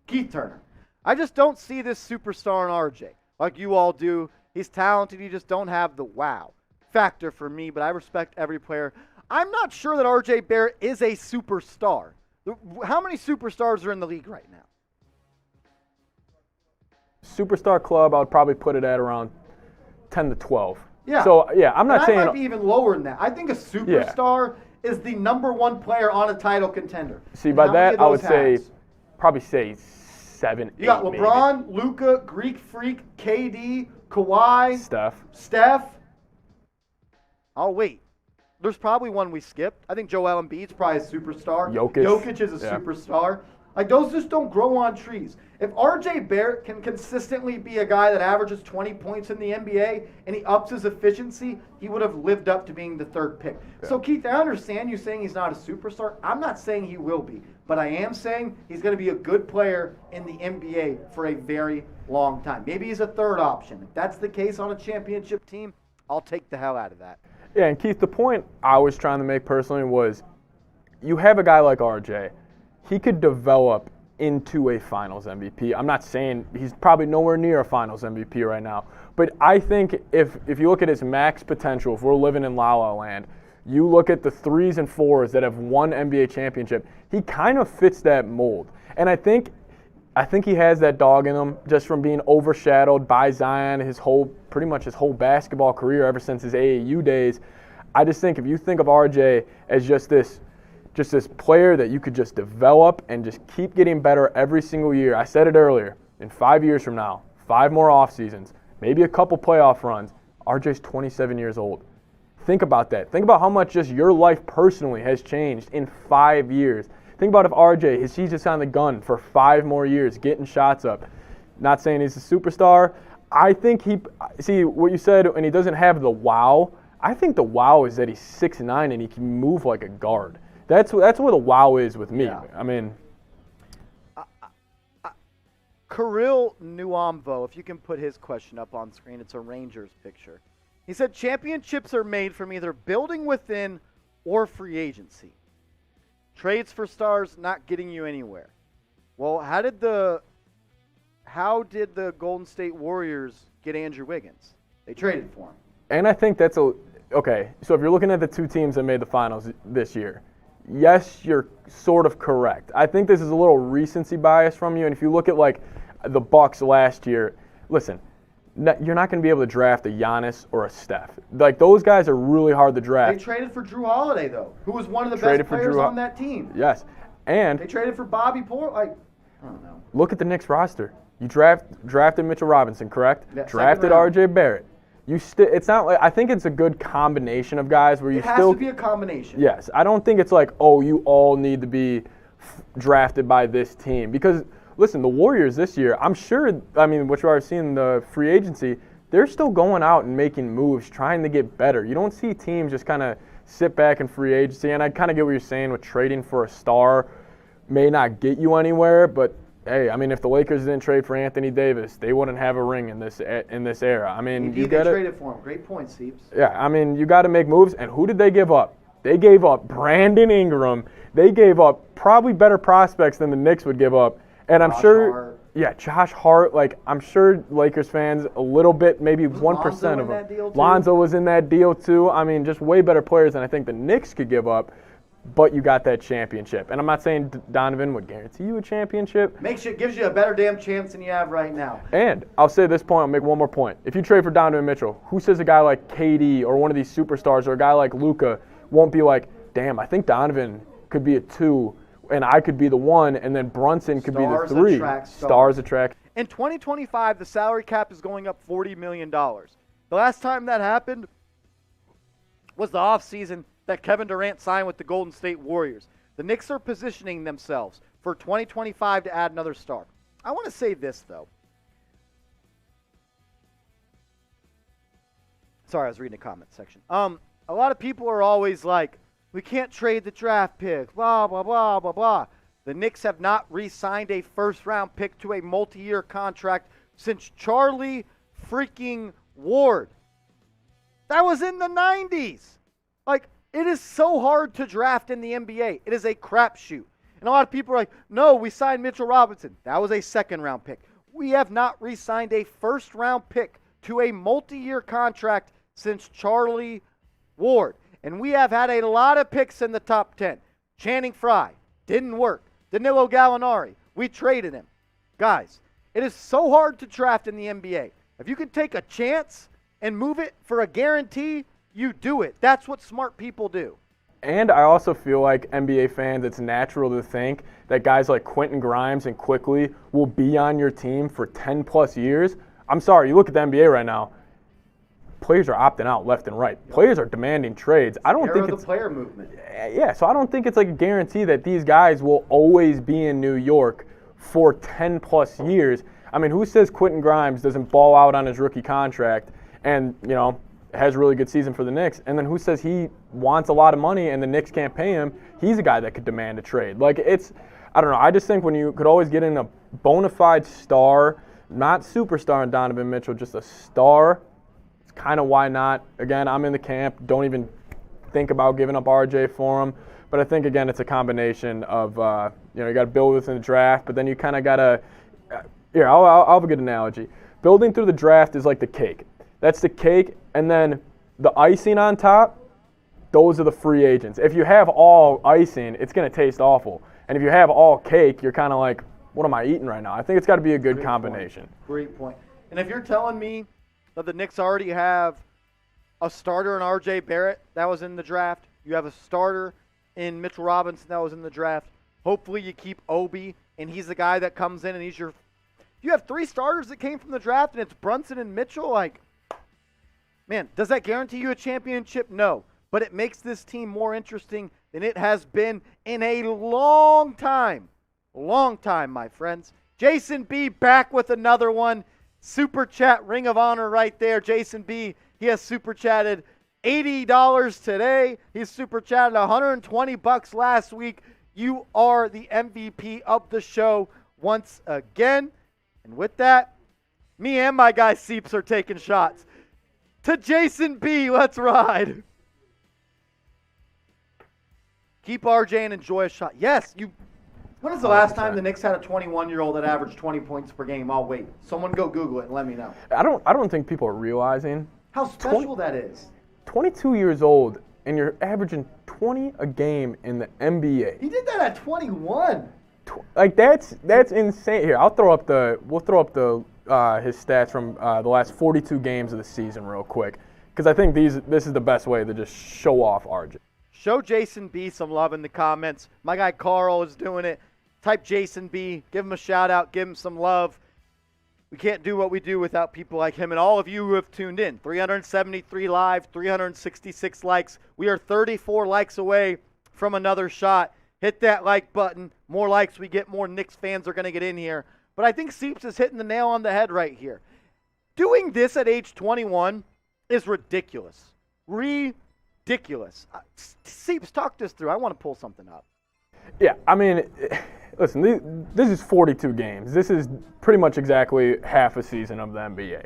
Keith Turner. I just don't see this superstar in RJ like you all do. He's talented. You just don't have the wow factor for me, but I respect every player. I'm not sure that RJ Barrett is a superstar. How many superstars are in the league right now?
Superstar club, I would probably put it at around 10 to 12.
Yeah.
So, yeah, I'm not saying...
I might be even lower than that. I think a superstar is the number 1 player on a title contender.
See, by that, I would probably say 7,
You got
8,
LeBron, Luka, Greek Freak, KD, Kawhi. Steph. Oh, wait. There's probably one we skipped. I think Joel Embiid's probably a superstar. Jokic is a superstar. Like, those just don't grow on trees. If RJ Barrett can consistently be a guy that averages 20 points in the NBA and he ups his efficiency, he would have lived up to being the 3rd pick. Yeah. So, Keith, I understand you saying he's not a superstar. I'm not saying he will be. But I am saying he's going to be a good player in the NBA for a very long time. Maybe he's a 3rd option. If that's the case on a championship team, I'll take the hell out of that.
Yeah, and Keith, the point I was trying to make personally was you have a guy like RJ. He could develop into a finals MVP. I'm not saying he's probably nowhere near a finals MVP right now. But I think if you look at his max potential, if we're living in La La Land, you look at the 3s and 4s that have won NBA championship, he kind of fits that mold. And I think he has that dog in him just from being overshadowed by Zion pretty much his whole basketball career ever since his AAU days. I just think if you think of RJ as just this player that you could just develop and just keep getting better every single year. I said it earlier, in 5 years from now, 5 more off seasons, maybe a couple playoff runs, RJ's 27 years old. Think about that. Think about how much just your life personally has changed in 5 years. Think about if RJ, he's just on the gun for 5 more years, getting shots up. Not saying he's a superstar. I think see what you said, and he doesn't have the wow. I think the wow is that he's 6'9" and he can move like a guard. That's where the wow is with me.
Yeah.
I mean,
Kirill Nuamvo, if you can put his question up on screen, it's a Rangers picture. He said championships are made from either building within or free agency. Trades for stars not getting you anywhere. Well, how did the Golden State Warriors get Andrew Wiggins? They traded for him.
and I think that's okay. So if you're looking at the 2 teams that made the finals this year, yes, you're sort of correct. I think this is a little recency bias from you. And if you look at like the Bucks last year, listen, you're not going to be able to draft a Giannis or a Steph. Like, those guys are really hard to draft.
They traded for Drew Holiday, though, who was one of the best players on that team.
Yes. And
they traded for Bobby Porter. Like, I don't know.
Look at the Knicks roster. You drafted Mitchell Robinson, correct?
Yeah,
drafted R.J. Barrett. It's not like, I think it's a good combination of guys where you
it has to be a combination.
Yes. I don't think it's like, oh, you all need to be drafted by this team. Because, listen, the Warriors this year, I'm sure, I mean, what you are seeing in the free agency, they're still going out and making moves, trying to get better. You don't see teams just kind of sit back in free agency. And I kind of get what you're saying with trading for a star may not get you anywhere, but hey, I mean, if the Lakers didn't trade for Anthony Davis, they wouldn't have a ring in this era. I mean,
Indeed, they traded for him. Great point, Seeps.
Yeah, I mean, you got to make moves. And who did they give up? They gave up Brandon Ingram. They gave up probably better prospects than the Knicks would give up. And I'm sure,
Hart.
Yeah, Josh Hart. Like, I'm sure Lakers fans a little bit, maybe 1% of them. Lonzo was in that deal too. I mean, just way better players than I think the Knicks could give up. But you got that championship. And I'm not saying Donovan would guarantee you a championship.
Gives you a better damn chance than you have right now.
And I'll say this point, I'll make one more point. If you trade for Donovan Mitchell, who says a guy like KD or one of these superstars or a guy like Luka won't be like, damn, I think Donovan could be a 2 and I could be the 1 and then Brunson could be the 3. Stars attract.
In 2025, the salary cap is going up $40 million. The last time that happened was the offseason that Kevin Durant signed with the Golden State Warriors. The Knicks are positioning themselves for 2025 to add another star. I want to say this, though. Sorry, I was reading the comment section. A lot of people are always like, we can't trade the draft pick, blah, blah, blah, blah, blah. The Knicks have not re-signed a first-round pick to a multi-year contract since Charlie freaking Ward. That was in the 90s. Like, it is so hard to draft in the NBA. It is a crapshoot. And a lot of people are like, no, we signed Mitchell Robinson. That was a second-round pick. We have not re-signed a first-round pick to a multi-year contract since Charlie Ward. And we have had a lot of picks in the top 10. Channing Frye, didn't work. Danilo Gallinari, we traded him. Guys, it is so hard to draft in the NBA. If you can take a chance and move it for a guarantee, you do it. That's what smart people do.
And I also feel like NBA fans, it's natural to think that guys like Quentin Grimes and Quickly will be on your team for 10 plus years. I'm sorry, you look at the NBA right now, players are opting out left and right. Players are demanding trades. I don't think it's
the player movement.
Yeah, so I don't think it's like a guarantee that these guys will always be in New York for 10 plus years. I mean, who says Quentin Grimes doesn't ball out on his rookie contract and, you know, has a really good season for the Knicks, and then who says he wants a lot of money and the Knicks can't pay him? He's a guy that could demand a trade. Like, I don't know. I just think when you could always get in a bona fide star, not superstar in Donovan Mitchell, just a star, it's kind of why not. Again, I'm in the camp. Don't even think about giving up RJ for him. But I think, again, it's a combination of, you got to build within the draft, but then you kind of got to, I'll have a good analogy. Building through the draft is like the cake. That's the cake, and then the icing on top, those are the free agents. If you have all icing, it's going to taste awful. And if you have all cake, you're kind of like, what am I eating right now? I think it's got to be a good combination.
Great point. And if you're telling me that the Knicks already have a starter in R.J. Barrett that was in the draft, you have a starter in Mitchell Robinson that was in the draft, hopefully you keep Obi, and he's the guy that comes in and he's your – you have 3 starters that came from the draft, and it's Brunson and Mitchell, like – Man, does that guarantee you a championship? No. But it makes this team more interesting than it has been in a long time. Long time, my friends. Jason B. back with another one. Super chat, Ring of Honor right there. Jason B. He has super chatted $80 today. He's super chatted $120 last week. You are the MVP of the show once again. And with that, me and my guy Seeps are taking shots. To Jason B, let's ride. Keep RJ and enjoy a shot. Yes, you. When is the last time the Knicks had a 21-year-old that averaged 20 points per game? I'll wait. Someone go Google it and let me know.
I don't think people are realizing
how special that is.
22 years old and you're averaging 20 a game in the NBA.
He did that at 21.
Like that's insane. Here, we'll throw up his stats from the last 42 games of the season real quick, because I think this is the best way to just show off RJ.
Show Jason B some love in the comments. My guy Carl is doing it. Type Jason B, give him a shout out, give him some love. We can't do what we do without people like him and all of you who have tuned in. 373 live, 366 likes. We are 34 likes away from another shot. Hit that like button. More likes we get, more Knicks fans are going to get in here. But I think Seeps is hitting the nail on the head right here. Doing this at age 21 is ridiculous. Ridiculous. Seeps, talk this through. I want to pull something up.
Yeah, I mean, listen, this is 42 games. This is pretty much exactly half a season of the NBA.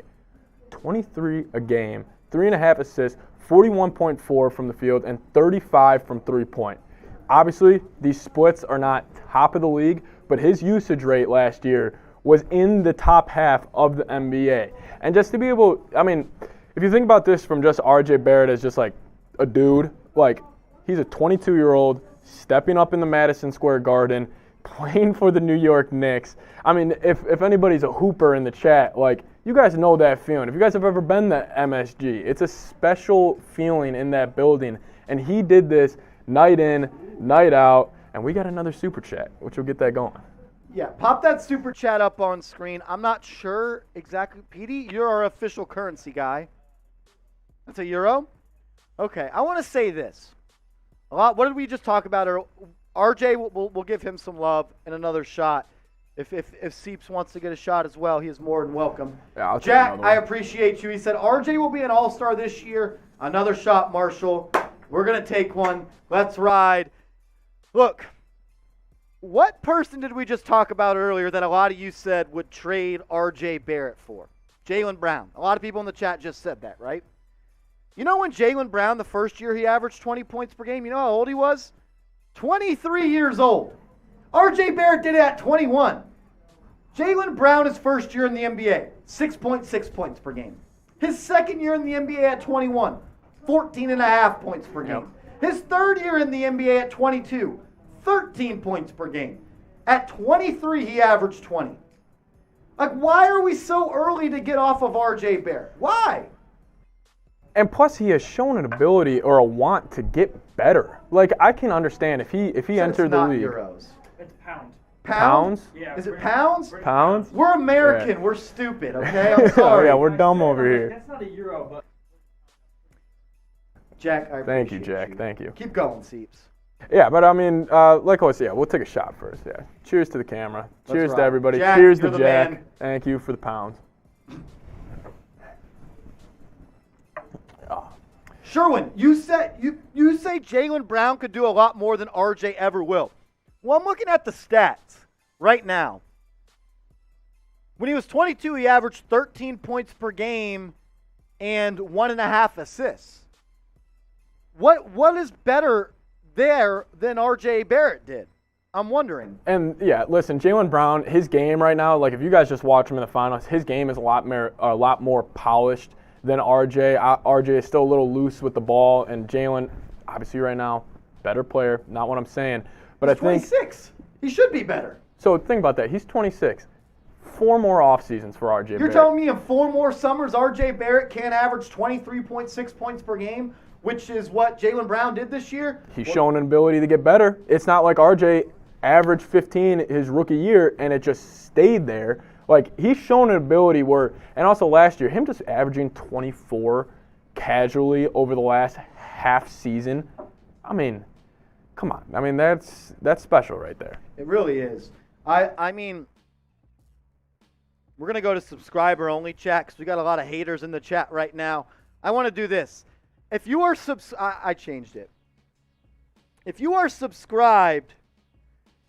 23 a game, 3.5 assists, 41.4 from the field, and 35 from three-point. Obviously, these splits are not top of the league, but his usage rate last year was in the top half of the NBA. And just to be able, I mean, if you think about this from just RJ Barrett as just like a dude, like he's a 22-year-old stepping up in the Madison Square Garden, playing for the New York Knicks. I mean, if anybody's a hooper in the chat, like, you guys know that feeling. If you guys have ever been to MSG, it's a special feeling in that building. And he did this night in, night out, and we got another super chat, which will get that going.
Yeah, pop that super chat up on screen. I'm not sure exactly. Petey, you're our official currency guy. That's a euro? Okay, I want to say this. What did we just talk about? RJ, we'll give him some love and another shot. If Seeps wants to get a shot as well, he is more than welcome.
Yeah,
Jack, I appreciate you. He said RJ will be an all-star this year. Another shot, Marshall. We're going to take one. Let's ride. Look, what person did we just talk about earlier that a lot of you said would trade RJ Barrett for? Jalen Brown. A lot of people in the chat just said that, right? You know when Jalen Brown, the first year he averaged 20 points per game, you know how old he was? 23 years old. RJ Barrett did it at 21. Jalen Brown, his first year in the NBA, 6.6 points per game. His second year in the NBA at 21, 14.5 points per game. His third year in the NBA at 22, 13 points per game. At 23, he averaged 20. Like, why are we so early to get off of RJ Barrett? Why?
And plus, he has shown an ability or a want to get better. Like, I can understand if he entered the league.
Euros.
It's pounds.
Pounds?
Yeah.
Is it pounds?
Pounds?
We're American.
Yeah.
We're stupid, okay? I'm sorry.
Yeah, we're dumb over here.
That's not a euro, but.
Jack, I
Thank you,
appreciate
Jack. Thank you.
Keep going, Seeps.
Yeah, but I mean, like I was, we'll take a shot first. Yeah. Cheers to the camera. Cheers to
ride.
everybody.
Jack,
Cheers
you're
to
the
Jack.
man.
Thank you for the pounds.
Sherwin, you say Jalen Brown could do a lot more than RJ ever will. Well, I'm looking at the stats right now. When he was 22, he averaged 13 points per game and 1.5 assists. What is better there than RJ Barrett did? I'm wondering.
And yeah, listen, Jalen Brown, his game right now, like if you guys just watch him in the finals, his game is a lot more polished than RJ. RJ is still a little loose with the ball, and Jalen, obviously right now, better player. Not what I'm saying, but
He's
I think
26. He should be better.
So think about that. He's 26. 4 more off seasons for RJ.
You're telling me in 4 more summers, RJ Barrett can't average 23.6 points per game, which is what Jalen Brown did this year?
He's shown an ability to get better. It's not like RJ averaged 15 his rookie year and it just stayed there. Like, he's shown an ability where, and also last year, him just averaging 24 casually over the last half season, I mean, come on. I mean, that's special right there.
It really is. I mean, we're going to go to subscriber-only chat because we got a lot of haters in the chat right now. I want to do this. If you are I changed it. If you are subscribed,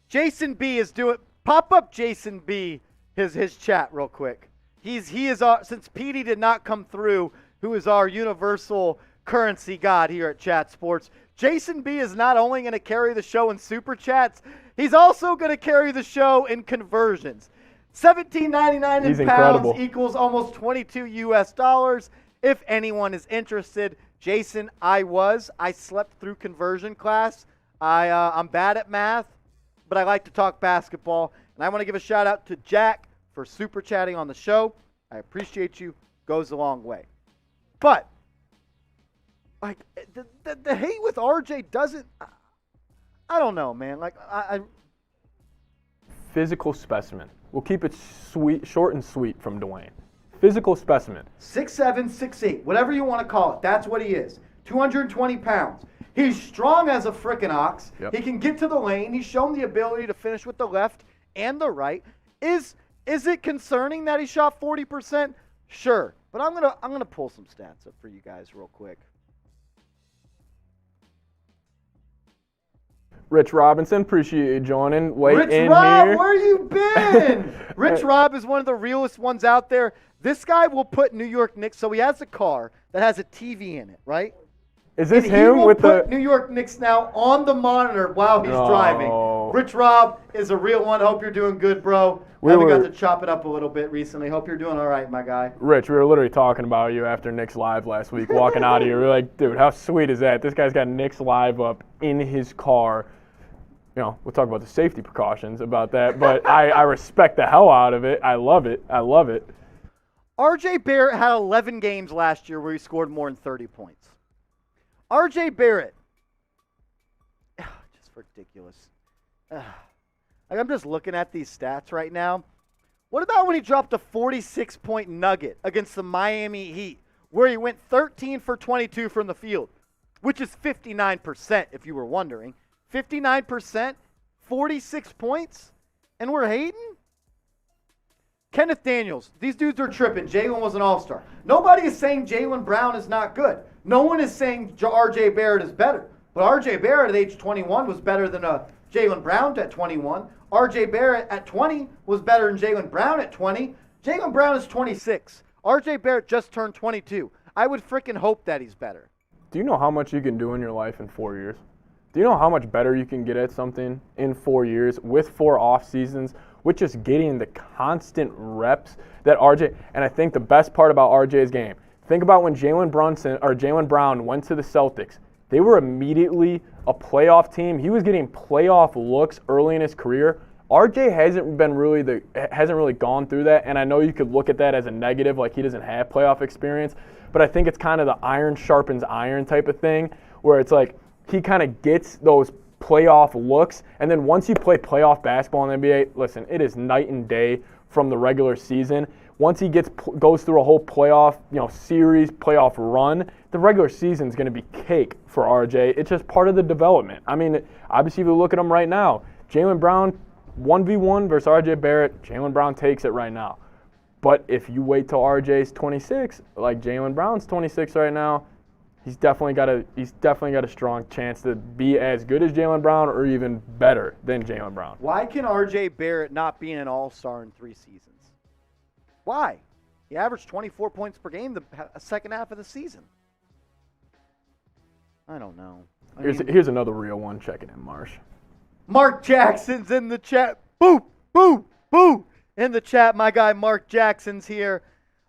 Jason B is doing. Pop up Jason B his chat real quick. He is our, since Petey did not come through, who is our universal currency god here at Chat Sports. Jason B is not only going to carry the show in super chats, he's also going to carry the show in conversions. $17.99 in pounds equals almost $22 US. If anyone is interested, Jason, I slept through conversion class. I'm bad at math, but I like to talk basketball. And I want to give a shout out to Jack for super chatting on the show. I appreciate you. Goes a long way. But like the hate with RJ doesn't. I don't know, man. Like
physical specimen. We'll keep it short and sweet from Dwayne. Physical specimen.
6'7", 6'8", whatever you want to call it. That's what he is. 220 pounds. He's strong as a frickin' ox. Yep. He can get to the lane. He's shown the ability to finish with the left and the right. Is it concerning that he shot 40%? Sure. But I'm gonna pull some stats up for you guys real quick.
Rich Robinson, appreciate you joining. Wait in
Rob,
here.
where you been? Rich Rob is one of the realest ones out there. This guy will put New York Knicks, so he has a car that has a TV in it, right?
Is this
and
him with the...
He will put New York Knicks now on the monitor while he's driving. Rich Rob is a real one. Hope you're doing good, bro. We got to chop it up a little bit recently. Hope you're doing all right, my guy.
Rich, we were literally talking about you after Knicks Live last week, walking out of here. We were like, dude, how sweet is that? This guy's got Knicks Live up in his car. You know, we'll talk about the safety precautions about that, but I respect the hell out of it. I love it. I love it.
RJ Barrett had 11 games last year where he scored more than 30 points. RJ Barrett, just ridiculous. Like I'm just looking at these stats right now. What about when he dropped a 46-point nugget against the Miami Heat, where he went 13 for 22 from the field, which is 59%, if you were wondering. 59%, 46 points, and we're hating? Kenneth Daniels, these dudes are tripping. Jaylen was an all-star. Nobody is saying Jaylen Brown is not good. No one is saying R.J. Barrett is better. But R.J. Barrett at age 21 was better than Jaylen Brown at 21. R.J. Barrett at 20 was better than Jaylen Brown at 20. Jaylen Brown is 26. R.J. Barrett just turned 22. I would freaking hope that he's better.
Do you know how much you can do in your life in 4 years? Do you know how much better you can get at something in 4 years with 4 off seasons, with just getting the constant reps that RJ, and I think the best part about RJ's game, think about when Jalen Brown went to the Celtics. They were immediately a playoff team. He was getting playoff looks early in his career. RJ hasn't really gone through that, and I know you could look at that as a negative, like he doesn't have playoff experience, but I think it's kind of the iron sharpens iron type of thing, where it's like he kind of gets those playoff looks, and then once you play playoff basketball in the NBA, listen, it is night and day from the regular season. Once he goes through a whole playoff, series, playoff run, the regular season is going to be cake for RJ. It's just part of the development. I mean, obviously, if you look at him right now, Jaylen Brown 1v1 versus RJ Barrett, Jaylen Brown takes it right now. But if you wait till RJ's 26, like Jaylen Brown's 26 right now, he's definitely got a strong chance to be as good as Jaylen Brown or even better than Jaylen Brown.
Why can RJ Barrett not be an all-star in 3 seasons? Why? He averaged 24 points per game the second half of the season. I don't know.
Here's another real one. Checking in, Marsh.
Mark Jackson's in the chat. Boo, boo, boo. In the chat, my guy Mark Jackson's here.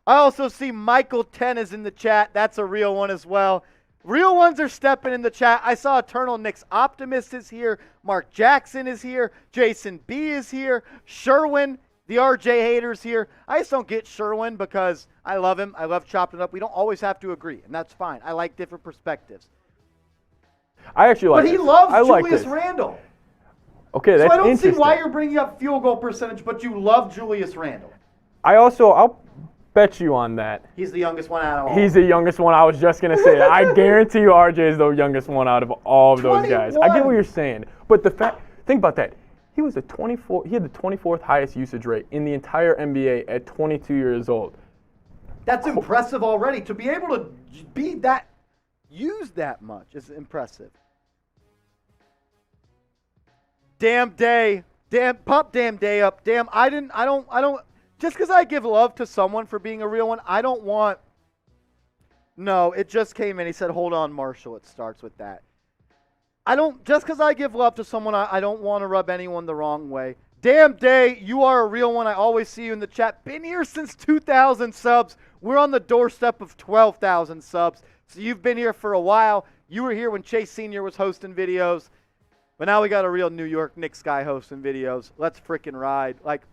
I also see Michael 10 is in the chat. That's a real one as well. Real ones are stepping in the chat. I saw Eternal Knicks Optimist is here. Mark Jackson is here. Jason B is here. Sherwin, the RJ haters here. I just don't get Sherwin because I love him. I love chopping it up. We don't always have to agree, and that's fine. I like different perspectives.
I actually like
But he
this.
loves
I like
Julius
this.
Randle.
Okay, that's
so I don't
interesting.
see why you're bringing up field goal percentage, but you love Julius Randle.
I'll bet you on that.
He's the youngest one out of all.
He's the youngest one. I was just going to say that. I guarantee you RJ is the youngest one out of all of those guys. I get what you're saying. But think about that. He had the 24th highest usage rate in the entire NBA at 22 years old.
That's impressive already. To be able to use that much is impressive. Damn day. Pop damn day up. Damn, I don't, just because I give love to someone for being a real one, I don't want, no, it just came in. He said, hold on, Marshall. It starts with that. Just because I give love to someone, I don't want to rub anyone the wrong way. Damn day, you are a real one. I always see you in the chat. Been here since 2,000 subs. We're on the doorstep of 12,000 subs. So you've been here for a while. You were here when Chase Sr. was hosting videos. But now we got a real New York Knicks guy hosting videos. Let's freaking ride. Like,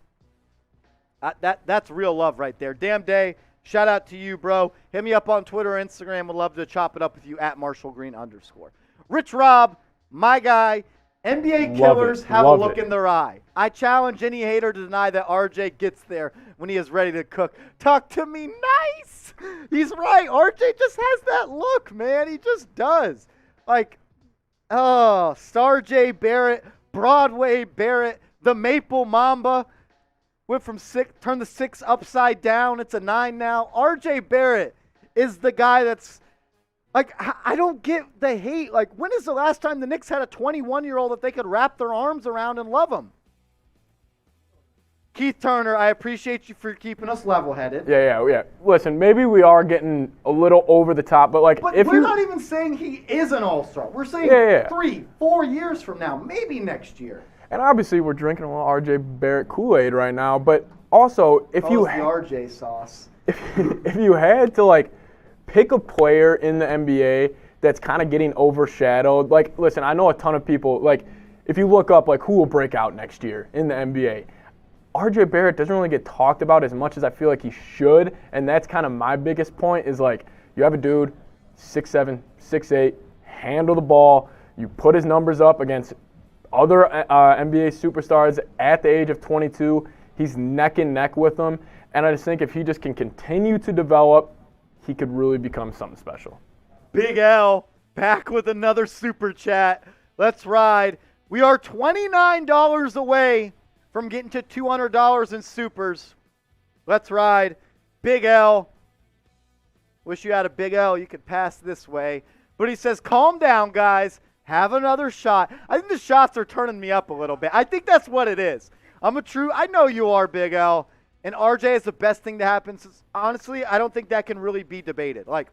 that's real love right there. Damn day, shout out to you, bro. Hit me up on Twitter or Instagram. Would love to chop it up with you at @MarshallGreen_. Rich Rob, my guy. NBA killers have a look in their eye. I challenge any hater to deny that RJ gets there when he is ready to cook. Talk to me nice. He's right. RJ just has that look, man. He just does. Like, oh, Star J Barrett, Broadway Barrett, the Maple Mamba. Went from 6, turned the 6 upside down. It's a 9 now. RJ Barrett is the guy that's, like, I don't get the hate. Like, when is the last time the Knicks had a 21-year-old that they could wrap their arms around and love him? Keith Turner, I appreciate you for keeping us level-headed.
Yeah. Listen, maybe we are getting a little over the top, but
we're not even saying he is an all-star. We're saying 3, 4 years from now, maybe next year.
And obviously, we're drinking a little RJ Barrett Kool-Aid right now. But also, if you
the RJ sauce,
if you had to pick a player in the NBA that's kind of getting overshadowed. Listen, I know a ton of people. If you look up who will break out next year in the NBA. RJ Barrett doesn't really get talked about as much as I feel like he should, and that's kind of my biggest point is you have a dude, 6'7", 6'8", handle the ball, you put his numbers up against other NBA superstars at the age of 22, he's neck and neck with them, and I just think if he just can continue to develop, he could really become something special.
Big L, back with another super chat. Let's ride. We are $29 away from getting to $200 in supers. Let's ride. Big L. Wish you had a big L. You could pass this way. But he says, calm down, guys. Have another shot. I think the shots are turning me up a little bit. I think that's what it is. I know you are, Big L. And RJ is the best thing to happen. Honestly, I don't think that can really be debated. Is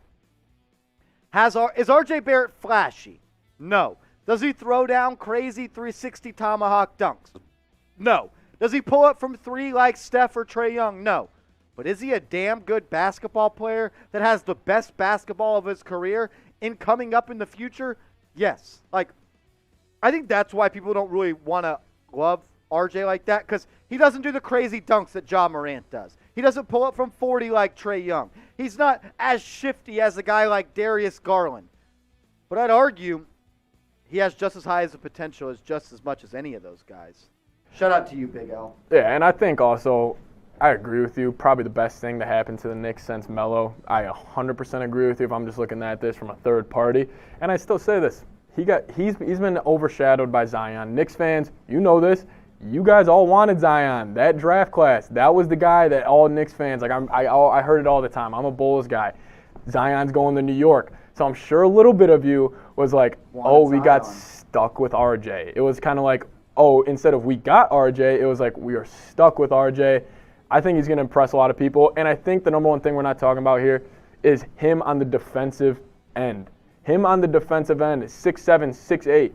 RJ Barrett flashy? No. Does he throw down crazy 360 tomahawk dunks? No. Does he pull up from 3 like Steph or Trae Young? No. But is he a damn good basketball player that has the best basketball of his career in coming up in the future? Yes. I think that's why people don't really want to love RJ like that, because he doesn't do the crazy dunks that Ja Morant does. He doesn't pull up from 40 like Trae Young. He's not as shifty as a guy like Darius Garland. But I'd argue he has just as high as a potential as just as much as any of those guys. Shout out to you, Big L.
Yeah, and I think also, I agree with you, probably the best thing to happen to the Knicks since Melo. I 100% agree with you if I'm just looking at this from a third party. And I still say this, he's been overshadowed by Zion. Knicks fans, you know this. You guys all wanted Zion. That draft class, that was the guy that all Knicks fans, I heard it all the time. I'm a Bulls guy. Zion's going to New York. So I'm sure a little bit of you was we got stuck with RJ. It was kind of instead of we got RJ, it was we are stuck with RJ. I think he's going to impress a lot of people. And I think the number one thing we're not talking about here is him on the defensive end. Him on the defensive end is 6'7", 6'8".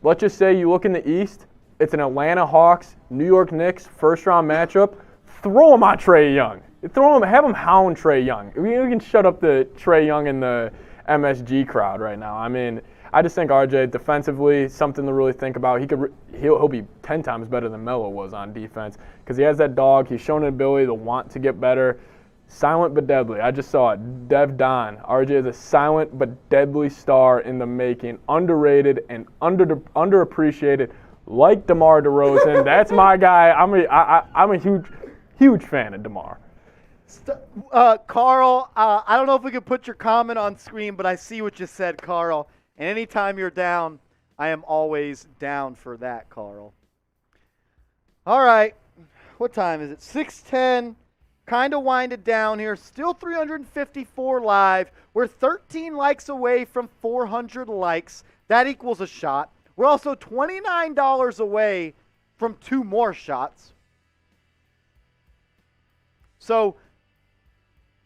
Let's just say you look in the East, it's an Atlanta Hawks, New York Knicks first-round matchup. Throw him on Trae Young. Have him hound Trae Young. We can shut up the Trae Young and the MSG crowd right now. I mean, I just think RJ defensively, something to really think about. He'll be 10 times better than Melo was on defense because he has that dog. He's shown an ability to want to get better. Silent but deadly. I just saw it. Dev Don. RJ is a silent but deadly star in the making. Underrated and underappreciated, like DeMar DeRozan. That's my guy. I'm a huge fan of DeMar.
Carl, I don't know if we can put your comment on screen, but I see what you said, Carl. And anytime you're down, I am always down for that, Carl. All right. What time is it? 6:10. Kind of winded down here. Still 354 live. We're 13 likes away from 400 likes. That equals a shot. We're also $29 away from 2 more shots. So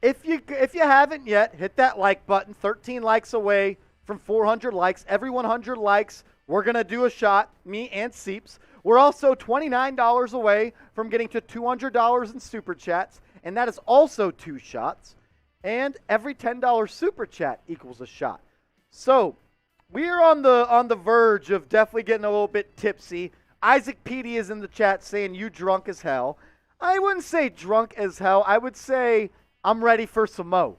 if you haven't yet, hit that like button. 13 likes away from 400 likes. Every 100 likes, we're going to do a shot, me and Seeps. We're also $29 away from getting to $200 in Super Chats, and that is also 2 shots. And every $10 Super Chat equals a shot. So we are on the verge of definitely getting a little bit tipsy. Isaac Petey is in the chat saying, you drunk as hell. I wouldn't say drunk as hell. I would say I'm ready for some mo.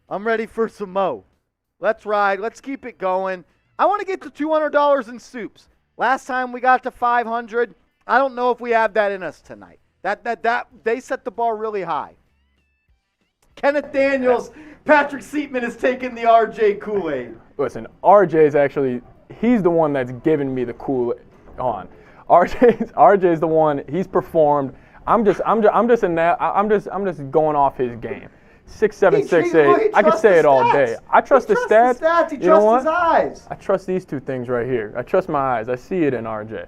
I'm ready for some mo. Let's ride. Let's keep it going. I want to get to $200 in soups. Last time we got to 500. I don't know if we have that in us tonight. That they set the bar really high. Kenneth Daniels, Patrick Seatman is taking the RJ Kool-Aid.
Listen, RJ is actually, he's the one that's giving me the Kool-Aid on. RJ's the one. He's performed. I'm just going off his game. 6'7", 6'8". I could say it all day. I trust the stats.
He trusts his eyes.
I trust these 2 things right here. I trust my eyes. I see it in RJ.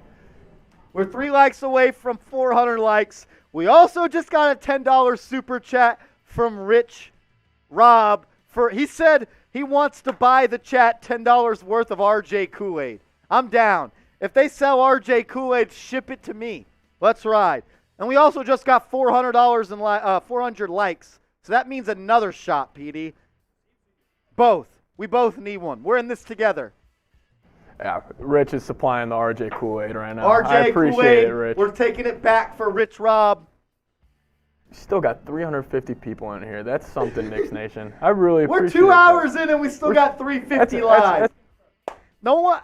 We're 3 likes away from 400 likes. We also just got a $10 super chat from Rich Rob. He said he wants to buy the chat $10 worth of RJ Kool-Aid. I'm down. If they sell RJ Kool-Aid, ship it to me. Let's ride. And we also just got $400 in 400 likes. So that means another shot, PD. Both. We both need one. We're in this together.
Yeah, Rich is supplying the RJ Kool-Aid right now.
RJ
I appreciate
Kool-Aid,
it, Rich.
we're taking it back for Rich Rob.
Still got 350 people in here. That's something, Knicks Nation. I really appreciate it.
We're 2 hours in and we still got 350 live. No one.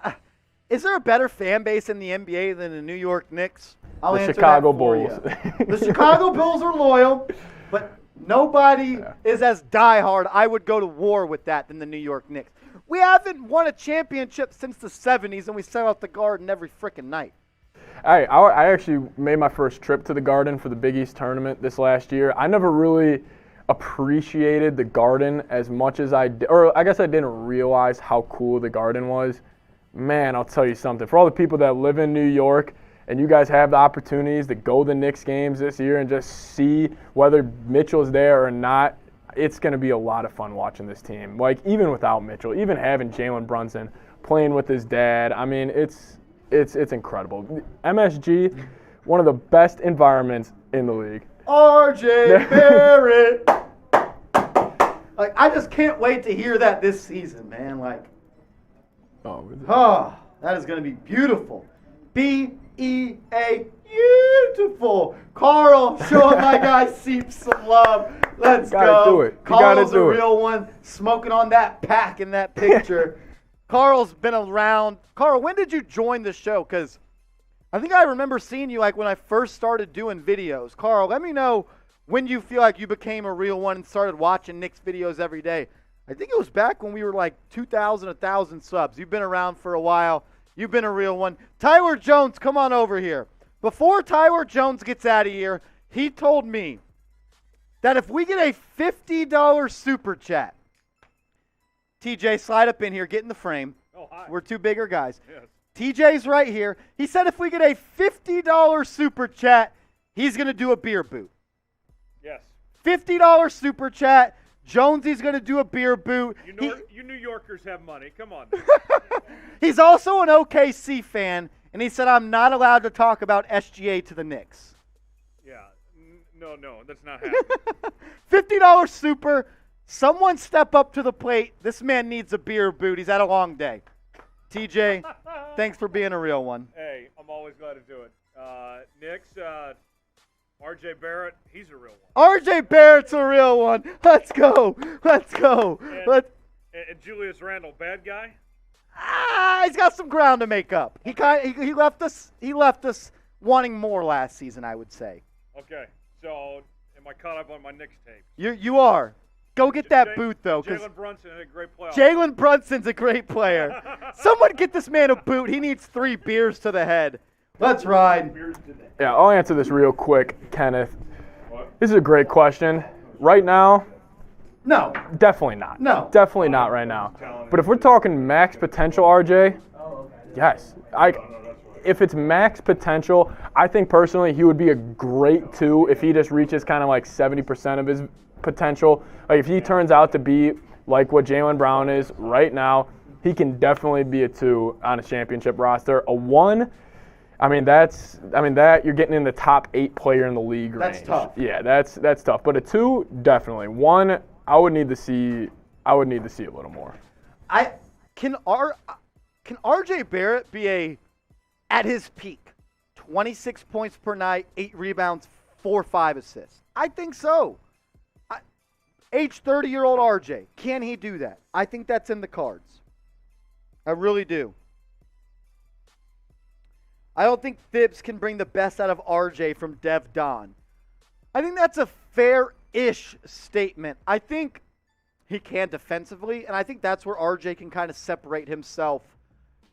Is there a better fan base in the NBA than the New York Knicks? I'll answer
Chicago
that for
Bulls.
you. The Chicago Bulls are loyal, but nobody is as diehard. I would go to war with that than the New York Knicks. We haven't won a championship since the 70s, and we sell out the Garden every freaking night.
I actually made my first trip to the Garden for the Big East tournament this last year. I never really appreciated the Garden as much as I did, or I guess I didn't realize how cool the Garden was. Man, I'll tell you something. For all the people that live in New York and you guys have the opportunities to go to the Knicks games this year and just see whether Mitchell's there or not, it's going to be a lot of fun watching this team. Like, even without Mitchell, even having Jalen Brunson playing with his dad, I mean, it's incredible. MSG, one of the best environments in the league.
RJ Barrett. Like, I just can't wait to hear that this season, man. Like, oh, that is going to be beautiful. B-E-A, beautiful. Carl, showing my guy Seeps some love. Let's go.
Do it.
Carl's a real one, smoking on that pack in that picture. Carl's been around. Carl, when did you join the show? Because I think I remember seeing you like when I first started doing videos. Carl, let me know when you feel like you became a real one and started watching Knicks videos every day. I think it was back when we were like 2,000, 1,000 subs. You've been around for a while. You've been a real one. Tyler Jones, come on over here. Before Tyler Jones gets out of here, he told me that if we get a $50 super chat, TJ, slide up in here, get in the frame.
Oh, hi.
We're 2 bigger guys.
Yes.
TJ's right here. He said if we get a $50 super chat, he's going to do a beer boot.
Yes.
$50 super chat. Jonesy's going to do a beer boot.
You New Yorkers have money. Come on.
He's also an OKC fan, and he said, I'm not allowed to talk about SGA to the Knicks.
Yeah. No, that's not happening.
$50 super. Someone step up to the plate. This man needs a beer boot. He's had a long day. TJ, thanks for being a real one.
Hey, I'm always glad to do it. Knicks, RJ Barrett, he's a real one.
RJ Barrett's a real one. Let's go. Let's go.
And Julius Randle, bad guy?
He's got some ground to make up. He left us wanting more last season, I would say.
Okay. So, am I caught up on my Knicks tape.
You are. Go get that boot, though.
Jalen Brunson had a great playoff.
Jalen Brunson's a great player. Someone get this man a boot. He needs 3 beers to the head. Let's ride.
Yeah, I'll answer this real quick, Kenneth.
What?
This is a great question. Right now,
No.
definitely not.
No.
Definitely not right now. But if we're talking max potential, RJ, yes. If it's max potential, I think personally he would be a great 2 if he just reaches kind of like 70% of his potential. Like if he turns out to be like what Jaylen Brown is right now, he can definitely be a 2 on a championship roster. A 1, that you're getting in the top 8 player in the league range.
That's tough.
Yeah, that's tough. But a 2, definitely. 1, I would need to see a little more.
Can RJ Barrett be at his peak, 26 points per night, 8 rebounds, 4-5 assists? I think so. Age 30-year-old RJ, can he do that? I think that's in the cards. I really do. I don't think Thibs can bring the best out of RJ from Dev Don. I think that's a fair-ish statement. I think he can defensively, and I think that's where RJ can kind of separate himself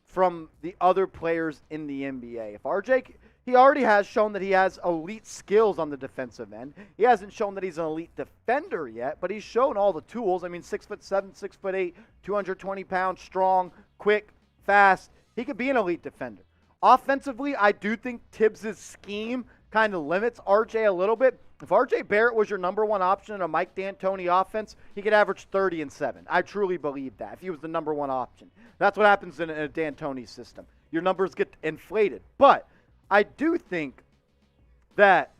from the other players in the NBA. If RJ, he already has shown that he has elite skills on the defensive end. He hasn't shown that he's an elite defender yet, but he's shown all the tools. I mean, 6'7", 6'8", 220 pounds, strong, quick, fast. He could be an elite defender. Offensively, I do think Tibbs' scheme kind of limits RJ a little bit. If RJ Barrett was your number 1 option in a Mike D'Antoni offense, he could average 30 and 7. I truly believe that, if he was the number 1 option. That's what happens in a D'Antoni system. Your numbers get inflated. But I do think that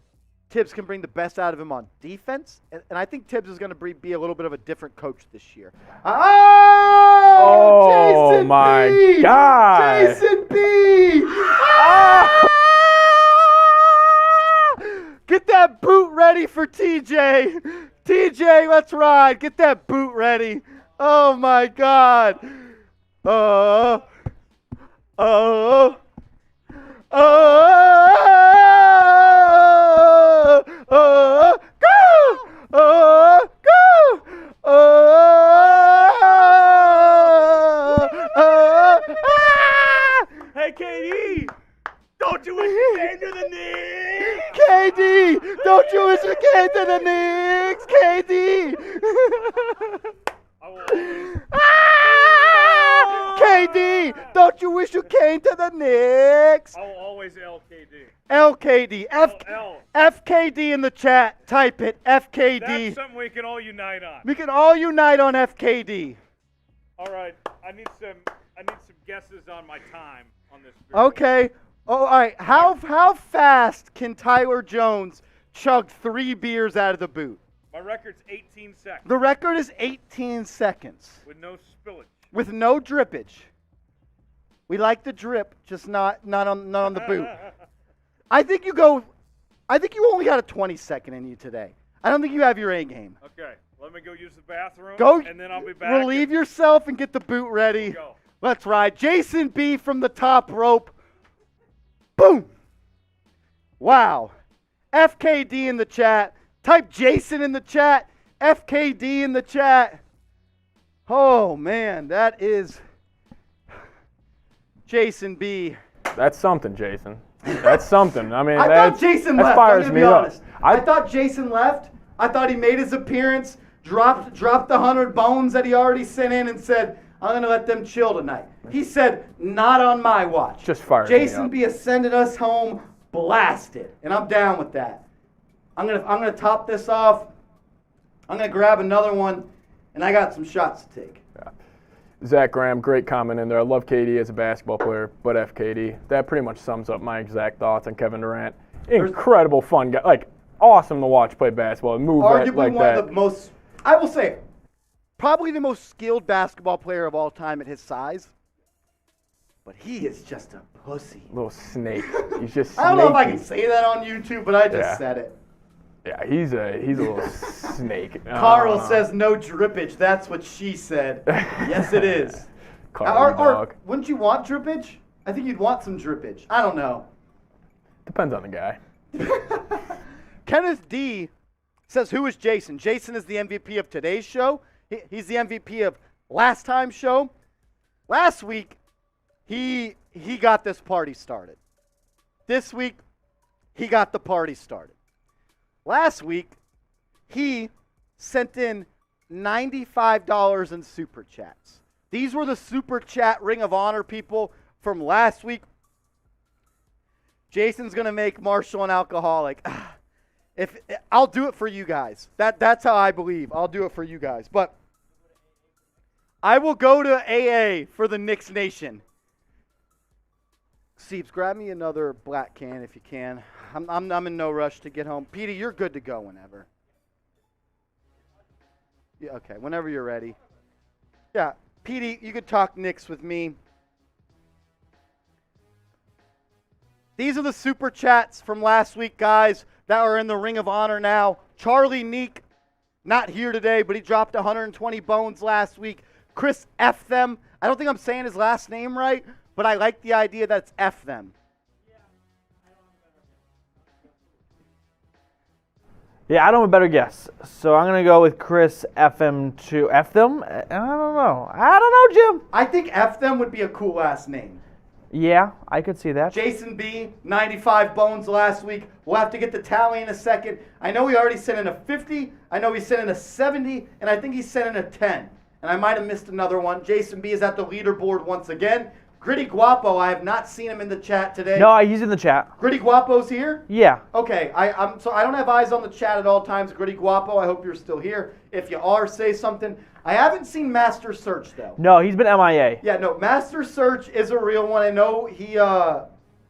Tibbs can bring the best out of him on defense, and I think Tibbs is going to be a little bit of a different coach this year.
Oh,
Jason
my
B!
God.
Jason B! Get that boot ready for TJ. TJ, let's ride. Get that boot ready. Oh, my God. Oh. Oh. Oh. Oh. Go. Oh. Go. Oh.
Hey, KD, don't you wish you came to the Knicks?
KD, don't you wish you came to the Knicks? KD.
I will always.
KD, don't you wish you came to the Knicks?
I will always LKD.
LKD.
L.
FKD in the chat. Type it. FKD.
That's something we can all unite on.
We can all unite on FKD.
All right, I need some guesses on my time on this.
Okay. Oh, all right. How fast can Tyler Jones chug 3 beers out of the boot?
My record's 18 seconds.
The record is 18 seconds.
With no spillage.
With no drippage. We like the drip, just not on the boot. I think you only got a 20-second in you today. I don't think you have your A game.
Okay, let me go use the bathroom.
Go,
and then I'll be back.
relieve yourself and get the boot ready.
Go.
Let's ride. Jason B from the top rope. Boom. Wow. FKD in the chat. Type Jason in the chat. FKD in the chat. Oh, man, that is Jason B.
That's something, Jason. That's something. I mean,
I thought Jason left.
fires
I'm
me
gonna be
up.
honest. I thought Jason left. I thought he made his appearance, dropped the 100 bones that he already sent in, and said, "I'm gonna let them chill tonight." He said, "Not on my watch."
Just fires me
Jason
up.
B is sending us home blasted, and I'm down with that. I'm gonna top this off. I'm gonna grab another one, and I got some shots to take.
Zach Graham, great comment in there. I love KD as a basketball player, but FKD. That pretty much sums up my exact thoughts on Kevin Durant. Incredible fun guy, like awesome to watch play basketball and move
Arguably
like
one
that.
of the most, I will say, probably the most skilled basketball player of all time at his size. But he is just a pussy.
Little snake. He's just.
I don't know if I can
snaky.
say that on YouTube, but I just
Yeah.
said it.
Yeah, he's a little snake.
Carl says no drippage. That's what she said. Yes, it is.
Carl, dog.
Wouldn't you want drippage? I think you'd want some drippage. I don't know.
Depends on the guy.
Kenneth D Says, who is Jason? Jason is the MVP of today's show. He's the MVP of last time's show. Last week, he got this party started. This week, he got the party started. Last week, he sent in $95 in super chats. These were the super chat Ring of Honor people from last week. Jason's going to make Marshall an alcoholic. If I'll do it for you guys. That's how I believe. I'll do it for you guys. But I will go to AA for the Knicks Nation. Seeps, grab me another black can if you can. I'm in no rush to get home. Petey, you're good to go whenever. Yeah, okay, whenever you're ready. Yeah, Petey, you could talk Knicks with me. These are the super chats from last week, guys, that are in the Ring of Honor now. Charlie Neek, not here today, but he dropped 120 bones last week. Chris F. them. I don't think I'm saying his last name right, but I like the idea that it's F. them.
Yeah, I don't have a better guess. So I'm going to go with Chris FM to F them. I don't know, Jim.
I think F. them would be a cool last name.
Yeah, I could see that.
Jason B, 95 bones last week. We'll have to get the tally in a second. I know he already sent in a 50. I know he sent in a 70. And I think he sent in a 10. And I might have missed another one. Jason B is at the leaderboard once again. Gritty Guapo, I have not seen him in the chat today.
No, he's in the chat.
Gritty Guapo's here?
Yeah.
Okay, so I don't have eyes on the chat at all times. Gritty Guapo, I hope you're still here. If you are, say something. I haven't seen Master Search, though.
No, he's been MIA.
Yeah, no, Master Search is a real one. I know he, I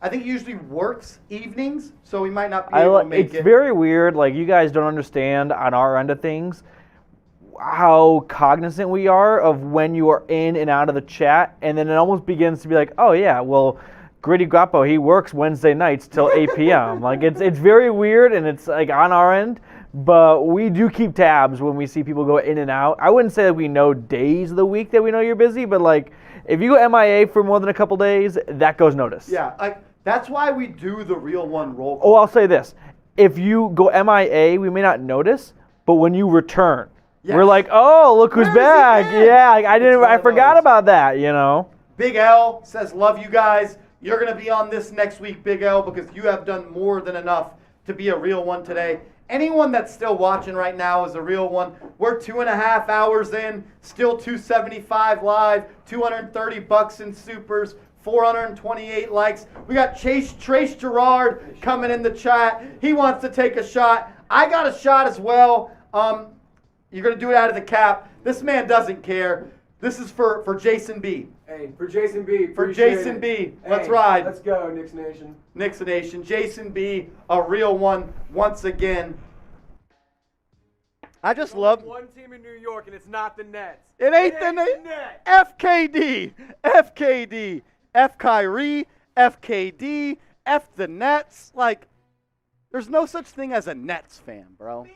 think he usually works evenings, so he might not be able to make it.
It's very weird. Like, you guys don't understand on our end of things how cognizant we are of when you are in and out of the chat, and then it almost begins to be like, oh yeah, well, Gritty Guapo, he works Wednesday nights till 8 p.m. Like, it's very weird, and it's like on our end, but we do keep tabs when we see people go in and out. I wouldn't say that we know days of the week that we know you're busy, but like, if you go MIA for more than a couple days, that goes noticed.
Yeah, that's why we do the real one roll call.
Oh, I'll say this. If you go MIA, we may not notice, but when you return, yes, we're like, oh, look who's back. Yeah, I forgot about that, you know.
Big L says, love you guys. You're going to be on this next week, Big L, because you have done more than enough to be a real one today. Anyone that's still watching right now is a real one. We're 2.5 hours in, still 275 live, $230 in supers, 428 likes. We got Trace Gerard coming in the chat. He wants to take a shot. I got a shot as well. You're going to do it out of the cap. This man doesn't care. This is for Jason B.
Hey, for Jason B.
For Jason B. Let's ride.
Let's go, Knicks Nation.
Knicks Nation. Jason B, a real one once again. I just love...
one team in New York, and it's not the Nets.
It ain't the Nets. FKD. FKD. F Kyrie. FKD. F the Nets. Like, there's no such thing as a Nets fan, bro.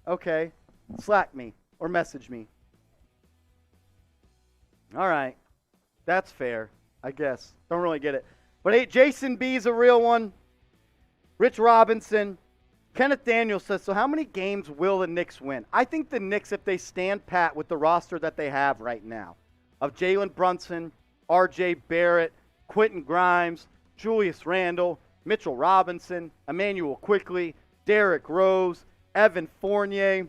Okay, Slack me or message me. All right, that's fair, I guess. Don't really get it. But hey, Jason B's a real one. Rich Robinson. Kenneth Daniels says, so how many games will the Knicks win? I think the Knicks, if they stand pat with the roster that they have right now, of Jalen Brunson, RJ Barrett, Quentin Grimes, Julius Randle, Mitchell Robinson, Emmanuel Quickley, Derrick Rose, Evan Fournier.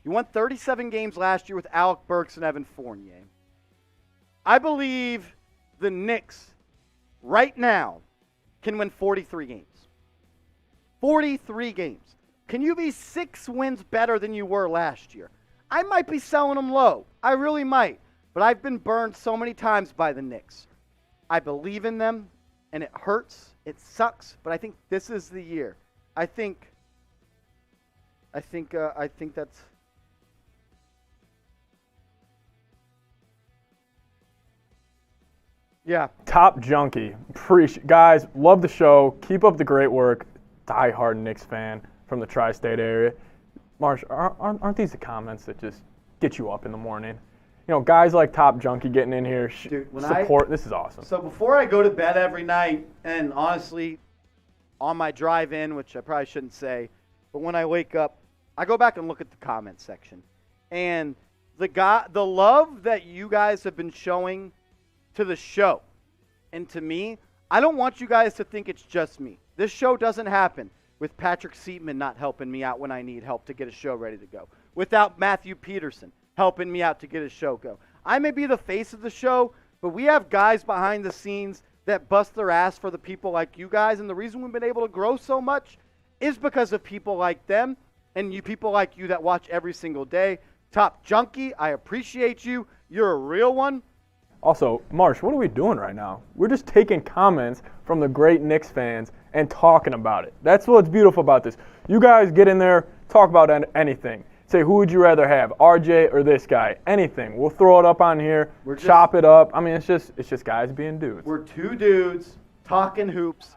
You won 37 games last year with Alec Burks and Evan Fournier. I believe the Knicks right now can win 43 games. 43 games. Can you be 6 wins better than you were last year? I might be selling them low. I really might. But I've been burned so many times by the Knicks. I believe in them, and it hurts. It sucks, but I think this is the year. I think that's... Yeah.
Top junkie. Guys, love the show. Keep up the great work. Die-hard Knicks fan from the tri-state area. Marsh, aren't these the comments that just get you up in the morning? guys like Top Junkie getting in here,
Dude,
support. This is awesome.
So before I go to bed every night, and honestly, on my drive in, which I probably shouldn't say, but when I wake up, I go back and look at the comment section. And the love that you guys have been showing to the show and to me, I don't want you guys to think it's just me. This show doesn't happen with Patrick Seatman not helping me out when I need help to get a show ready to go. Without Matthew Peterson helping me out to get a show go. I may be the face of the show, but we have guys behind the scenes that bust their ass for the people like you guys. And the reason we've been able to grow so much is because of people like them and you people like you that watch every single day. Top Junkie, I appreciate you. You're a real one.
Also, Marsh, what are we doing right now? We're just taking comments from the great Knicks fans and talking about it. That's what's beautiful about this. You guys get in there, talk about anything. Say, who would you rather have, RJ or this guy? Anything. We'll throw it up on here, chop it up. I mean, it's just guys being dudes.
We're two dudes talking hoops.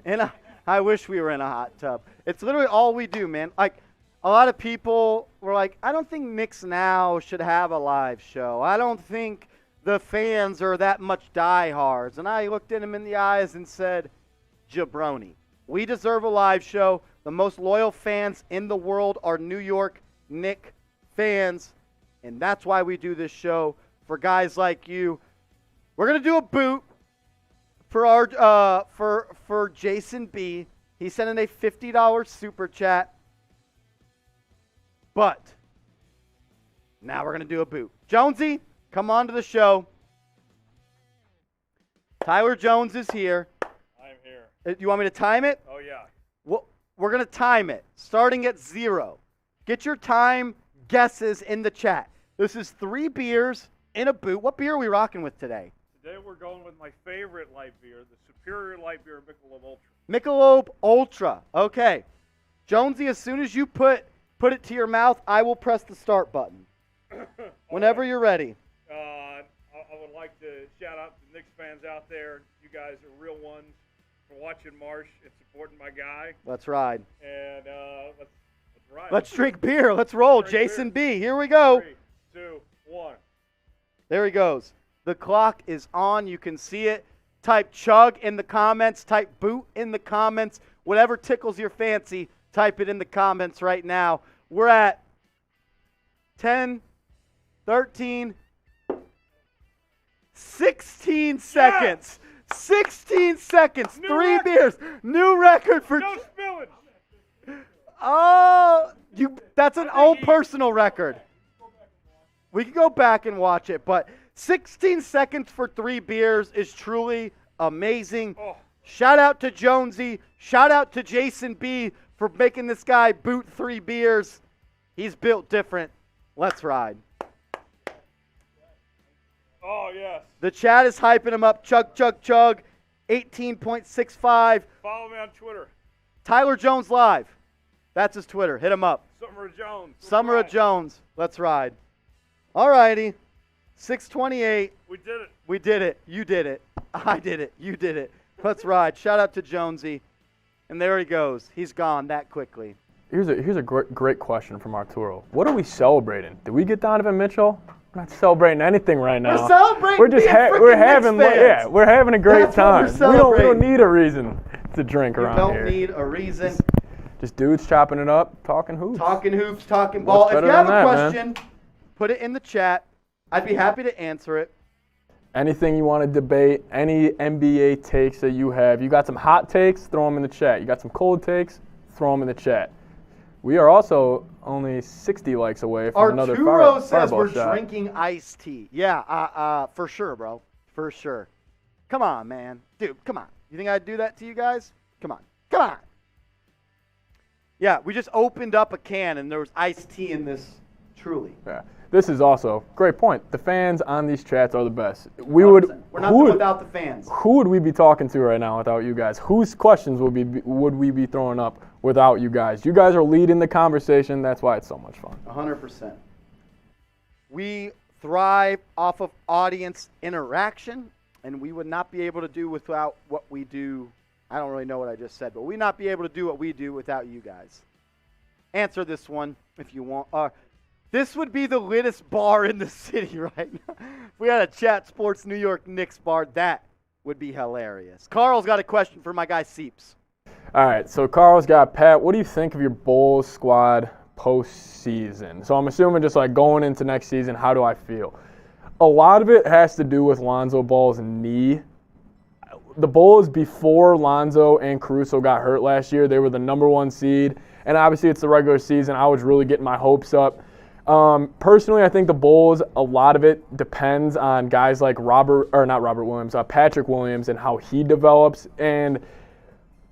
And I wish we were in a hot tub. It's literally all we do, man. Like, a lot of people were like, I don't think Knicks Now should have a live show. I don't think the fans are that much diehards. And I looked at him in the eyes and said, jabroni. We deserve a live show. The most loyal fans in the world are New York Knicks fans. And that's why we do this show for guys like you. We're going to do a boot for our for Jason B. He sent in a $50 super chat. But now we're going to do a boot. Jonesy, come on to the show. Tyler Jones is here.
I'm here.
You want me to time it?
Oh, yeah.
Well, we're going to time it, starting at 0. Get your time guesses in the chat. This is 3 beers in a boot. What beer are we rocking with today?
Today we're going with my favorite light beer, the Superior Light Beer Michelob Ultra.
Michelob Ultra. Okay. Jonesy, as soon as you put it to your mouth, I will press the start button. Whenever
right.
You're ready.
I would like to shout out to Knicks fans out there. You guys are real ones for watching Marsh and supporting my guy.
Let's ride.
And let's ride.
Let's drink beer. Let's roll. Jason B. Here we go.
3, 2, 1.
There he goes. The clock is on. You can see it. Type chug in the comments. Type boot in the comments. Whatever tickles your fancy, type it in the comments right now. We're at 10, 13, 16 seconds. 16 seconds.
New
3
record.
beers. New record for...
No spilling.
Oh, that's an old personal record. We can go back and watch it, but 16 seconds for 3 beers is truly amazing.
Oh.
Shout out to Jonesy. Shout out to Jason B for making this guy boot 3 beers. He's built different. Let's ride.
Oh, yes.
The chat is hyping him up. Chug, chug, chug. 18.65.
Follow me on Twitter.
Tyler Jones Live. That's his Twitter. Hit him up.
Summer of Jones. Let's
Summer of
ride.
Jones. Let's ride. All righty. 6:28.
We did it.
We did it. You did it. I did it. You did it. Let's ride. Shout out to Jonesy. And there he goes. He's gone that quickly.
Here's a great question from Arturo. What are we celebrating? Did we get Donovan Mitchell? We're not celebrating anything right now.
We're celebrating.
We're just
being freaking
we're having
Knicks fans.
we're having a great
That's what
time.
we're
We don't
celebrating.
need a reason to drink
You
around
don't
here.
need a reason.
Just dudes chopping it up, talking hoops.
Talking hoops, talking ball.
What's
If you
better
have a
than that,
question, put it in the chat. I'd be happy to answer it.
Anything you want to debate, any NBA takes that you have. You got some hot takes, throw them in the chat. You got some cold takes, throw them in the chat. We are also only 60 likes away from another
Arturo says
fireball
we're
shot.
drinking iced tea. Yeah, for sure, bro. For sure. Come on, man. Dude, come on. You think I'd do that to you guys? Come on. Come on. Yeah, we just opened up a can and there was iced tea in this, truly.
Yeah. This is also great point. The fans on these chats are the best. We're not
doing without the fans.
Who would we be talking to right now without you guys? Whose questions would we be throwing up without you guys? You guys are leading the conversation. That's why it's so much fun.
100%. We thrive off of audience interaction, and we would not be able to do without what we do. I don't really know what I just said, but we'd not be able to do what we do without you guys. Answer this one if you want. This would be the littest bar in the city right now. If we had a Chat Sports New York Knicks bar, that would be hilarious. Carl's got a question for my guy Seeps.
All right, so Carl's got Pat. What do you think of your Bulls squad postseason? So I'm assuming just like going into next season, how do I feel? A lot of it has to do with Lonzo Ball's knee. The Bulls, before Lonzo and Caruso got hurt last year, they were the number 1 seed. And obviously it's the regular season. I was really getting my hopes up. Personally, I think the Bulls, a lot of it depends on guys like Patrick Williams and how he develops. And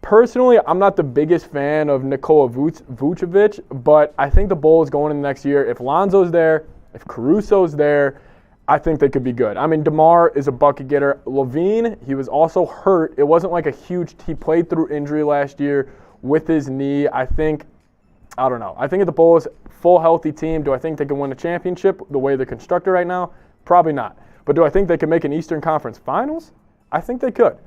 personally, I'm not the biggest fan of Nikola Vucevic, but I think the Bulls going into next year, if Lonzo's there, if Caruso's there, I think they could be good. I mean, DeMar is a bucket getter. LaVine, he was also hurt. It wasn't like he played through injury last year with his knee. I don't know. I think if the Bulls, full healthy team, do I think they can win a championship the way they're constructed right now? Probably not. But do I think they can make an Eastern Conference Finals? I think they could.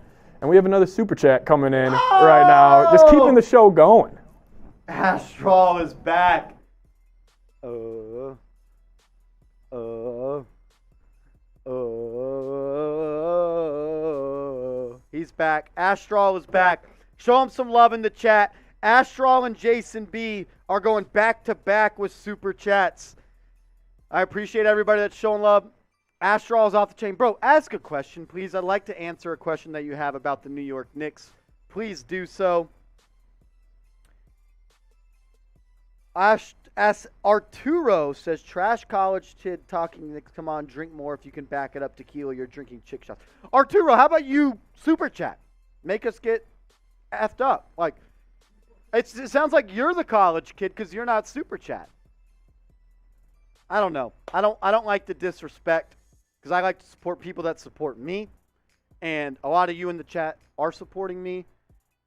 And we have another super chat coming in right now, just keeping the show going.
Astral is back. He's back. Astral is back. Show him some love in the chat. Astral and Jason B are going back-to-back with super chats. I appreciate everybody that's showing love. Astral is off the chain. Bro, ask a question, please. I'd like to answer a question that you have about the New York Knicks. Please do so. Arturo says, trash college kid talking Knicks. Come on, drink more if you can back it up. Tequila, you're drinking chick shots. Arturo, how about you super chat? Make us get effed up. Like, it sounds like you're the college kid because you're not super chat. I don't know. I don't like the disrespect because I like to support people that support me. And a lot of you in the chat are supporting me.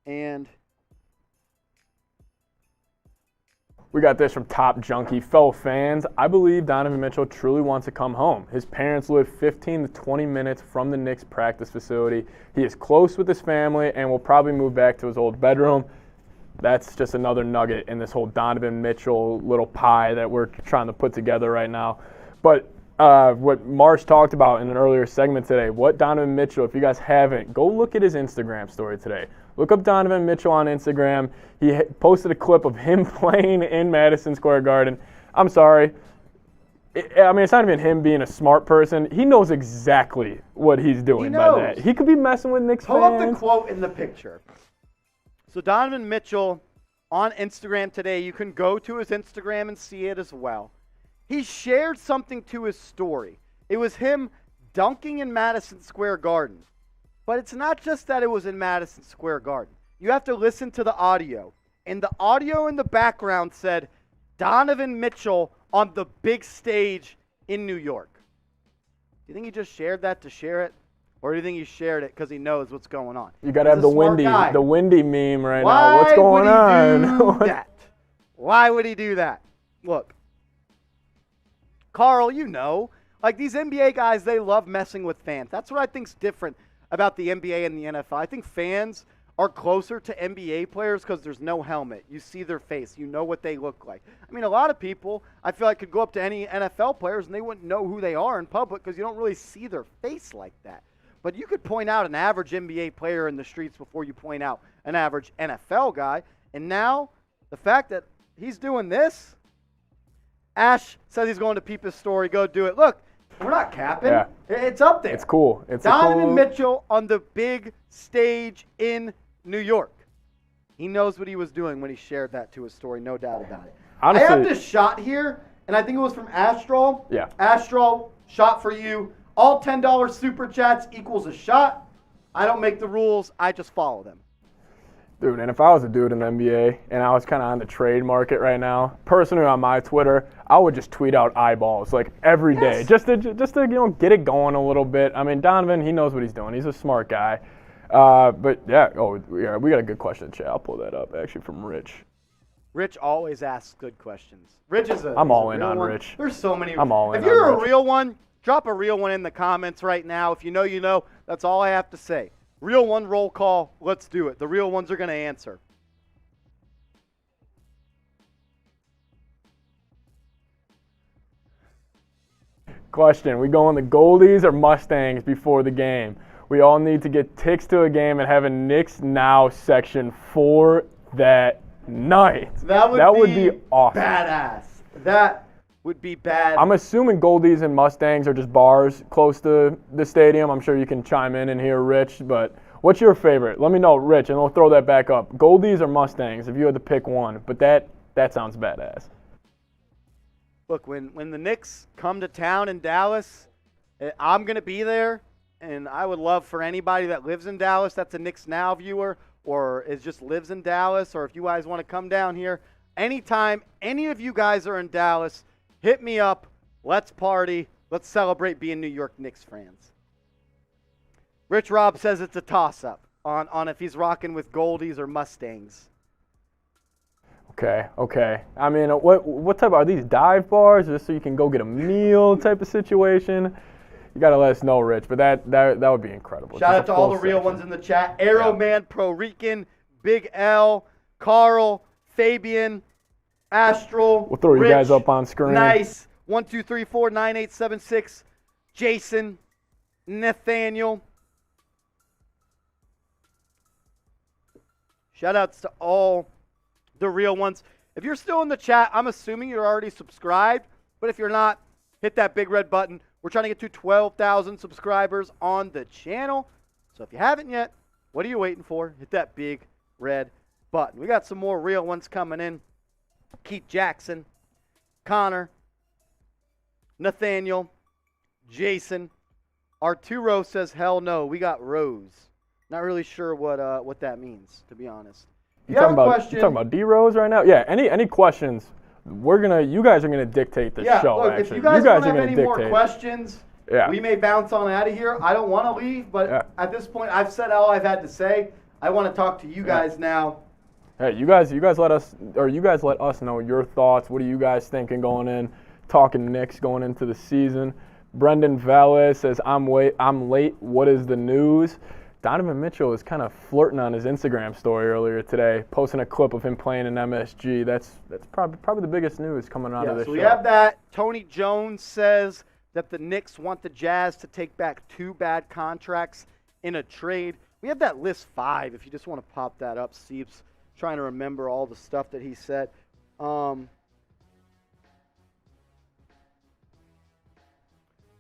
And
we got this from Top Junkie. Fellow fans, I believe Donovan Mitchell truly wants to come home. His parents live 15 to 20 minutes from the Knicks practice facility. He is close with his family and will probably move back to his old bedroom. That's just another nugget in this whole Donovan Mitchell little pie that we're trying to put together right now. But what Marsh talked about in an earlier segment today, what Donovan Mitchell, if you guys haven't, go look at his Instagram story today. Look up Donovan Mitchell on Instagram. He posted a clip of him playing in Madison Square Garden. I'm sorry. It's not even him being a smart person. He knows exactly what he's doing by that. He could be messing with Knicks fans.
Pull up the quote in the picture. So Donovan Mitchell on Instagram today, you can go to his Instagram and see it as well. He shared something to his story. It was him dunking in Madison Square Garden. But it's not just that it was in Madison Square Garden. You have to listen to the audio. And the audio in the background said, Donovan Mitchell on the big stage in New York. Do you think he just shared that to share it? Or do you think he shared it because he knows what's going on?
You got to have the windy meme right
now.
What's going on?
Why would he do that? Why would he do that? Look, Carl, you know, like these NBA guys, they love messing with fans. That's what I think's different about the NBA and the NFL. I think fans are closer to NBA players because there's no helmet. You see their face. You know what they look like. I mean, a lot of people, I feel like, could go up to any NFL players and they wouldn't know who they are in public because you don't really see their face like that. But you could point out an average NBA player in the streets before you point out an average NFL guy. And now, the fact that he's doing this, Ash says he's going to peep his story. Go do it. Look, we're not capping.
Yeah.
It's up there.
It's cool. It's
Donovan Mitchell on the big stage in New York. He knows what he was doing when he shared that to his story, no doubt about it.
Honestly,
I have this shot here, and I think it was from Astral.
Yeah.
Astral, shot for you. All $10 super chats equals a shot. I don't make the rules. I just follow them.
Dude, and if I was a dude in the NBA and I was kind of on the trade market right now, personally on my Twitter, I would just tweet out eyeballs like every day, just to get it going a little bit. I mean, Donovan, he knows what he's doing. He's a smart guy. But yeah, we got a good question in chat. I'll pull that up actually from Rich.
Rich always asks good questions. Rich is
I'm all in on Rich.
There's so many.
I'm all in.
If you're a real one, drop a real one in the comments right now. If you know, you know. That's all I have to say. Real one roll call. Let's do it. The real ones are going to answer.
Question. We going the Goldies or Mustangs before the game? We all need to get tickets to a game and have a Knicks Now section for that night.
That
would be awesome.
Badass. That would be bad.
I'm assuming Goldies and Mustangs are just bars close to the stadium. I'm sure you can chime in here, Rich, but what's your favorite? Let me know, Rich, and we'll throw that back up. Goldies or Mustangs if you had to pick one, but that sounds badass.
Look, when the Knicks come to town in Dallas, I'm going to be there, and I would love for anybody that lives in Dallas that's a Knicks Now viewer or just lives in Dallas, or if you guys want to come down here, anytime any of you guys are in Dallas, hit me up. Let's party. Let's celebrate being New York Knicks fans. Rich Rob says it's a toss-up on if he's rocking with Goldies or Mustangs.
Okay. I mean, what type are these dive bars? Just so you can go get a meal type of situation? You got to let us know, Rich, but that would be incredible.
Shout out to all the real ones in the chat. Arrow Man, Pro Rican, Big L, Carl, Fabian, Astral.
We'll throw
Rich,
you guys up on screen.
Nice. 1, 2, 3, 4, 9, 8, 7, 6. Jason, Nathaniel. Shout outs to all the real ones. If you're still in the chat, I'm assuming you're already subscribed. But if you're not, hit that big red button. We're trying to get to 12,000 subscribers on the channel. So if you haven't yet, what are you waiting for? Hit that big red button. We got some more real ones coming in. Keith Jackson, Connor, Nathaniel, Jason. Arturo says, hell no, we got Rose. Not really sure what that means, to be honest.
You talking about D Rose right now? Yeah. Any questions? You guys are gonna dictate the show.
Look,
actually,
if you guys
are
don't have
gonna
any
dictate.
more questions, we may bounce on out of here. I don't want to leave, but at this point, I've said all I've had to say. I want to talk to you guys now.
Hey, you guys let us know your thoughts. What are you guys thinking going in? Talking Knicks going into the season. Brendan Valles says, I'm late. What is the news? Donovan Mitchell is kind of flirting on his Instagram story earlier today, posting a clip of him playing in MSG. That's probably the biggest news coming out of this show.
We have that. Tony Jones says that the Knicks want the Jazz to take back 2 bad contracts in a trade. We have that list 5 if you just want to pop that up. Steve's trying to remember all the stuff that he said.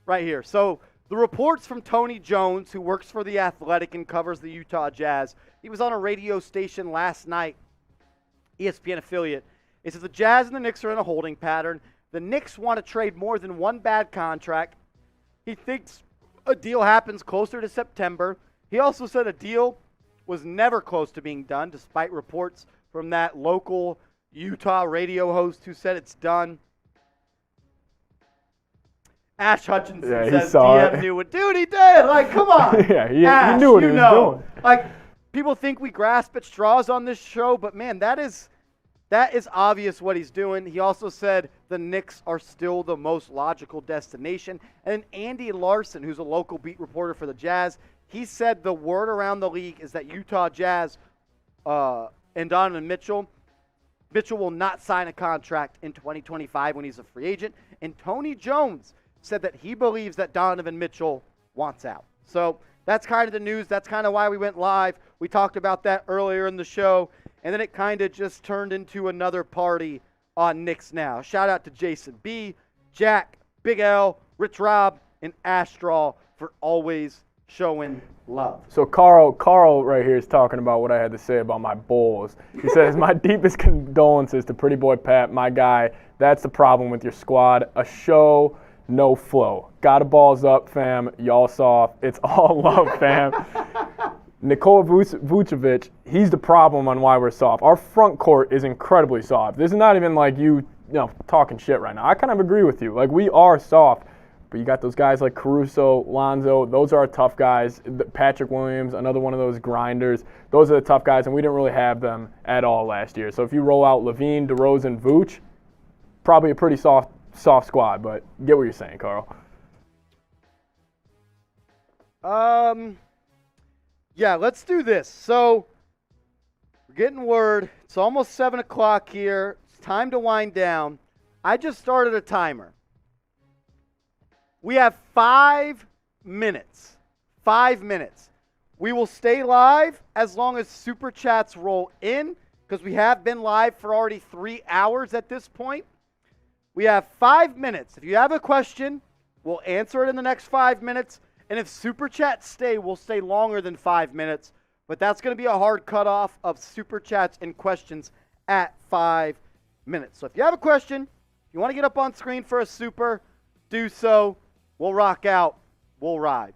Right here. So the reports from Tony Jones, who works for The Athletic and covers the Utah Jazz, he was on a radio station last night, ESPN affiliate. He says the Jazz and the Knicks are in a holding pattern. The Knicks want to trade more than 1 bad contract. He thinks a deal happens closer to September. He also said a deal was never close to being done, despite reports from that local Utah radio host who said it's done. Ash Hutchinson says DM knew it. Dude, he did. Like, come on.
Yeah, he knew what he was doing.
Like, people think we grasp at straws on this show, but, man, that is obvious what he's doing. He also said the Knicks are still the most logical destination. And then Andy Larsen, who's a local beat reporter for the Jazz, he said the word around the league is that Utah Jazz and Donovan Mitchell will not sign a contract in 2025 when he's a free agent. And Tony Jones said that he believes that Donovan Mitchell wants out. So that's kind of the news. That's kind of why we went live. We talked about that earlier in the show. And then it kind of just turned into another party on Knicks Now. Shout out to Jason B, Jack, Big L, Rich Rob, and Astral for always showing love.
So Carl right here is talking about what I had to say about my Bulls. He says, my deepest condolences to Pretty Boy Pat, my guy. That's the problem with your squad. A show, no flow. Gotta balls up, fam. Y'all soft. It's all love, fam. Nikola Vucevic, he's the problem on why we're soft. Our front court is incredibly soft. This is not even like you talking shit right now. I kind of agree with you. Like, we are soft. But you got those guys like Caruso, Lonzo. Those are our tough guys. Patrick Williams, another one of those grinders. Those are the tough guys, and we didn't really have them at all last year. So if you roll out Levine, DeRozan, Vooch, probably a pretty soft squad. But get what you're saying, Carl.
Yeah, let's do this. So we're getting word. It's almost 7 o'clock here. It's time to wind down. I just started a timer. We have 5 minutes. 5 minutes. We will stay live as long as Super Chats roll in, because we have been live for already 3 hours at this point. We have 5 minutes. If you have a question, we'll answer it in the next 5 minutes. And if Super Chats stay, we'll stay longer than 5 minutes. But that's going to be a hard cutoff of Super Chats and questions at 5 minutes. So if you have a question, if you want to get up on screen for a super, do so. We'll rock out. We'll ride.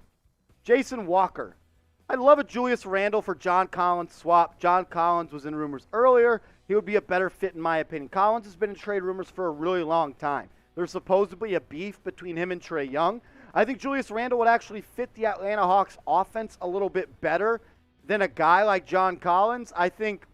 Jason Walker. I'd love a Julius Randle for John Collins swap. John Collins was in rumors earlier. He would be a better fit in my opinion. Collins has been in trade rumors for a really long time. There's supposedly a beef between him and Trae Young. I think Julius Randle would actually fit the Atlanta Hawks offense a little bit better than a guy like John Collins. I think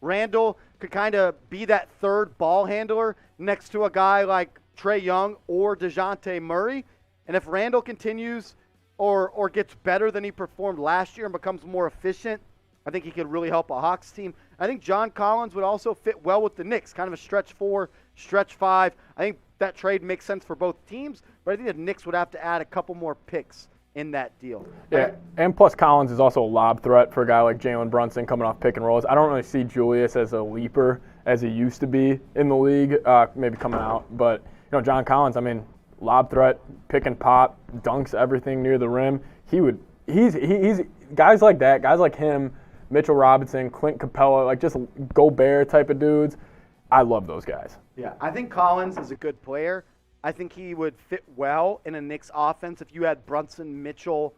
Randle could kind of be that third ball handler next to a guy like Trae Young or DeJounte Murray. And if Randle continues or gets better than he performed last year and becomes more efficient, I think he could really help a Hawks team. I think John Collins would also fit well with the Knicks, kind of a stretch 4, stretch 5. I think that trade makes sense for both teams, but I think the Knicks would have to add a couple more picks in that deal.
Yeah, and plus Collins is also a lob threat for a guy like Jalen Brunson coming off pick and rolls. I don't really see Julius as a leaper as he used to be in the league, maybe coming out. But, John Collins, lob threat, pick and pop, dunks everything near the rim. He's guys like that, guys like him, Mitchell Robinson, Clint Capella, like just Gobert type of dudes. I love those guys.
Yeah, I think Collins is a good player. I think he would fit well in a Knicks offense. If you had Brunson, Mitchell,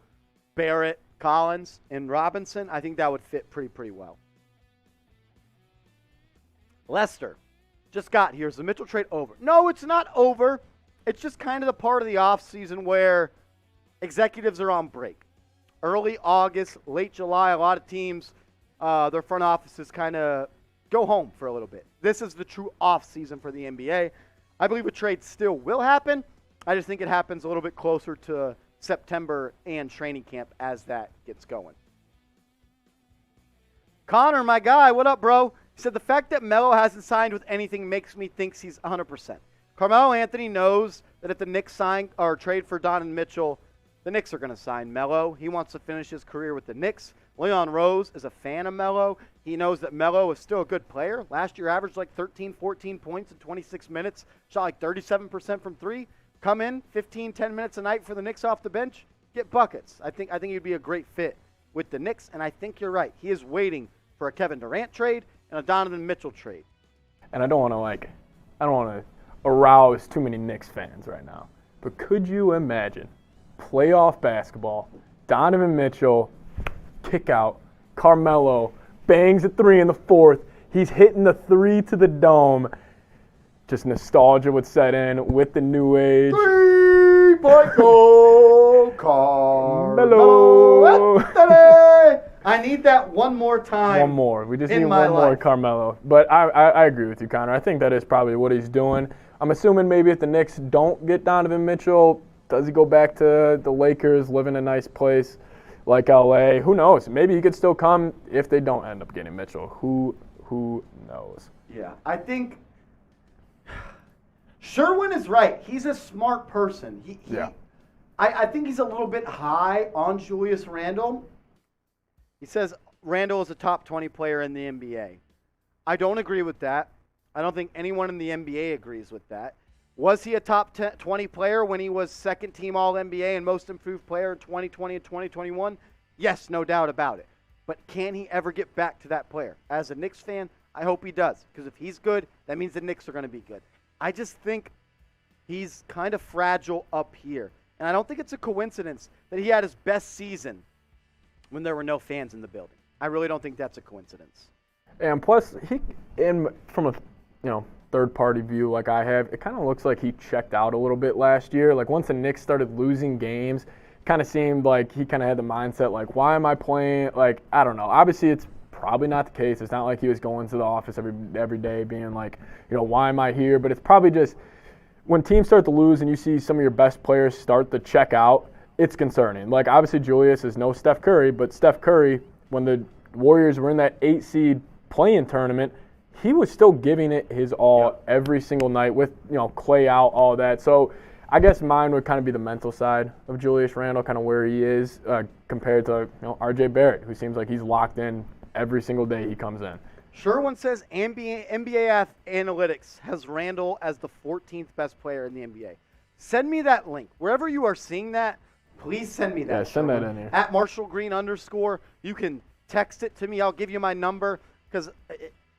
Barrett, Collins, and Robinson, I think that would fit pretty well. Lester just got here. Is the Mitchell trade over? No, it's not over. It's just kind of the part of the offseason where executives are on break. Early August, late July, a lot of teams, their front offices kind of go home for a little bit. This is the true offseason for the NBA. I believe a trade still will happen. I just think it happens a little bit closer to September and training camp as that gets going. Connor, my guy, what up, bro? He said, the fact that Melo hasn't signed with anything makes me think he's 100%. Carmelo Anthony knows that if the Knicks sign or trade for Donovan Mitchell, the Knicks are going to sign Melo. He wants to finish his career with the Knicks. Leon Rose is a fan of Melo. He knows that Melo is still a good player. Last year averaged like 13, 14 points in 26 minutes. Shot like 37% from three. Come in, 15, 10 minutes a night for the Knicks off the bench. Get buckets. I think he'd be a great fit with the Knicks, and I think you're right. He is waiting for a Kevin Durant trade and a Donovan Mitchell trade.
And I don't want to arouse too many Knicks fans right now. But could you imagine playoff basketball, Donovan Mitchell, kick out, Carmelo, bangs a three in the fourth, he's hitting the three to the dome. Just nostalgia would set in with the new age.
3-point goal, Carmelo. I need that one more time.
One more. We just need one more Carmelo. But I agree with you, Connor. I think that is probably what he's doing. I'm assuming maybe if the Knicks don't get Donovan Mitchell, does he go back to the Lakers, live in a nice place like LA? Who knows? Maybe he could still come if they don't end up getting Mitchell. Who knows?
Yeah, I think Sherwin is right. He's a smart person. I think he's a little bit high on Julius Randle. He says Randle is a top 20 player in the NBA. I don't agree with that. I don't think anyone in the NBA agrees with that. Was he a top 20 player when he was second team All-NBA and most improved player in 2020 and 2021? Yes, no doubt about it. But can he ever get back to that player? As a Knicks fan, I hope he does. Because if he's good, that means the Knicks are going to be good. I just think he's kind of fragile up here. And I don't think it's a coincidence that he had his best season when there were no fans in the building. I really don't think that's a coincidence.
And plus, from a third-party view like I have, it kind of looks like he checked out a little bit last year. Like once the Knicks started losing games, it kind of seemed like he kind of had the mindset like, why am I playing? Like, I don't know. Obviously, it's probably not the case. It's not like he was going to the office every day being like, why am I here? But it's probably just when teams start to lose and you see some of your best players start to check out, it's concerning. Like, obviously, Julius is no Steph Curry, but Steph Curry, when the Warriors were in that 8-seed play-in tournament, he was still giving it his all every single night with, Clay out, all that. So I guess mine would kind of be the mental side of Julius Randle, kind of where he is compared to R.J. Barrett, who seems like he's locked in every single day he comes in.
Sherwin says NBA Analytics has Randle as the 14th best player in the NBA. Send me that link. Wherever you are seeing that, please send me that.
Yeah, send that
Sherwin.
in here.
At _Marshall_Green. You can text it to me. I'll give you my number because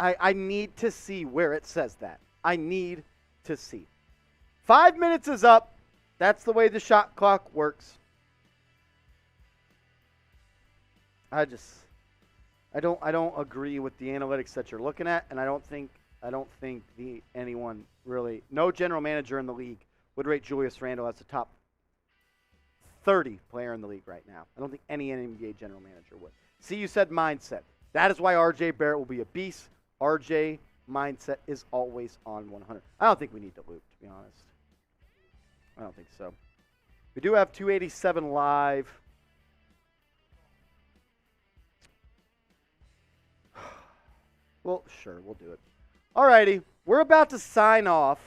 I need to see where it says that. I need to see. 5 minutes is up. That's the way the shot clock works. I don't agree with the analytics that you're looking at, and I don't think anyone really, no general manager in the league would rate Julius Randle as the top 30 player in the league right now. I don't think any NBA general manager would. See, you said mindset. That is why R.J. Barrett will be a beast. R.J. mindset is always on 100. I don't think we need to loop, to be honest. I don't think so. We do have 287 live. Well, sure, we'll do it. Alrighty, we're about to sign off.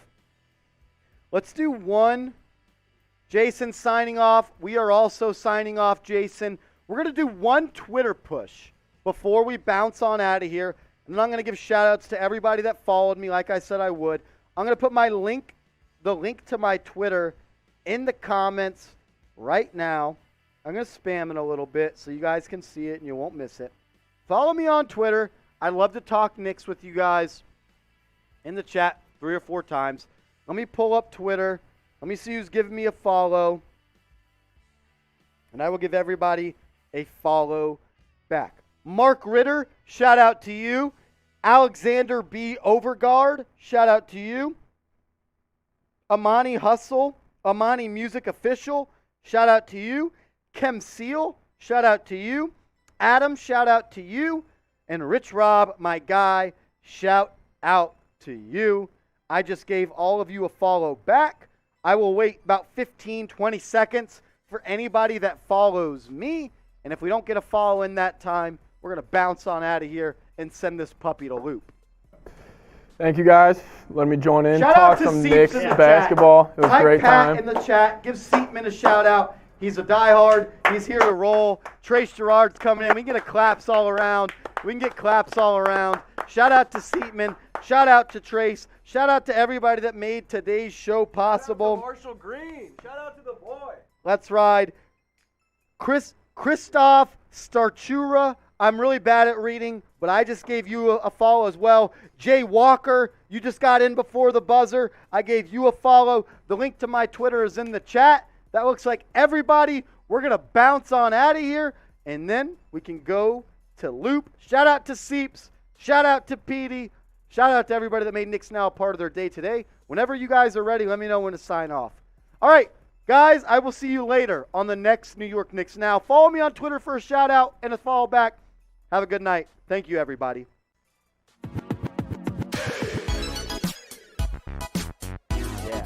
Let's do one. Jason signing off. We are also signing off, Jason. We're going to do one Twitter push before we bounce on out of here. And then I'm going to give shout-outs to everybody that followed me like I said I would. I'm going to put the link to my Twitter in the comments right now. I'm going to spam it a little bit so you guys can see it and you won't miss it. Follow me on Twitter. I love to talk Knicks with you guys in the chat 3 or 4 times. Let me pull up Twitter. Let me see who's giving me a follow. And I will give everybody a follow back. Mark Ritter, shout out to you. Alexander B. Overguard, shout out to you. Amani Hustle, Amani Music Official, shout out to you. Kem Seal, shout out to you. Adam, shout out to you. And Rich Rob, my guy, shout out to you. I just gave all of you a follow back. I will wait about 15, 20 seconds for anybody that follows me. And if we don't get a follow in that time, we're going to bounce on out of here and send this puppy to loop.
Thank you, guys. Let me join in.
Shout
Talk
out to
some
Seeps
Knicks
in the
basketball.
chat.
It was a
Type
great
Pat
time.
in the chat. Give Seatman a shout out. He's a diehard. He's here to roll. Trace Gerard's coming in. We can get a claps all around. We can get claps all around. Shout out to Seatman. Shout out to Trace. Shout out to everybody that made today's show possible.
Shout out to Marshall Green. Shout out to the boy.
Let's ride. Christoph Starchura. I'm really bad at reading, but I just gave you a follow as well. Jay Walker, you just got in before the buzzer. I gave you a follow. The link to my Twitter is in the chat. That looks like everybody. We're going to bounce on out of here, and then we can go to Loop. Shout out to Seeps. Shout out to Petey. Shout out to everybody that made Knicks Now a part of their day today. Whenever you guys are ready, let me know when to sign off. All right, guys, I will see you later on the next New York Knicks Now. Follow me on Twitter for a shout out and a follow back. Have a good night. Thank you, everybody. Yeah,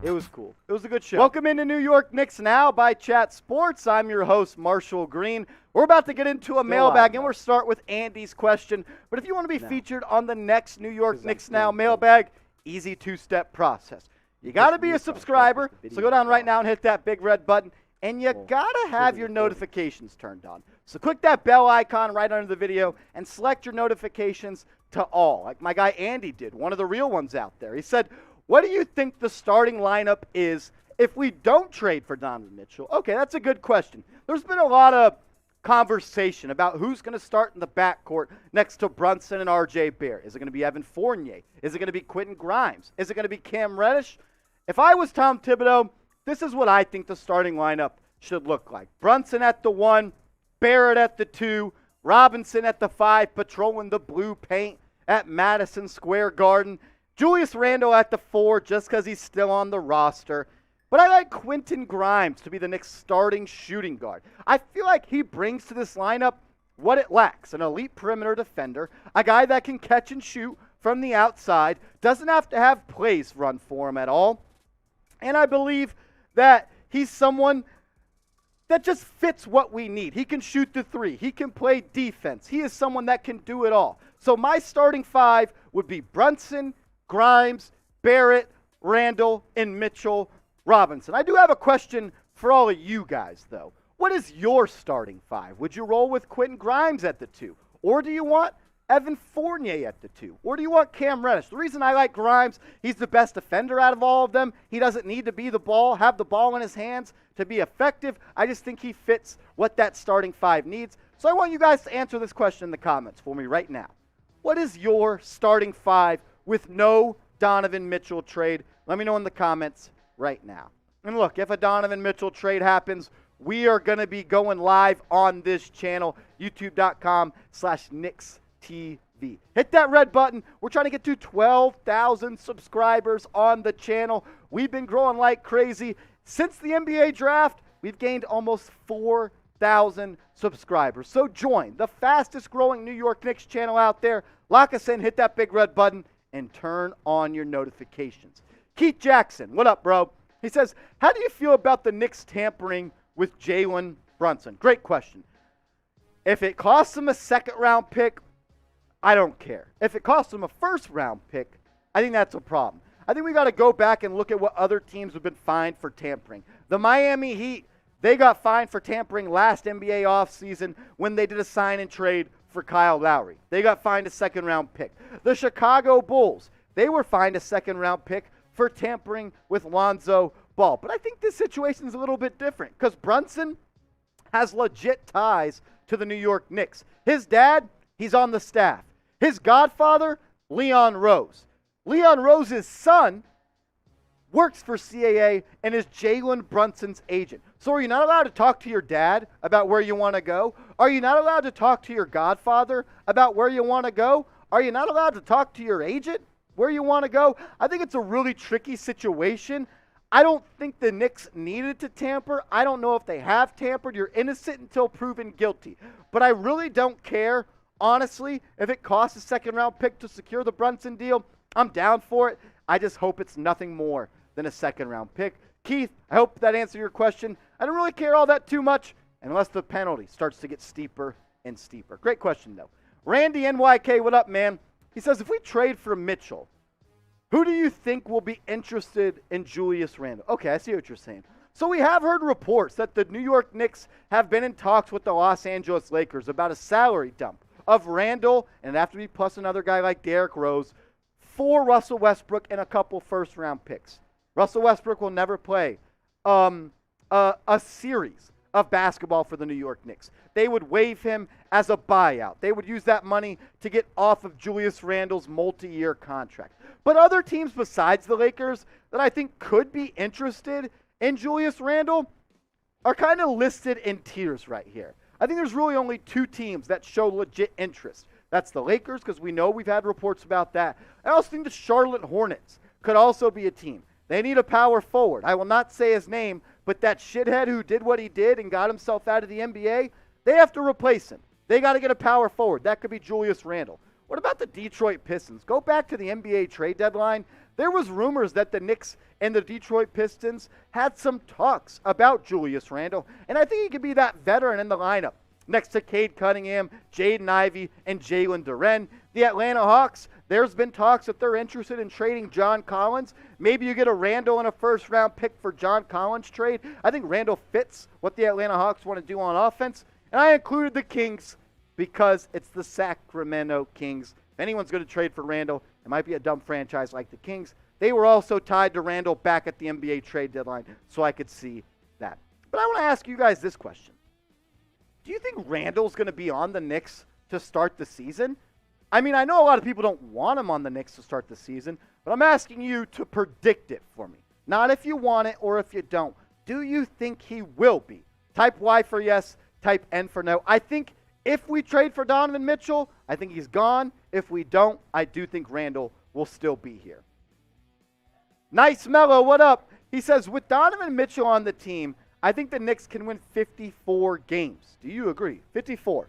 it was cool. It was a good show. Welcome into New York Knicks Now by Chat Sports. I'm your host, Marshall Green. We're about to get into a mailbag, and we'll start with Andy's question. But if you want to be featured on the next New York Knicks Now mailbag, easy 2-step process. You got to be a subscriber, so go down right now and hit that big red button. And you got to have your notifications turned on. So click that bell icon right under the video and select your notifications to all, like my guy Andy did, one of the real ones out there. He said, what do you think the starting lineup is if we don't trade for Donovan Mitchell? Okay, that's a good question. There's been a lot of conversation about who's going to start in the backcourt next to Brunson and R.J. Barrett. Is it going to be Evan Fournier? Is it going to be Quentin Grimes? Is it going to be Cam Reddish? If I was Tom Thibodeau, this is what I think the starting lineup should look like. Brunson at the 1, Barrett at the 2, Robinson at the 5, patrolling the blue paint at Madison Square Garden. Julius Randle at the 4 just because he's still on the roster. But I like Quentin Grimes to be the next starting shooting guard. I feel like he brings to this lineup what it lacks. An elite perimeter defender, a guy that can catch and shoot from the outside, doesn't have to have plays run for him at all. And I believe that he's someone that just fits what we need. He can shoot the 3. He can play defense. He is someone that can do it all. So my starting 5 would be Brunson, Grimes, Barrett, Randle, and Mitchell. Robinson. I do have a question for all of you guys, though. What is your starting five? Would you roll with Quentin Grimes at the 2? Or do you want Evan Fournier at the 2? Or do you want Cam Reddish? The reason I like Grimes, he's the best defender out of all of them. He doesn't need to have the ball in his hands to be effective. I just think he fits what that starting five needs. So I want you guys to answer this question in the comments for me right now. What is your starting five with no Donovan Mitchell trade? Let me know in the comments right now. And look, if a Donovan Mitchell trade happens, we are going to be going live on this channel, youtube.com/KnicksTV. Hit that red button. We're trying to get to 12,000 subscribers on the channel. We've been growing like crazy. Since the NBA draft, we've gained almost 4,000 subscribers. So join the fastest growing New York Knicks channel out there. Lock us in, hit that big red button, and turn on your notifications. Keith Jackson, what up, bro? He says, how do you feel about the Knicks tampering with Jalen Brunson? Great question. If it costs him a second-round pick, I don't care. If it costs him a first-round pick, I think that's a problem. I think we got to go back and look at what other teams have been fined for tampering. The Miami Heat, they got fined for tampering last NBA offseason when they did a sign and trade for Kyle Lowry. They got fined a second-round pick. The Chicago Bulls, they were fined a second-round pick for tampering with Lonzo Ball. But I think this situation is a little bit different because Brunson has legit ties to the New York Knicks. His dad, he's on the staff. His godfather, Leon Rose. Leon Rose's son works for CAA and is Jalen Brunson's agent. So are you not allowed to talk to your dad about where you want to go? Are you not allowed to talk to your godfather about where you want to go? Are you not allowed to talk to your agent where you want to go? I think it's a really tricky situation. I don't think the Knicks needed to tamper. I don't know if they have tampered. You're innocent until proven guilty. But I really don't care, honestly, if it costs a second-round pick to secure the Brunson deal. I'm down for it. I just hope it's nothing more than a second-round pick. Keith, I hope that answered your question. I don't really care all that too much unless the penalty starts to get steeper and steeper. Great question, though. Randy NYK, what up, man? He says, if we trade for Mitchell, who do you think will be interested in Julius Randle? Okay, I see what you're saying. So we have heard reports that the New York Knicks have been in talks with the Los Angeles Lakers about a salary dump of Randle, and it'd have to be plus another guy like Derrick Rose, for Russell Westbrook and a couple first-round picks. Russell Westbrook will never play a series of basketball for the New York Knicks. They would waive him as a buyout. They would use that money to get off of Julius Randle's multi-year contract. But other teams besides the Lakers that I think could be interested in Julius Randle are kind of listed in tiers right here. I think there's really only two teams that show legit interest. That's the Lakers, because we know we've had reports about that. I also think the Charlotte Hornets could also be a team. They need a power forward. I will not say his name, but that shithead who did what he did and got himself out of the NBA, they have to replace him. They got to get a power forward. That could be Julius Randle. What about the Detroit Pistons? Go back to the NBA trade deadline. There was rumors that the Knicks and the Detroit Pistons had some talks about Julius Randle, and I think he could be that veteran in the lineup next to Cade Cunningham, Jaden Ivey, and Jalen Duren. The Atlanta Hawks, there's been talks that they're interested in trading John Collins. Maybe you get a Randle and a first-round pick for John Collins trade. I think Randle fits what the Atlanta Hawks want to do on offense. And I included the Kings because it's the Sacramento Kings. If anyone's going to trade for Randle, it might be a dumb franchise like the Kings. They were also tied to Randle back at the NBA trade deadline, so I could see that. But I want to ask you guys this question. Do you think Randle's going to be on the Knicks to start the season? I mean, I know a lot of people don't want him on the Knicks to start the season, but I'm asking you to predict it for me. Not if you want it or if you don't. Do you think he will be? Type Y for yes, type N for no. I think if we trade for Donovan Mitchell, I think he's gone. If we don't, I do think Randle will still be here. Nice Melo, what up? He says, with Donovan Mitchell on the team, I think the Knicks can win 54 games. Do you agree? 54.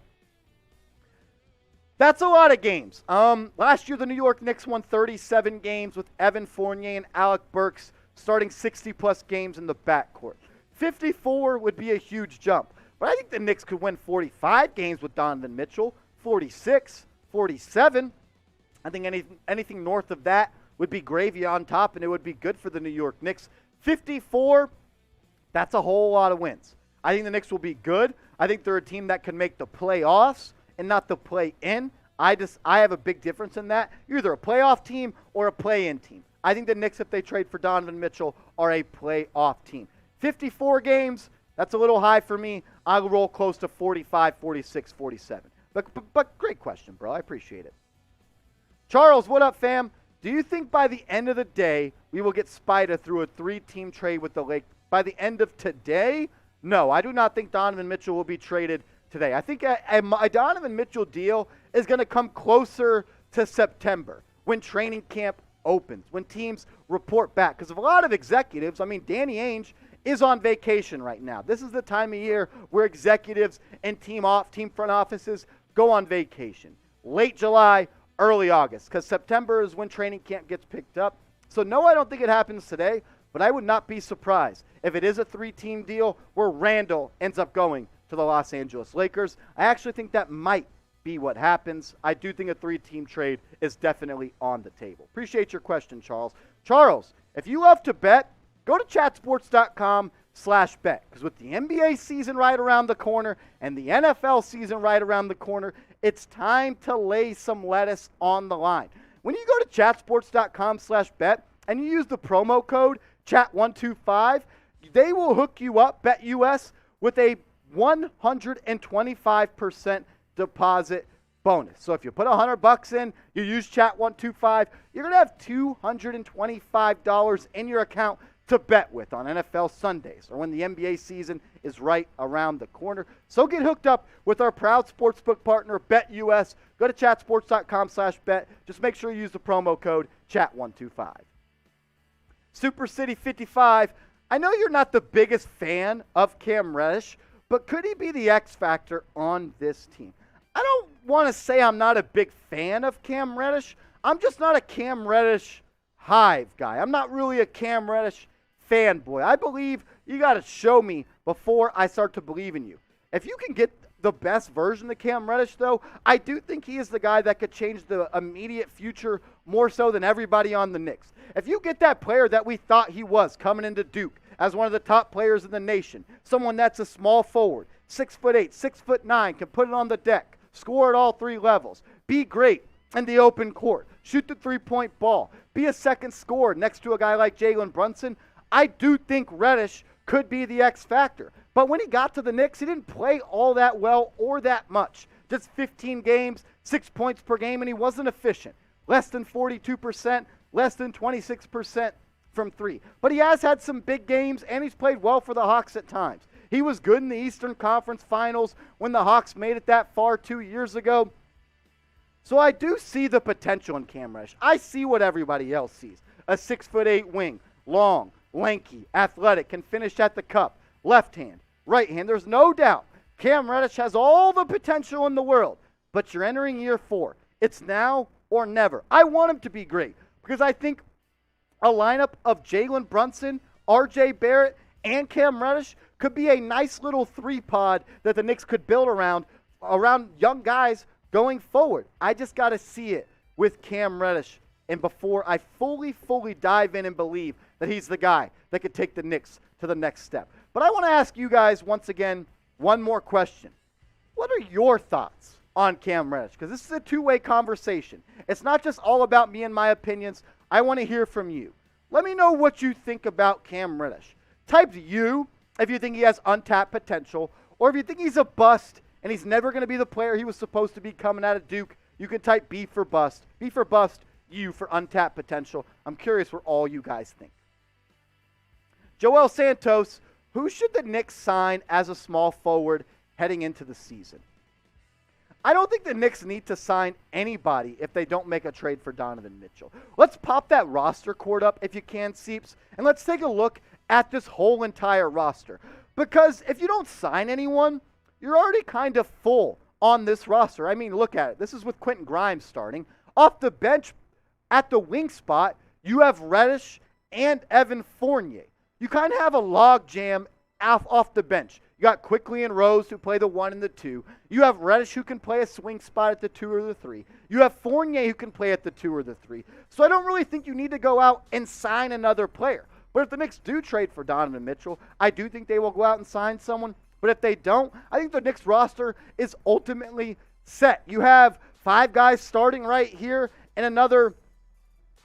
That's a lot of games. Last year, the New York Knicks won 37 games with Evan Fournier and Alec Burks starting 60-plus games in the backcourt. 54 would be a huge jump. But I think the Knicks could win 45 games with Donovan Mitchell, 46, 47. I think anything north of that would be gravy on top, and it would be good for the New York Knicks. 54, that's a whole lot of wins. I think the Knicks will be good. I think they're a team that can make the playoffs and not the play-in. I have a big difference in that. You're either a playoff team or a play-in team. I think the Knicks, if they trade for Donovan Mitchell, are a playoff team. 54 games, that's a little high for me. I'll roll close to 45, 46, 47. But great question, bro. I appreciate it. Charles, what up, fam? Do you think by the end of the day we will get Spida through a 3-team trade with the Lakers? By the end of today? No, I do not think Donovan Mitchell will be traded today. I think a Donovan Mitchell deal is going to come closer to September when training camp opens, when teams report back. Because of a lot of executives, I mean, Danny Ainge is on vacation right now. This is the time of year where executives and team front offices go on vacation. Late July, early August, because September is when training camp gets picked up. So no, I don't think it happens today, but I would not be surprised if it is a 3-team deal where Randle ends up going to the Los Angeles Lakers. I actually think that might be what happens. I do think a 3-team trade is definitely on the table. Appreciate your question, Charles. Charles, if you love to bet, go to chatsports.com/bet, because with the NBA season right around the corner and the NFL season right around the corner, it's time to lay some lettuce on the line. When you go to chatsports.com/bet and you use the promo code chat125, they will hook you up, BetUS, with a 125% deposit bonus. So if you put $100 in, you use chat125, you're going to have $225 in your account to bet with on NFL Sundays or when the NBA season is right around the corner. So get hooked up with our proud sportsbook partner, BetUS. Go to chatsports.com/bet. Just make sure you use the promo code chat125. Super City 55, I know you're not the biggest fan of Cam Reddish, but could he be the X factor on this team? I don't want to say I'm not a big fan of Cam Reddish. I'm just not a Cam Reddish hive guy. I'm not really a Cam Reddish fanboy. I believe you got to show me before I start to believe in you. If you can get the best version of Cam Reddish, though, I do think he is the guy that could change the immediate future more so than everybody on the Knicks. If you get that player that we thought he was coming into Duke as one of the top players in the nation, someone that's a small forward, 6'8", 6'9", can put it on the deck, score at all 3 levels, be great in the open court, shoot the 3-point ball, be a second scorer next to a guy like Jalen Brunson, I do think Reddish could be the X factor. But when he got to the Knicks, he didn't play all that well or that much. Just 15 games, 6 points per game, and he wasn't efficient. Less than 42%, less than 26% from 3. But he has had some big games, and he's played well for the Hawks at times. He was good in the Eastern Conference Finals when the Hawks made it that far 2 years ago. So I do see the potential in Cam Reddish. I see what everybody else sees. A 6'8" wing, long, lanky, athletic, can finish at the cup, left hand, right hand. There's no doubt Cam Reddish has all the potential in the world, but you're entering year 4. It's now or never. I want him to be great because I think a lineup of Jalen Brunson, R.J. Barrett, and Cam Reddish could be a nice little 3-pod that the Knicks could build around young guys going forward. I just got to see it with Cam Reddish, and before I fully dive in and believe that he's the guy that could take the Knicks to the next step. But I want to ask you guys once again one more question. What are your thoughts on Cam Reddish? Because this is a two-way conversation. It's not just all about me and my opinions. I want to hear from you. Let me know what you think about Cam Reddish. Type you if you think he has untapped potential, or if you think he's a bust and he's never going to be the player he was supposed to be coming out of Duke, you can type B for bust. B for bust, U for untapped potential. I'm curious what all you guys think. Joel Santos, who should the Knicks sign as a small forward heading into the season? I don't think the Knicks need to sign anybody if they don't make a trade for Donovan Mitchell. Let's pop that roster cord up if you can, Seeps, and let's take a look at this whole entire roster. Because if you don't sign anyone, you're already kind of full on this roster. I mean, look at it. This is with Quentin Grimes starting. Off the bench at the wing spot, you have Reddish and Evan Fournier. You kind of have a log jam off the bench. You got Quickly and Rose who play the 1 and the 2. You have Reddish who can play a swing spot at the 2 or the 3. You have Fournier who can play at the 2 or the 3. So I don't really think you need to go out and sign another player. But if the Knicks do trade for Donovan Mitchell, I do think they will go out and sign someone. But if they don't, I think the Knicks roster is ultimately set. You have 5 guys starting right here and another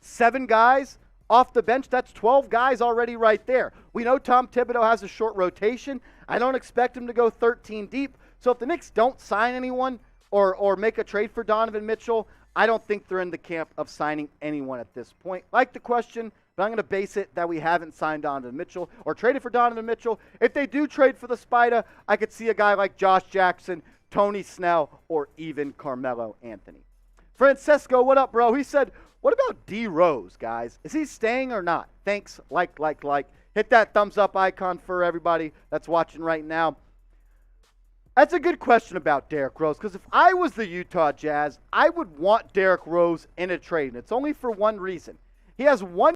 7 guys off the bench. That's 12 guys already right there. We know Tom Thibodeau has a short rotation. I don't expect him to go 13 deep. So if the Knicks don't sign anyone or make a trade for Donovan Mitchell, I don't think they're in the camp of signing anyone at this point. Like the question, but I'm going to base it that we haven't signed Donovan Mitchell or traded for Donovan Mitchell. If they do trade for the Spider, I could see a guy like Josh Jackson, Tony Snell, or even Carmelo Anthony. Francesco, what up, bro? He said, what about D. Rose, guys? Is he staying or not? Thanks. Like. Hit that thumbs up icon for everybody that's watching right now. That's a good question about Derrick Rose, because if I was the Utah Jazz, I would want Derrick Rose in a trade, and it's only for one reason. He has one